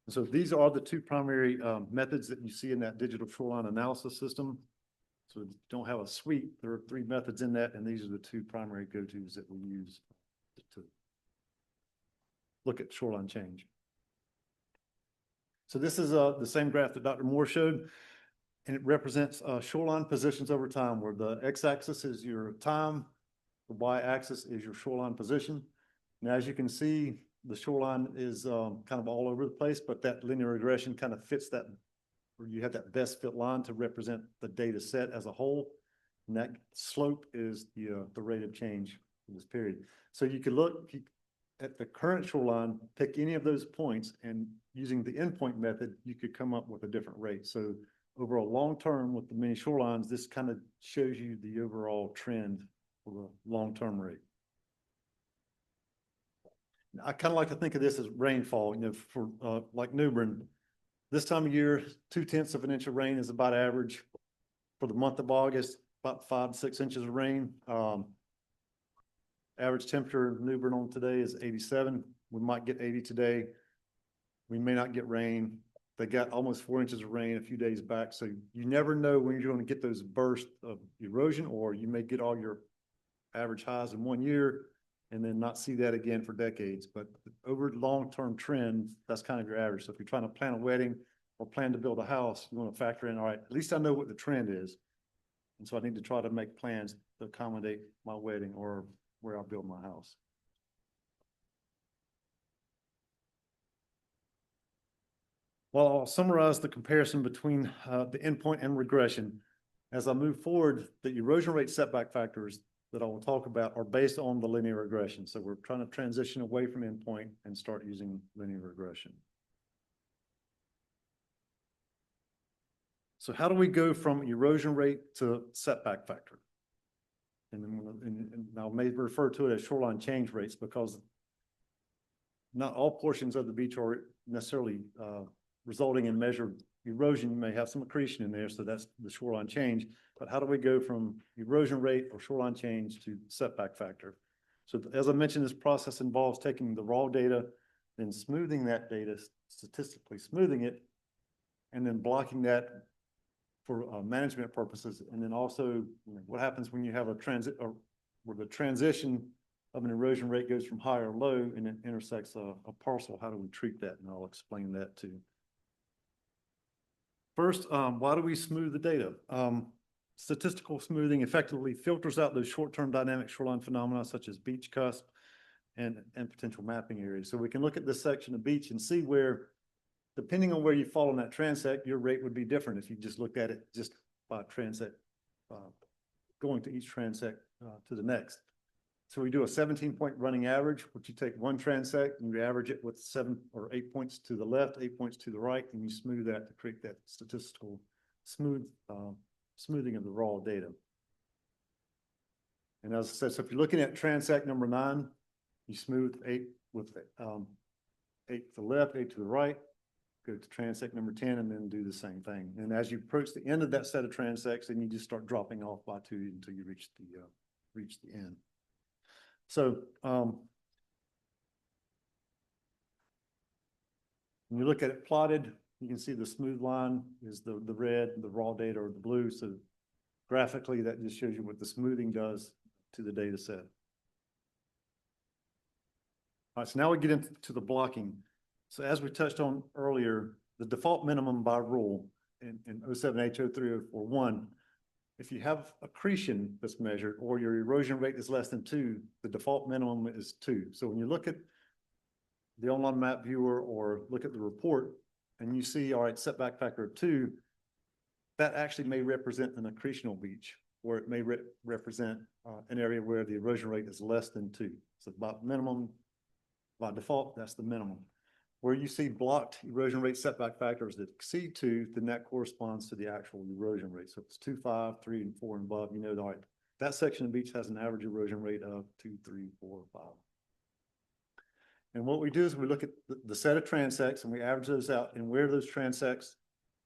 And so these are the 2 primary methods that you see in that digital shoreline analysis system. So you don't have a suite. There are 3 methods in that, and these are the 2 primary go-tos that we use to look at shoreline change. So this is the same graph that Dr. Moore showed. And it represents shoreline positions over time, where the x-axis is your time, the y-axis is your shoreline position. And as you can see, the shoreline is kind of all over the place, but that linear regression kind of fits that, where you have that best fit line to represent the data set as a whole. And that slope is the rate of change in this period. So you could look at the current shoreline, pick any of those points, and using the endpoint method, you could come up with a different rate. So over a long term with the many shorelines, this kind of shows you the overall trend for the long-term rate. I kind of like to think of this as rainfall, for like New Bern. This time of year, 2/10 of an inch of rain is about average. For the month of August, about 5 to 6 inches of rain. Average temperature in New Bern on today is 87. We might get 80 today. We may not get rain. They got almost 4 inches of rain a few days back. So you never know when you're going to get those bursts of erosion, or you may get all your average highs in 1 year and then not see that again for decades. But over long-term trend, that's kind of your average. So if you're trying to plan a wedding or plan to build a house, you want to factor in, all right, at least I know what the trend is. And so I need to try to make plans to accommodate my wedding or where I'll build my house. Well, I'll summarize the comparison between the endpoint and regression. As I move forward, the erosion rate setback factors that I will talk about are based on the linear regression. So we're trying to transition away from endpoint and start using linear regression. So how do we go from erosion rate to setback factor? And then I may refer to it as shoreline change rates, because not all portions of the beach are necessarily resulting in measured erosion. You may have some accretion in there, so that's the shoreline change. But how do we go from erosion rate or shoreline change to setback factor? So as I mentioned, this process involves taking the raw data, then smoothing that data, statistically smoothing it, and then blocking that for management purposes. And then also, what happens when you have a transit, or where the transition of an erosion rate goes from high or low and it intersects a parcel? How do we treat that? And I'll explain that too. First, why do we smooth the data? statistical smoothing effectively filters out those short-term dynamic shoreline phenomena such as beach cusp and potential mapping areas. So we can look at this section of beach and see where, depending on where you fall on that transect, your rate would be different if you just looked at it just by transect, going to each transect to the next. So we do a 17-point running average, which you take one transect and you average it with 7 or 8 points to the left, 8 points to the right, and you smooth that to create that statistical smoothing of the raw data. And as I said, so if you're looking at transect number 9, you smooth 8 with 8 to the left, 8 to the right, go to transect number 10, and then do the same thing. And as you approach the end of that set of transects, then you just start dropping off by 2 until you reach the end. So when you look at it plotted, you can see the smooth line is the red, the raw data or the blue. So graphically, that just shows you what the smoothing does to the data set. All right, so now we get into the blocking. So as we touched on earlier, the default minimum by rule in 07H 03041, if you have accretion that's measured or your erosion rate is less than 2, the default minimum is 2. So when you look at the online map viewer or look at the report and you see, all right, setback factor of 2, that actually may represent an accretional beach, or it may represent an area where the erosion rate is less than 2. So by minimum, by default, that's the minimum. Where you see blocked erosion rate setback factors that exceed 2, then that corresponds to the actual erosion rate. So if it's 2, 5, 3, and 4 and above, you know, all right, that section of beach has an average erosion rate of 2, 3, 4, 5. And what we do is we look at the set of transects and we average those out, and where those transects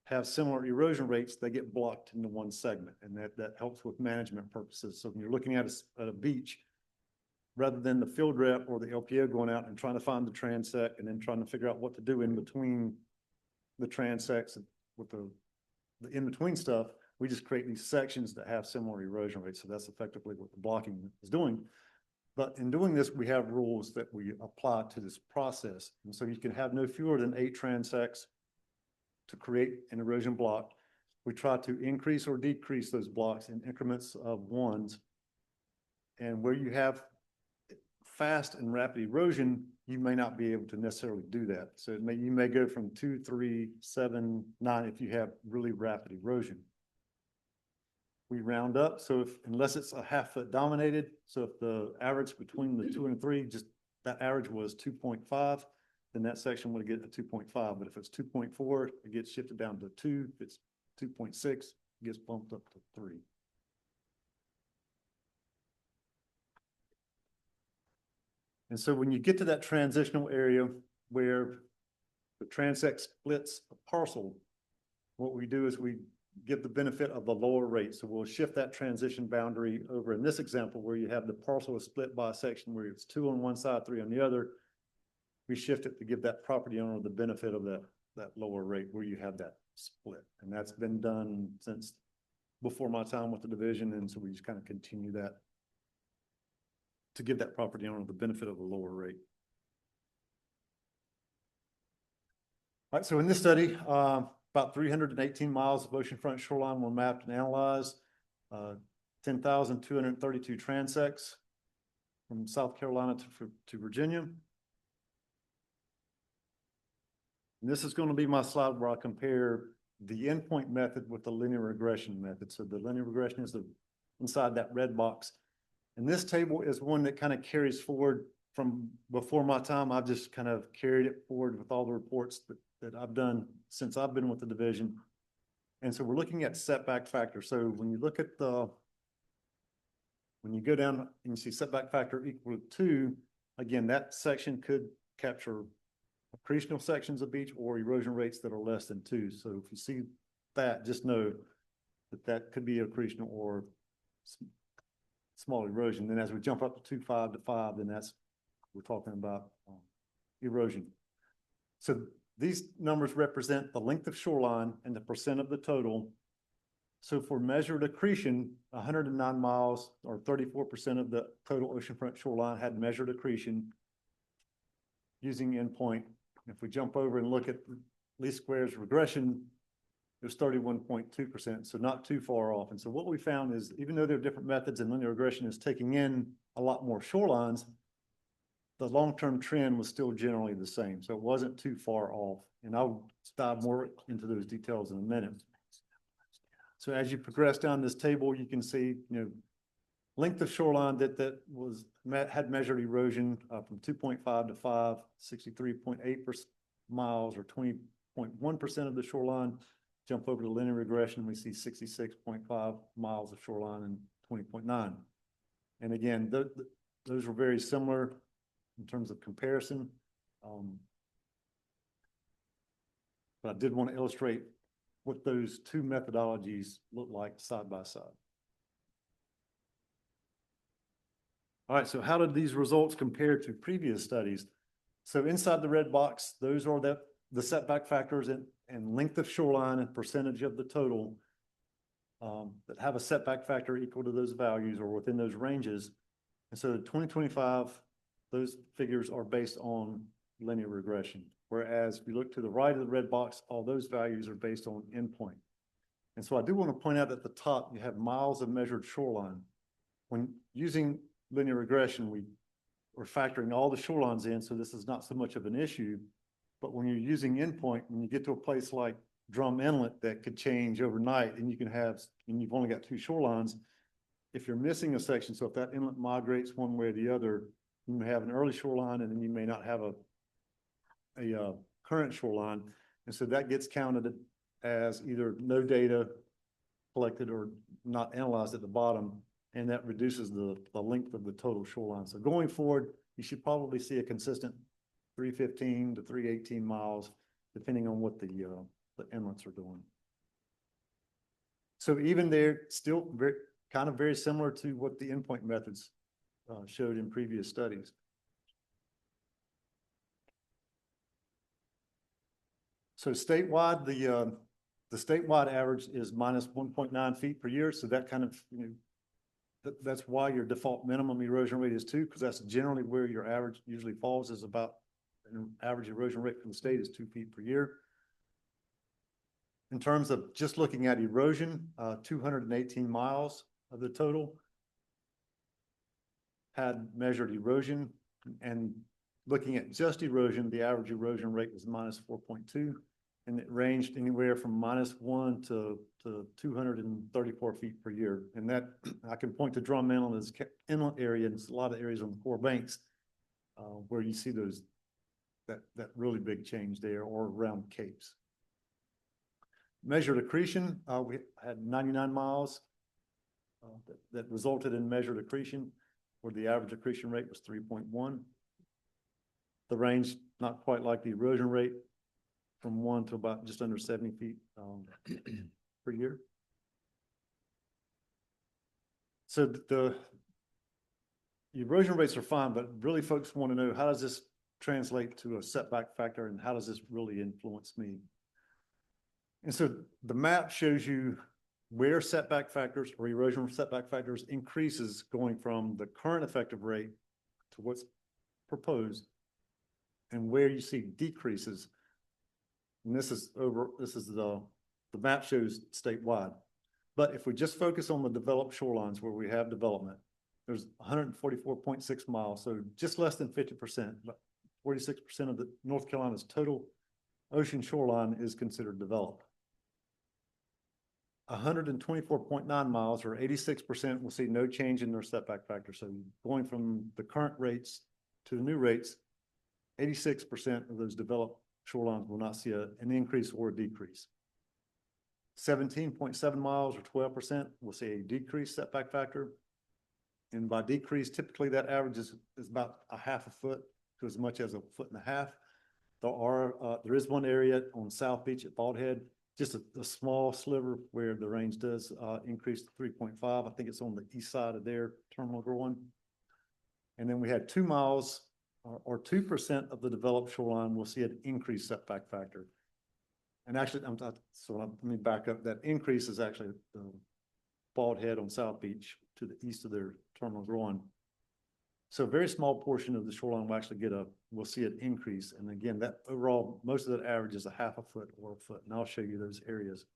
have similar erosion rates, they get blocked into one segment, and that helps with management purposes. So when you're looking at a beach, rather than the field rep or the LPO going out and trying to find the transect and then trying to figure out what to do in between the transects with the in-between stuff, we just create these sections that have similar erosion rates. So that's effectively what the blocking is doing. But in doing this, we have rules that we apply to this process. And so you can have no fewer than 8 transects to create an erosion block. We try to increase or decrease those blocks in increments of 1s. And where you have fast and rapid erosion, you may not be able to necessarily do that. So you may go from 2, 3, 7, 9 if you have really rapid erosion. We round up, so unless it's a half foot dominated, so if the average between the 2 and 3, just that average was 2.5, then that section would get a 2.5. But if it's 2.4, it gets shifted down to 2. If it's 2.6, it gets bumped up to 3. And so when you get to that transitional area where the transect splits a parcel, what we do is we give the benefit of the lower rate. So we'll shift that transition boundary over in this example where you have the parcel is split by a section where it's 2 on one side, 3 on the other. We shift it to give that property owner the benefit of that lower rate where you have that split. And that's been done since before my time with the division. And so we just kind of continue that to give that property owner the benefit of a lower rate. All right, so in this study, about 318 miles of oceanfront shoreline were mapped and analyzed, 10,232 transects from South Carolina to Virginia. And this is going to be my slide where I compare the endpoint method with the linear regression method. So the linear regression is inside that red box. And this table is one that kind of carries forward from before my time. I've just kind of carried it forward with all the reports that I've done since I've been with the division. And so we're looking at setback factor. So when you look at when you go down and you see setback factor equal to 2, again, that section could capture accretional sections of beach or erosion rates that are less than 2. So if you see that, just know that could be accretional or small erosion. Then as we jump up to 2.5 to 5, then we're talking about erosion. So these numbers represent the length of shoreline and the percent of the total. So for measured accretion, 109 miles or 34% of the total oceanfront shoreline had measured accretion using endpoint. If we jump over and look at least squares regression, it was 31.2%, so not too far off. And so what we found is, even though there are different methods and linear regression is taking in a lot more shorelines, the long-term trend was still generally the same. So it wasn't too far off. And I'll dive more into those details in a minute. So as you progress down this table, you can see, length of shoreline had measured erosion from 2.5 to 5, 63.8 miles or 20.1% of the shoreline. Jump over to linear regression, we see 66.5 miles of shoreline and 20.9. And again, those were very similar in terms of comparison. But I did want to illustrate what those two methodologies look like side by side. All right, so how did these results compare to previous studies? So inside the red box, those are the setback factors and length of shoreline and percentage of the total that have a setback factor equal to those values or within those ranges. And so 2025, those figures are based on linear regression. Whereas if you look to the right of the red box, all those values are based on endpoint. And so I do want to point out at the top, you have miles of measured shoreline. When using linear regression, we're factoring all the shorelines in, so this is not so much of an issue. But when you're using endpoint, when you get to a place like Drum Inlet that could change overnight, and you've only got two shorelines, if you're missing a section, so if that inlet migrates one way or the other, you may have an early shoreline, and then you may not have a current shoreline. And so that gets counted as either no data collected or not analyzed at the bottom, and that reduces the length of the total shoreline. So going forward, you should probably see a consistent 315 to 318 miles, depending on what the inlets are doing. So even there, still very similar to what the endpoint methods showed in previous studies. So statewide, the statewide average is minus 1.9 feet per year. So that kind of, that's why your default minimum erosion rate is 2, because that's generally where your average usually falls, is about an average erosion rate for the state is 2 feet per year. In terms of just looking at erosion, 218 miles of the total had measured erosion, and looking at just erosion, the average erosion rate was minus 4.2, and it ranged anywhere from -1 to 234 feet per year. And that, I can point to Drum Inlet as inlet area, and a lot of areas on the core banks where you see that really big change there, or around capes. Measured accretion, we had 99 miles that resulted in measured accretion, where the average accretion rate was 3.1. The range, not quite like the erosion rate, from 1 to about just under 70 feet per year. So the erosion rates are fine, but really folks want to know, how does this translate to a setback factor, and how does this really influence me? And so the map shows you where setback factors or erosion setback factors increases going from the current effective rate to what's proposed, and where you see decreases. And this is the map shows statewide. But if we just focus on the developed shorelines where we have development, there's 144.6 miles, so just less than 50%, but 46% of the North Carolina's total ocean shoreline is considered developed. 124.9 miles, or 86%, will see no change in their setback factor. So going from the current rates to the new rates, 86% of those developed shorelines will not see an increase or a decrease. 17.7 miles, or 12%, will see a decreased setback factor. And by decrease, typically that average is about a half a foot to as much as a foot and a half. There is one area on South Beach at Bald Head, just a small sliver where the range does increase to 3.5. I think it's on the east side of their terminal growing. And then we had 2 miles, or 2% of the developed shoreline will see an increased setback factor. And actually, let me back up. That increase is actually the Bald Head on South Beach to the east of their terminal growing. So a very small portion of the shoreline will actually we'll see an increase. And again, that overall, most of that average is a half a foot or a foot. And I'll show you those areas.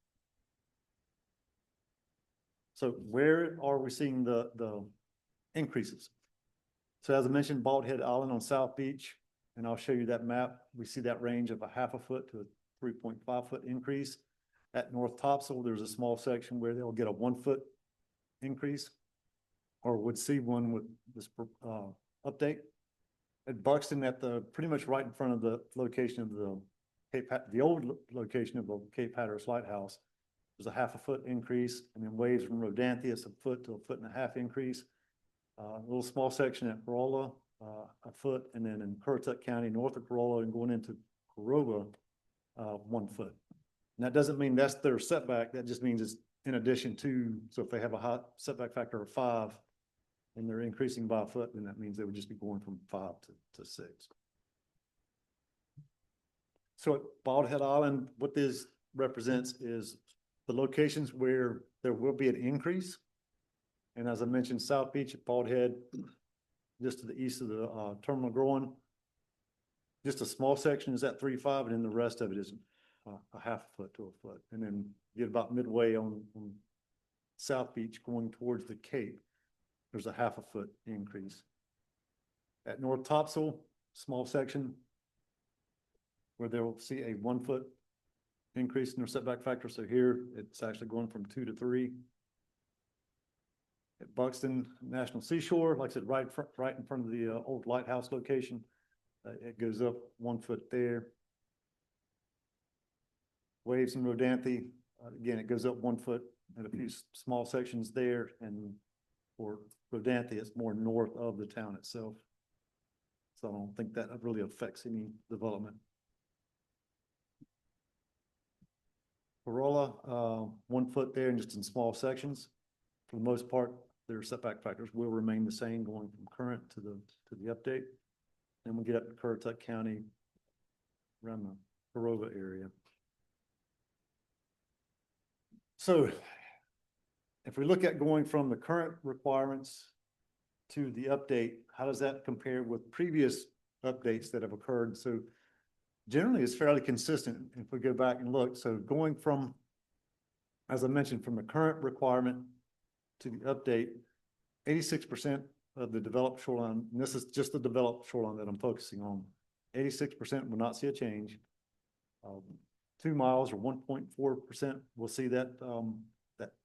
So where are we seeing the increases? So as I mentioned, Bald Head Island on South Beach, and I'll show you that map. We see that range of a 1/2 foot to a 3.5 foot increase. At North Topsail, there's a small section where they'll get a 1 foot increase, or would see one with this update. At Buxton, pretty much right in front of the location of the old location of the Cape Hatteras Lighthouse, there's a 1/2 foot increase, and then Waves from Rodanthe, a foot to a 1.5 foot increase. A little small section at Corolla, a foot, and then in Currituck County, north of Corolla and going into Corolla, 1 foot. And that doesn't mean that's their setback. That just means it's in addition to, so if they have a high setback factor of 5 and they're increasing by a foot, then that means they would just be going from 5 to 6. So at Bald Head Island, what this represents is the locations where there will be an increase. And as I mentioned, South Beach at Bald Head, just to the east of the terminal growing, just a small section is at 3.5, and then the rest of it is a 1/2 foot to a foot. And then get about midway on South Beach going towards the Cape, there's a 1/2 foot increase. At North Topsail, small section where they'll see a 1 foot increase in their setback factor. So here it's actually going from 2 to 3. At Buxton National Seashore, like I said, right in front of the old lighthouse location, it goes up 1 foot there. Waves in Rodanthe, again, it goes up 1 foot and a few small sections there. And for Rodanthe, it's more north of the town itself. So I don't think that really affects any development. Corolla, 1 foot there and just in small sections. For the most part, their setback factors will remain the same going from current to the update. Then we get up to Currituck County around the Corova area. So if we look at going from the current requirements to the update, how does that compare with previous updates that have occurred? So generally it's fairly consistent if we go back and look. So going from, as I mentioned, from the current requirement to the update, 86% of the developed shoreline, and this is just the developed shoreline that I'm focusing on, 86% will not see a change. 2 miles or 1.4% will see that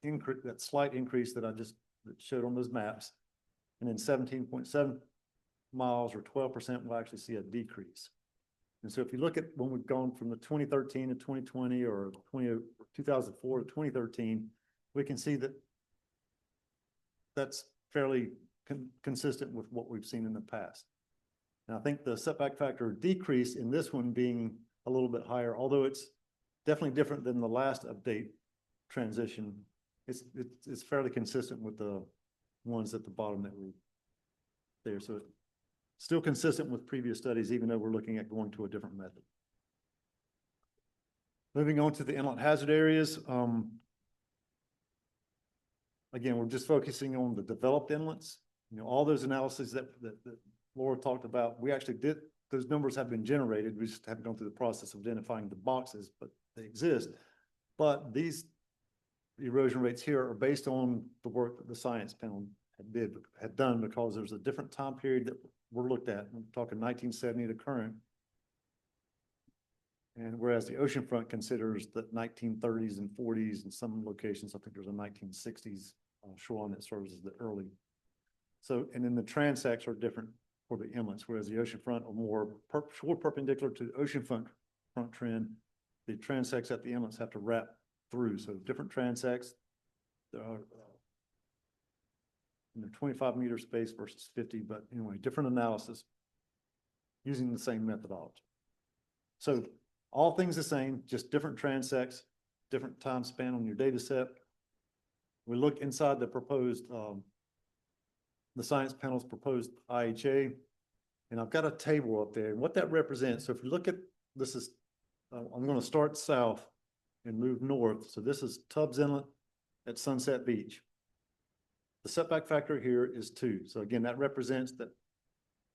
increase, that slight increase that I just showed on those maps. And then 17.7 miles or 12% will actually see a decrease. And so if you look at when we've gone from the 2013 to 2020 or 2004 to 2013, we can see that that's fairly consistent with what we've seen in the past. And I think the setback factor decrease in this one being a little bit higher, although it's definitely different than the last update transition, it's fairly consistent with the ones at the bottom that were there. So it's still consistent with previous studies, even though we're looking at going to a different method. Moving on to the inlet hazard areas. Again, we're just focusing on the developed inlets. You know, all those analyses that Laura talked about, we actually did, those numbers have been generated. We just haven't gone through the process of identifying the boxes, but they exist. But these erosion rates here are based on the work that the science panel had done, because there's a different time period that we're looked at. I'm talking 1970 to current. And whereas the oceanfront considers the 1930s and 40s, in some locations, I think there's a 1960s shoreline that serves as the early. So, and then the transects are different for the inlets, whereas the oceanfront are more shore perpendicular to the oceanfront trend. The transects at the inlets have to wrap through. So different transects, there are in the 25-meter space versus 50, but anyway, different analysis using the same methodology. So all things the same, just different transects, different time span on your data set. We look inside the proposed, the science panel's proposed IHA, and I've got a table up there. And what that represents, so if you look at, this is, I'm going to start south and move north. So this is Tubbs Inlet at Sunset Beach. The setback factor here is 2. So again, that represents that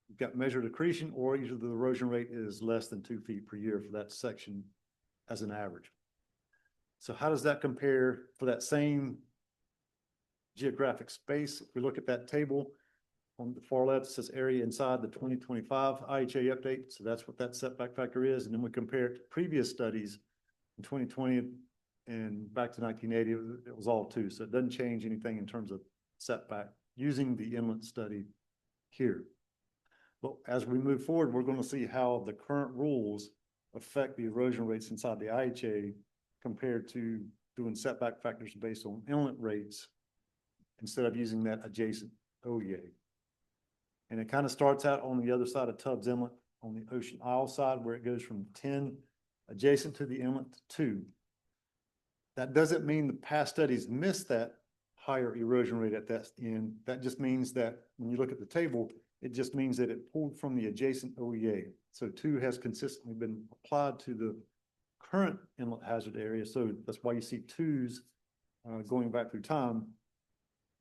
you've got measured accretion, or either the erosion rate is less than 2 feet per year for that section as an average. So how does that compare for that same geographic space. If we look at that table on the far left, it says area inside the 2025 IHA update. So that's what that setback factor is. And then we compare it to previous studies in 2020 and back to 1980, it was all 2. So it doesn't change anything in terms of setback using the inlet study here. But as we move forward, we're going to see how the current rules affect the erosion rates inside the IHA compared to doing setback factors based on inlet rates instead of using that adjacent OEA. And it kind of starts out on the other side of Tubbs Inlet on the Ocean Isle side where it goes from 10 adjacent to the inlet to 2. That doesn't mean the past studies missed that higher erosion rate at that end. That just means that when you look at the table, it just means that it pulled from the adjacent OEA. So 2 has consistently been applied to the current inlet hazard area. So that's why you see 2s going back through time.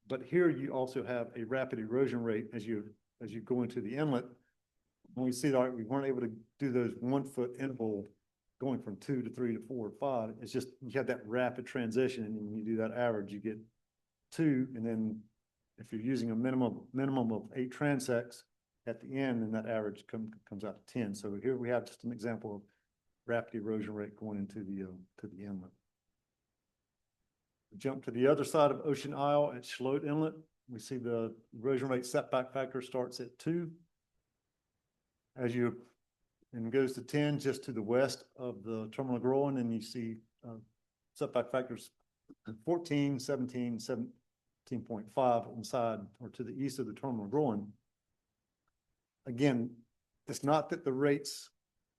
But here you also have a rapid erosion rate as you go into the inlet. When we see that we weren't able to do those 1 foot interval going from 2 to 3 to 4 to 5. It's just you have that rapid transition, and when you do that average, you get 2, and then if you're using a minimum of 8 transects at the end, then that average comes out to 10. So here we have just an example of rapid erosion rate going into the inlet. We jump to the other side of Ocean Isle at Schlote Inlet. We see the erosion rate setback factor starts at 2. And goes to 10 just to the west of the terminal growing, and you see setback factors 14, 17, 17.5 inside or to the east of the terminal growing. Again, it's not that the rates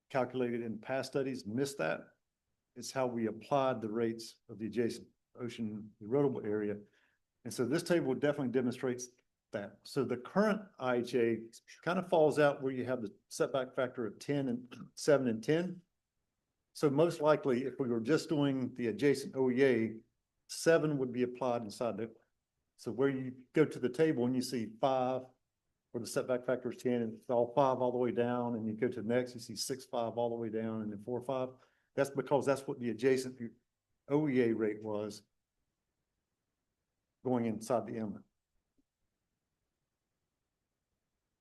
calculated in past studies missed that. It's how we applied the rates of the adjacent ocean erodible area. And so this table definitely demonstrates that. So the current IHA kind of falls out where you have the setback factor of 10 and 7 and 10. So most likely, if we were just doing the adjacent OEA, 7 would be applied inside it. So where you go to the table and you see 5, where the setback factor is 10, and it's all 5 all the way down, and you go to the next, you see 6, 5 all the way down, and then 4, 5. That's because that's what the adjacent OEA rate was going inside the inlet.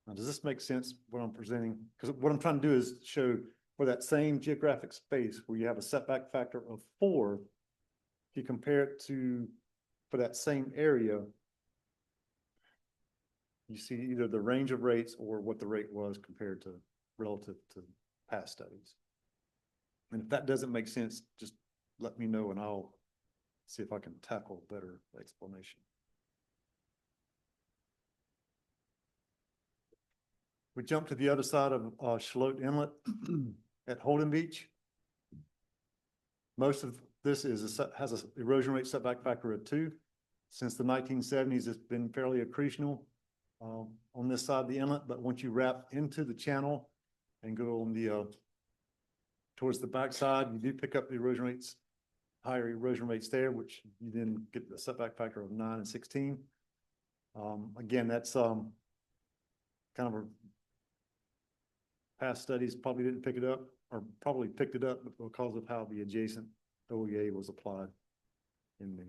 Now, does this make sense, what I'm presenting? Because what I'm trying to do is show for that same geographic space where you have a setback factor of 4, if you compare it to, for that same area, you see either the range of rates or what the rate was compared to relative to past studies. And if that doesn't make sense, just let me know and I'll see if I can tackle a better explanation. We jump to the other side of Schlote Inlet at Holden Beach. Most of this has an erosion rate setback factor of 2. Since the 1970s, it's been fairly accretional on this side of the inlet, but once you wrap into the channel and go on the towards the backside, you do pick up the erosion rates, higher erosion rates there, which you then get the setback factor of 9 and 16. Again, that's kind of a past studies probably didn't pick it up, or probably picked it up because of how the adjacent OEA was applied in there.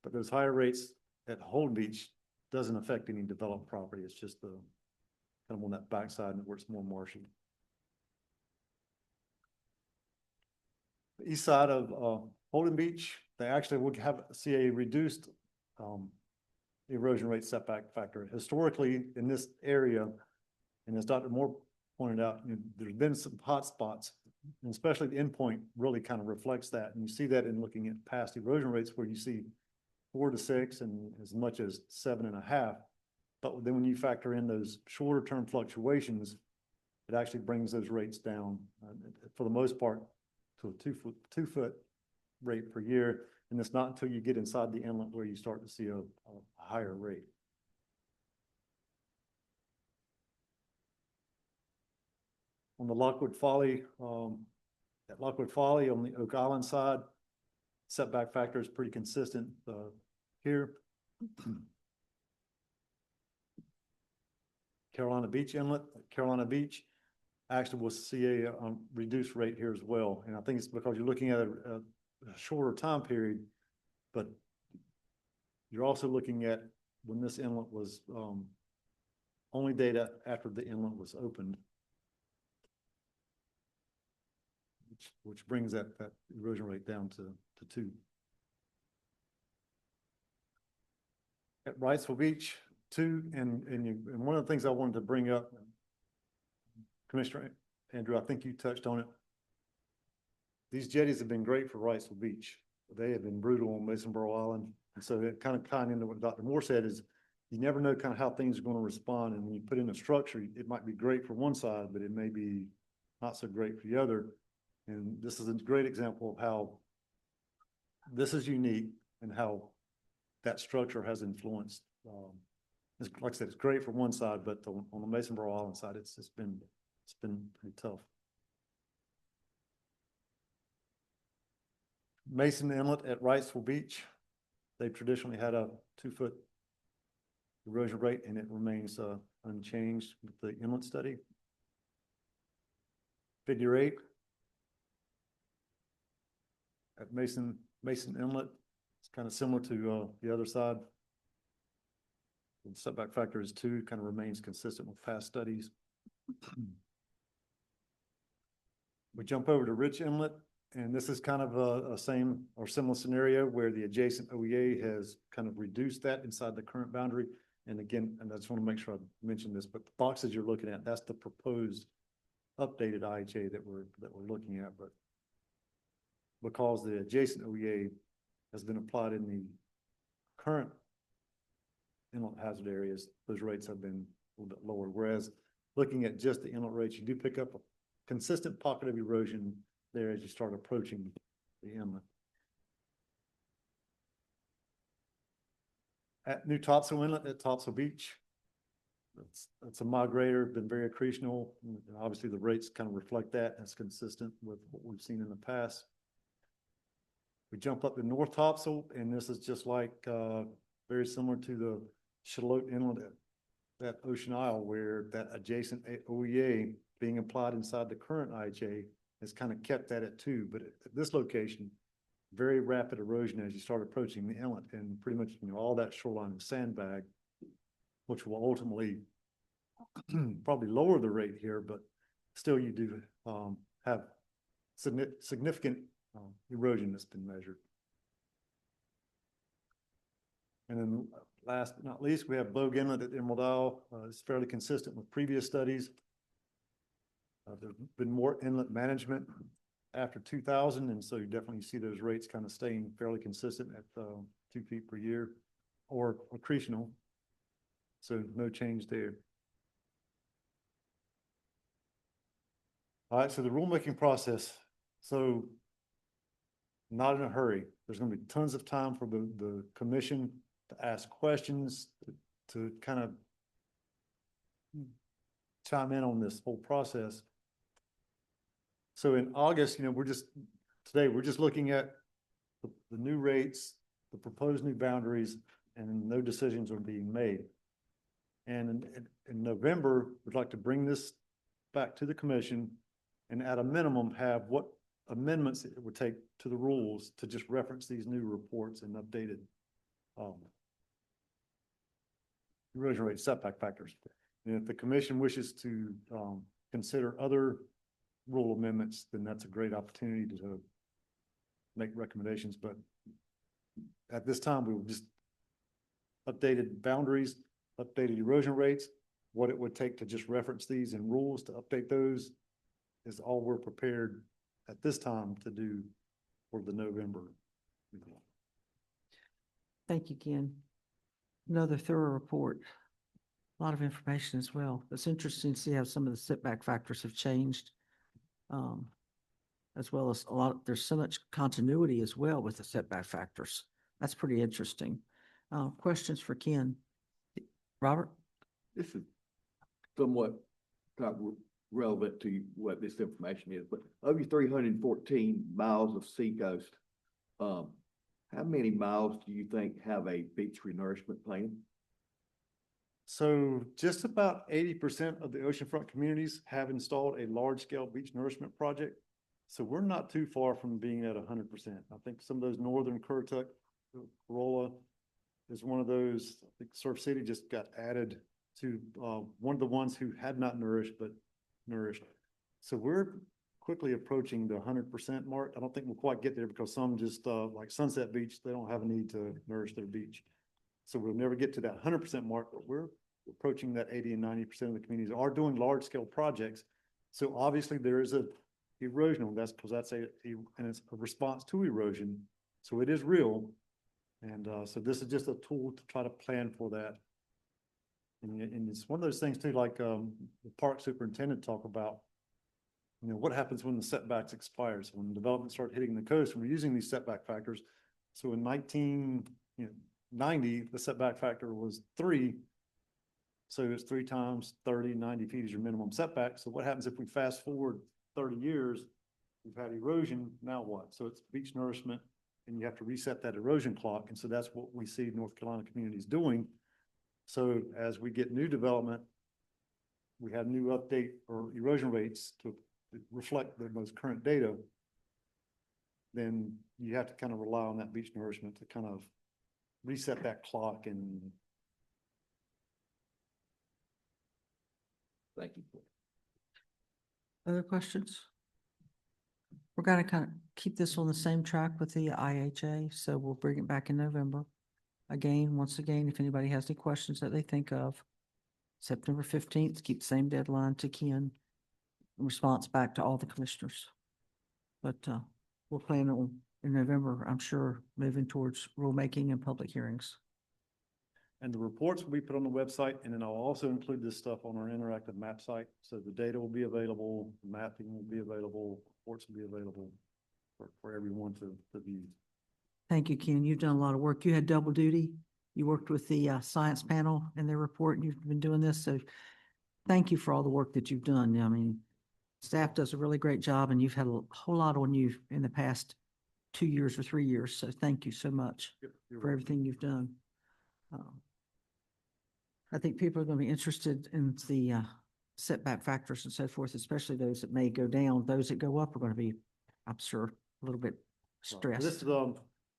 But those higher rates at Holden Beach doesn't affect any developed property. It's just the kind of on that backside where it's more marshy. The east side of Holden Beach, they actually would see a reduced erosion rate setback factor. Historically, in this area, and as Dr. Moore pointed out, there's been some hot spots, and especially the endpoint really kind of reflects that. And you see that in looking at past erosion rates where you see 4 to 6 and as much as 7.5. But then when you factor in those shorter term fluctuations, it actually brings those rates down for the most part to a 2 foot rate per year. And it's not until you get inside the inlet where you start to see a higher rate. On the Lockwood Folly, at Lockwood Folly on the Oak Island side, setback factor is pretty consistent here. Carolina Beach Inlet, Carolina Beach, actually will see a reduced rate here as well. And I think it's because you're looking at a shorter time period, but You're also looking at when this inlet was, only data after the inlet was opened. Which brings that erosion rate down to 2. At Wrightsville Beach, 2, and one of the things I wanted to bring up, Commissioner Andrew, I think you touched on it. These jetties have been great for Wrightsville Beach. They have been brutal on Masonboro Island. And so it kind of tied into what Dr. Moore said is you never know kind of how things are going to respond. And when you put in a structure, it might be great for one side, but it may be not so great for the other. And this is a great example of how this is unique and how that structure has influenced. Like I said, it's great for one side, but on the Masonboro Island side, it's been pretty tough. Mason Inlet at Wrightsville Beach, they've traditionally had a 2-foot erosion rate, and it remains unchanged with the inlet study. Figure 8 at Mason Inlet, it's kind of similar to the other side. The setback factor is 2, kind of remains consistent with past studies. We jump over to Rich Inlet, and this is kind of a same or similar scenario where the adjacent OEA has kind of reduced that inside the current boundary. And again, and I just want to make sure I mention this, but the boxes you're looking at, that's the proposed updated IHA that we're looking at. But because the adjacent OEA has been applied in the current inlet hazard areas, those rates have been a little bit lower. Whereas looking at just the inlet rates, you do pick up a consistent pocket of erosion there as you start approaching the inlet. At New Topsail Inlet at Topsail Beach, it's a migrator, been very accretional. And obviously the rates kind of reflect that. That's consistent with what we've seen in the past. We jump up to North Topsail, and this is just like very similar to the Charlotte Inlet at Ocean Isle, where that adjacent OEA being applied inside the current IHA has kind of kept that at 2. But at this location, very rapid erosion as you start approaching the inlet, and pretty much all that shoreline is sandbag, which will ultimately probably lower the rate here, but still you do have significant erosion that's been measured. And then last but not least, we have Bogue Inlet at Emerald Isle. It's fairly consistent with previous studies. There's been more inlet management after 2000, and so you definitely see those rates kind of staying fairly consistent at 2 feet per year or accretional. So no change there. All right, so the rulemaking process. So not in a hurry. There's going to be tons of time for the commission to ask questions, to kind of chime in on this whole process. So in August, we're just looking at the new rates, the proposed new boundaries, and no decisions are being made. And in November, we'd like to bring this back to the commission and at a minimum have what amendments it would take to the rules to just reference these new reports and updated erosion rate setback factors. And if the commission wishes to consider other rule amendments, then that's a great opportunity to make recommendations. But at this time, we will just updated boundaries, updated erosion rates, what it would take to just reference these in rules to update those is all we're prepared at this time to do for the November. Thank you, Ken. Another thorough report. A lot of information as well. It's interesting to see how some of the setback factors have changed. As well as there's so much continuity as well with the setback factors. That's pretty interesting. Questions for Ken? Robert? This is somewhat relevant to what this information is, but of your 314 miles of seacoast, how many miles do you think have a beach renourishment plan? So just about 80% of the oceanfront communities have installed a large-scale beach nourishment project. So we're not too far from being at 100%. I think some of those northern Currituck, Corolla, is one of those, I think Surf City just got added to, one of the ones who had not nourished, but nourished. So we're quickly approaching the 100% mark. I don't think we'll quite get there because some just, like Sunset Beach, they don't have a need to nourish their beach. So we'll never get to that 100% mark, but we're approaching that 80 and 90% of the communities are doing large scale projects. So obviously there is a erosion. That's because that's and it's a response to erosion. So it is real. And so this is just a tool to try to plan for that. And it's one of those things too, like the park superintendent talk about, you know, what happens when the setbacks expires, when development start hitting the coast, and we're using these setback factors. So in 1990, the setback factor was 3. So it's 3 times 30, 90 feet is your minimum setback. So what happens if we fast forward 30 years, we've had erosion, now what? So it's beach nourishment, and you have to reset that erosion clock. And so that's what we see North Carolina communities doing. So as we get new development, we have new update or erosion rates to reflect the most current data, then you have to kind of rely on that beach nourishment to kind of reset that clock. And Thank you. Other questions? We're gonna kind of keep this on the same track with the IHA, so we'll bring it back in November. Again, once again, if anybody has any questions that they think of, September 15th, keep the same deadline to Ken. Response back to all the commissioners. But we'll plan on in November, I'm sure, moving towards rulemaking and public hearings. the reports will be put on the website, and then I'll also include this stuff on our interactive map site. So the data will be available, mapping will be available, reports will be available for everyone to view. Thank you, Ken. You've done a lot of work. You had double duty. You worked with the science panel and their report, and you've been doing this. So thank you for all the work that you've done. I mean, staff does a really great job, and you've had a whole lot on you in the past 2 years or 3 years. So thank you so much for everything you've done. I think people are going to be interested in the setback factors and so forth, especially those that may go down. Those that go up are going to be, I'm sure, a little bit stressed. This is,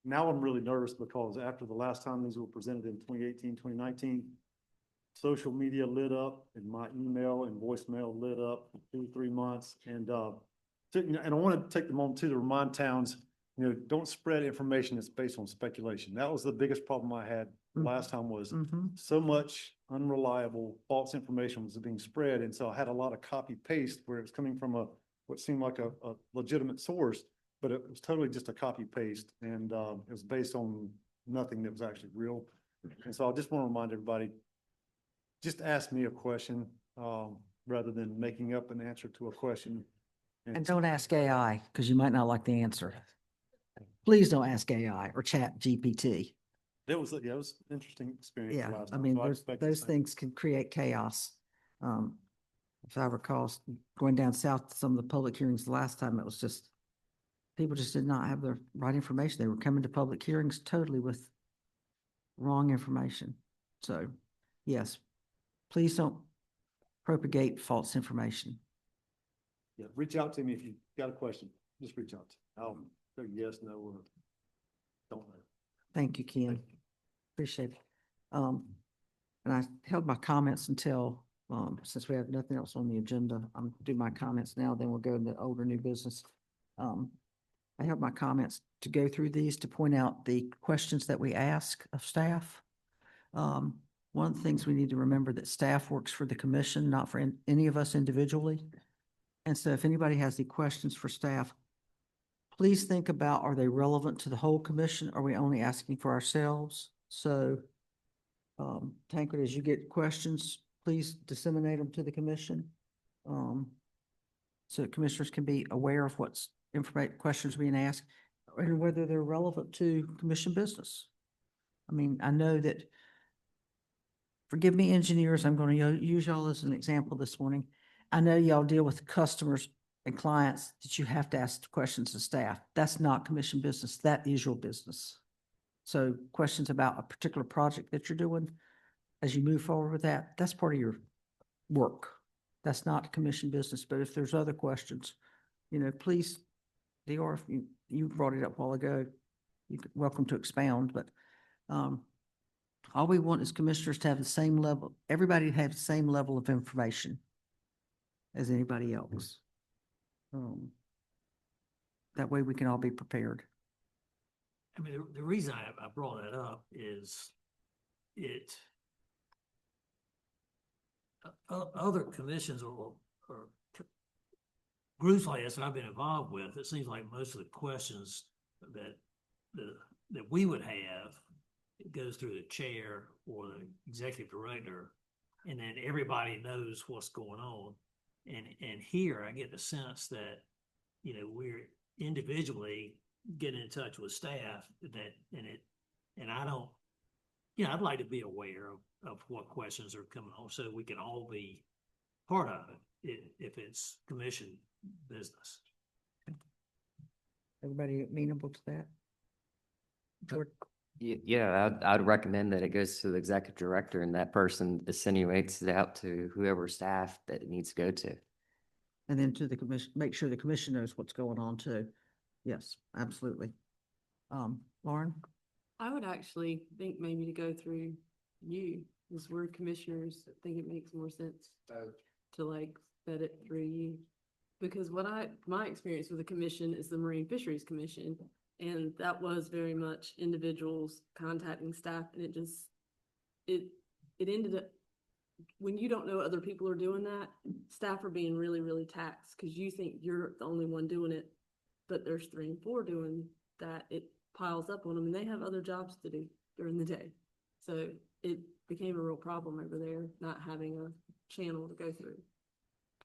now I'm really nervous because after the last time these were presented in 2018, 2019, social media lit up and my email and voicemail lit up for 2-3 months. And I want to take the moment too to remind towns, you know, don't spread information that's based on speculation. That was the biggest problem I had last time was so much unreliable false information was being spread. And so I had a lot of copy paste where it was coming from what seemed like a legitimate source, but it was totally just a copy paste. And it was based on nothing that was actually real. And so I just want to remind everybody, just ask me a question rather than making up an answer to a question. And don't ask AI because you might not like the answer. Please don't ask AI or Chat GPT. It was an interesting experience. Yeah, last I time, mean, so I expect the those same. things can create chaos. If I recall, going down south to some of the public hearings the last time, it was just, people just did not have the right information. They were coming to public hearings totally with wrong information. So, yes, please don't propagate false information. Yeah, reach out to me if you got a question. Just reach out. I'll say yes, no, or don't know. Thank you, Ken. Appreciate it. And I held my comments until, since we have nothing else on the agenda, I'm do my comments now, then we'll go into older new business. I have my comments to go through these to point out the questions that we ask of staff. One of the things we need to remember that staff works for the commission, not for any of us individually. And so if anybody has any questions for staff, please think about, are they relevant to the whole commission? Are we only asking for ourselves? So, Tancred, as you get questions, please disseminate them to the commission. So commissioners can be aware of what's questions being asked and whether they're relevant to commission business. I mean, I know that, forgive me, engineers, I'm going to use y'all as an example this morning. I know y'all deal with customers and clients that you have to ask questions of staff. That's not commission business. That is your business. So questions about a particular project that you're doing, as you move forward with that, that's part of your work. That's not commission business. But if there's other questions, you know, please, DR, you brought it up a while ago. You're welcome to expound, but All we want is commissioners to have the same level, everybody to have the same level of information as anybody else. That way we can all be prepared. I mean, the reason I brought that up is other commissions or groups like this that I've been involved with, it seems like most of the questions that we would have, it goes through the chair or the executive director, and then everybody knows what's going on. And here I get the sense that, we're individually getting in touch with staff and I don't, I'd like to be aware of what questions are coming on so we can all be part of it if it's commission business. Everybody amenable to that? Jordan? Yeah, I'd recommend that it goes to the executive director and that person disseminates it out to whoever staff that it needs to go to. And then to the commission, make sure the commission knows what's going on too. Yes, absolutely. Lauren? I would actually think maybe to go through you, as we're commissioners. I think it makes more sense to like vet it through you. Because my experience with the commission is the Marine Fisheries Commission, and that was very much individuals contacting staff, and it ended up, when you don't know other people are doing that, staff are being really, really taxed because you think you're the only one doing it, but there's 3 and 4 doing that. It piles up on them, and they have other jobs to do during the day. So it became a real problem over there, not having a channel to go through.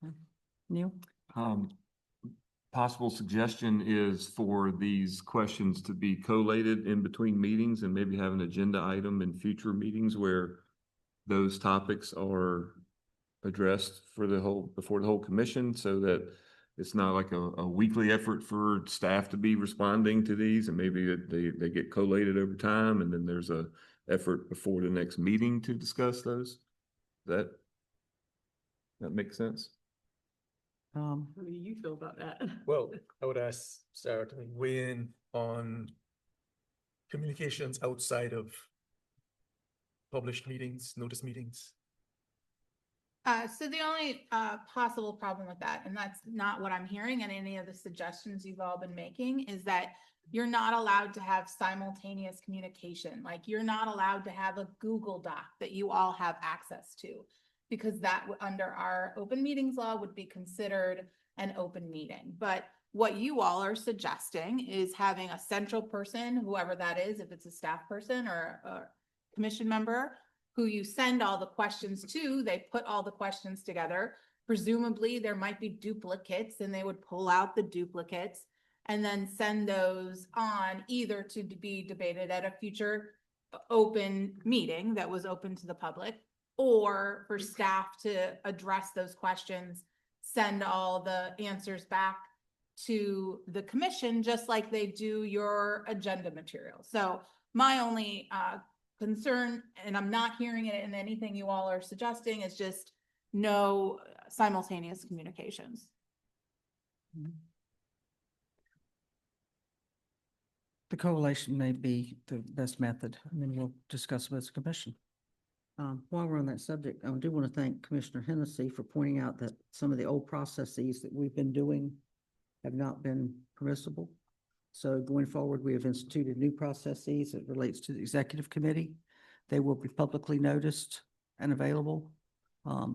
Okay. Neil? Possible suggestion is for these questions to be collated in between meetings and maybe have an agenda item in future meetings where those topics are addressed before the whole commission, so that it's not like a weekly effort for staff to be responding to these, and maybe they get collated over time, and then there's a effort before the next meeting to discuss those. That makes sense? How do you feel about that? Well, I would ask Sarah to weigh in on communications outside of published meetings, notice meetings. So the only possible problem with that, and that's not what I'm hearing in any of the suggestions you've all been making, is that you're not allowed to have simultaneous communication. Like, you're not allowed to have a Google Doc that you all have access to, because that under our open meetings law would be considered an open meeting. But what you all are suggesting is having a central person, whoever that is, if it's a staff person or a commission member, who you send all the questions to. They put all the questions together. Presumably there might be duplicates, and they would pull out the duplicates and then send those on either to be debated at a future open meeting that was open to the public, or for staff to address those questions, send all the answers back to the commission, just like they do your agenda material. So my only concern, and I'm not hearing it in anything you all are suggesting, is just no simultaneous communications. The collation may be the best method, and then we'll discuss with the commission. While we're on that subject, I do want to thank Commissioner Hennessy for pointing out that some of the old processes that we've been doing have not been permissible. So going forward, we have instituted new processes that relates to the executive committee. They will be publicly noticed and available.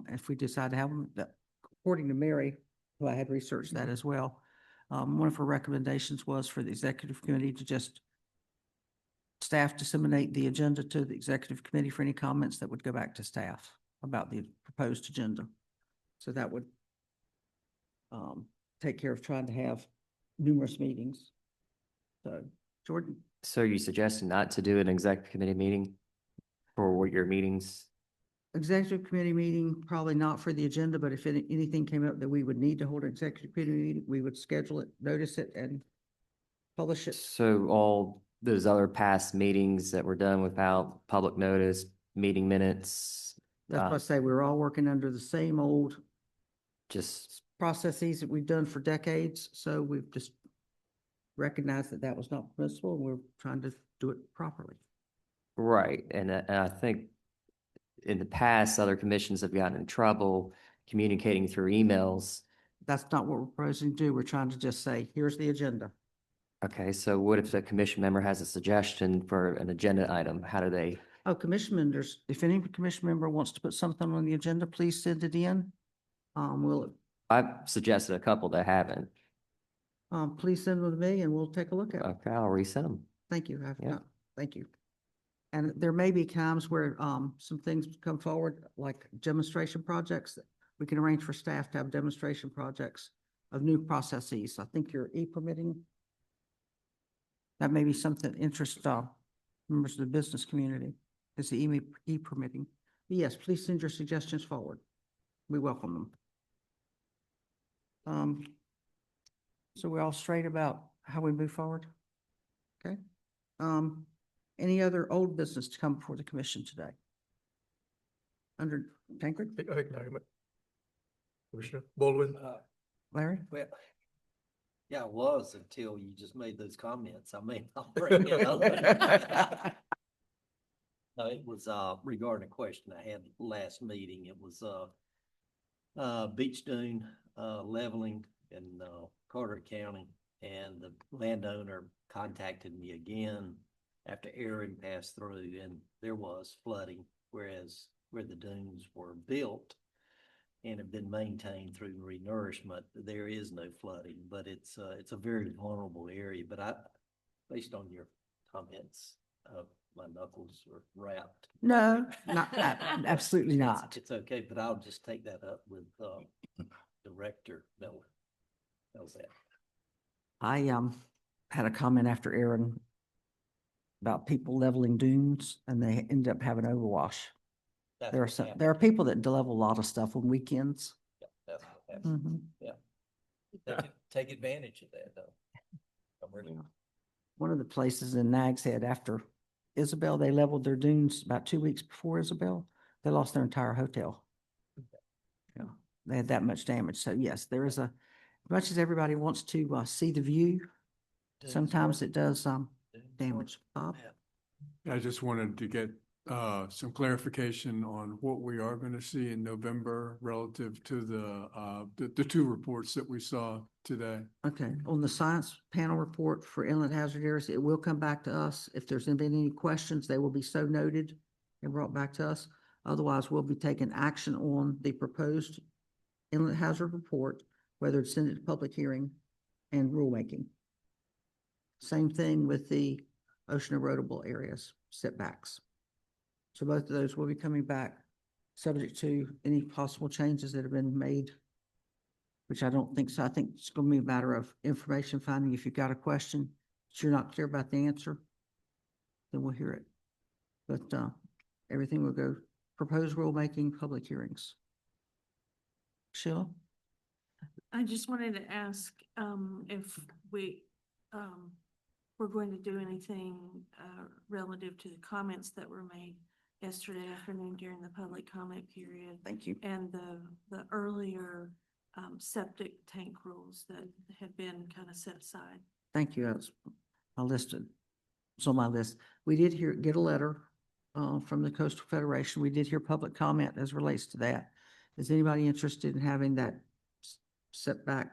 If we decide to have them, according to Mary, who I had researched that as well. One of her recommendations was for the executive committee to just staff disseminate the agenda to the executive committee for any comments that would go back to staff about the proposed agenda. So that would take care of trying to have numerous meetings. So, Jordan? So you suggesting not to do an executive committee meeting for your meetings? Executive committee meeting, probably not for the agenda, but if anything came up that we would need to hold an executive committee meeting, we would schedule it, notice it, and publish it. So all those other past meetings that were done without public notice, meeting minutes? That's why I say we're all working under the same old Just, processes that we've done for decades. So we've just recognized that that was not permissible, and we're trying to do it properly. Right, and I think in the past, other commissions have gotten in trouble communicating through emails. That's not what we're proposing to do. We're trying to just say, here's the agenda. Okay, so what if the commission member has a suggestion for an agenda item? How do they? Oh, commission members, if any commission member wants to put something on the agenda, please send it in. I've suggested a couple that haven't. Please send them to me and we'll take a look at it. Okay, I'll resend them. Thank you. Yeah. Thank you. And there may be times where, some things come forward, like demonstration projects. We can arrange for staff to have demonstration projects of new processes. I think your e-permitting, that may be something that interests, members of the business community, is the e-permitting. Yes, please send your suggestions forward. We welcome them. So we're all straight about how we move forward? Okay. Any other old business to come before the commission today? Under Tankard? Commissioner Baldwin. Larry? Well, yeah, I was until you just made those comments. I mean, I'll bring it up. No, it was, regarding a question I had last meeting. It was, beach dune, leveling in, Carter County. And the landowner contacted me again after Aaron passed through, and there was flooding, whereas where the dunes were built and have been maintained through renourishment, there is no flooding, but it's a very vulnerable area. But based on your comments, my knuckles are wrapped. No, not, absolutely not. It's okay, but I'll just take that up with, Director Miller. How's that? I had a comment after Aaron about people leveling dunes and they end up having overwash. That's There are what some, happened. there are people that level a lot of stuff on weekends. Yeah, that's what happened. Mhm. Yeah. Take advantage of that, though. I'm really. One of the places in Nags Head after Isabel, they leveled their dunes about 2 weeks before Isabel. They lost their entire hotel. Yeah, they had that much damage. So yes, there is as much as everybody wants to see the view, sometimes it does damage. Bob? I just wanted to get some clarification on what we are going to see in November relative to the two reports that we saw today. Okay, on the science panel report for inlet hazard areas, it will come back to us. If there's been any questions, they will be so noted and brought back to us. Otherwise, we'll be taking action on the proposed inlet hazard report, whether it's send it to public hearing and rulemaking. Same thing with the ocean erodible areas setbacks. So both of those will be coming back, subject to any possible changes that have been made, which I don't think so. I think it's going to be a matter of information finding. If you've got a question that you're not clear about the answer, then we'll hear it. But everything will go proposed rulemaking, public hearings. Sheila? I just wanted to ask, if we're going to do anything, relative to the comments that were made yesterday afternoon during the public comment period. Thank you. And the earlier, septic tank rules that had been kind of set aside. Thank you. It's on my list. We did get a letter from the Coastal Federation. We did hear public comment as relates to that. Is anybody interested in having that septic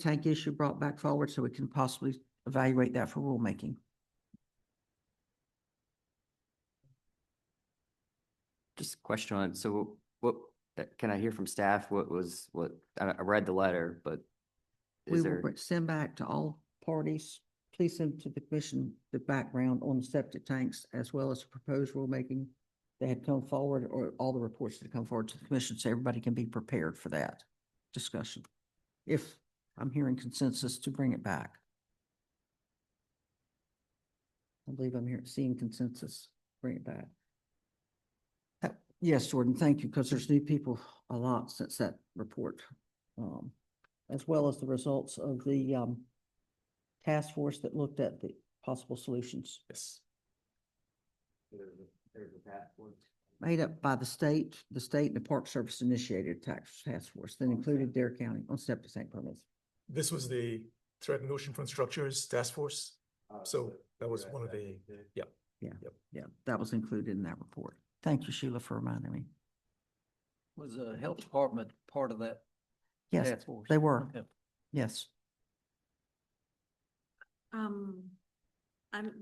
tank issue brought back forward so we can possibly evaluate that for rulemaking? Just a question on, so what, can I hear from staff? I read the letter, but We is will there? send back to all parties. Please send to the commission the background on the septic tanks as well as the proposed rulemaking that had come forward, or all the reports that come forward to the commission, so everybody can be prepared for that discussion. If I'm hearing consensus to bring it back. I believe I'm seeing consensus, bring it back. Yes, Jordan, thank you, because there's new people a lot since that report, as well as the results of the task force that looked at the possible solutions. Yes. There's a task force. Made up by the state and the Park Service initiated task force that included Dare County on septic tank permits. This was the Threatened Oceanfront Structures Task Force. So that was one of the, yeah. Yeah, that was included in that report. Thank you, Sheila, for reminding me. Was the health department part of that Yes, task force? they were. Okay. Yes.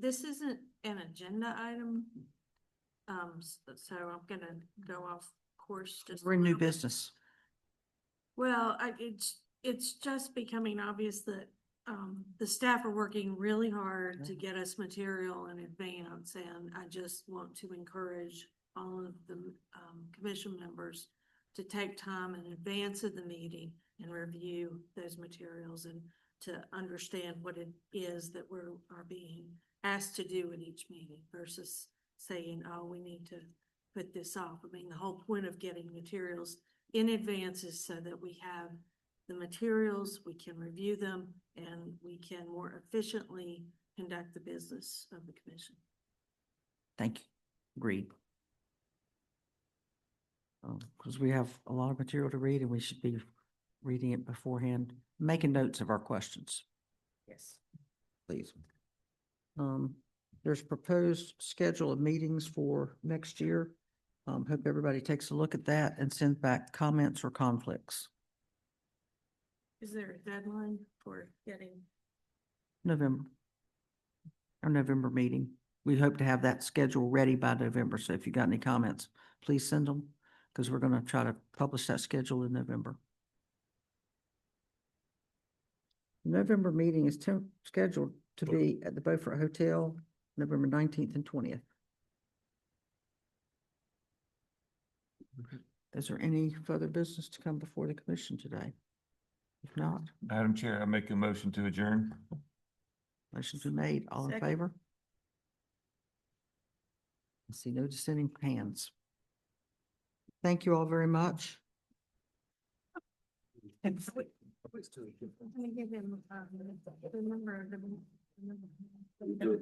This isn't an agenda item. So I'm gonna go off course just. a We're in new little bit. business. Well, it's just becoming obvious that, the staff are working really hard to get us material in advance, and I just want to encourage all of the, commission members to take time in advance of the meeting and review those materials and to understand what it is that are being asked to do at each meeting versus saying, oh, we need to put this off. I mean, the whole point of getting materials in advance is so that we have the materials, we can review them, and we can more efficiently conduct the business of the commission. Thank you. Agreed. Because we have a lot of material to read and we should be reading it beforehand, making notes of our questions. Yes. Please. There's proposed schedule of meetings for next year. Hope everybody takes a look at that and sends back comments or conflicts. Is there a deadline for getting? November. Our November meeting. We hope to have that schedule ready by November. So if you got any comments, please send them because we're going to try to publish that schedule in November. November meeting is scheduled to be at the Beaufort Hotel, November 19th and 20th. Is there any further business to come before the commission today? If not, Madam Chair, I make a motion to adjourn. motion's been made. All in Second. favor? I see no dissenting hands. Thank you all very much. I'm gonna give him, remember.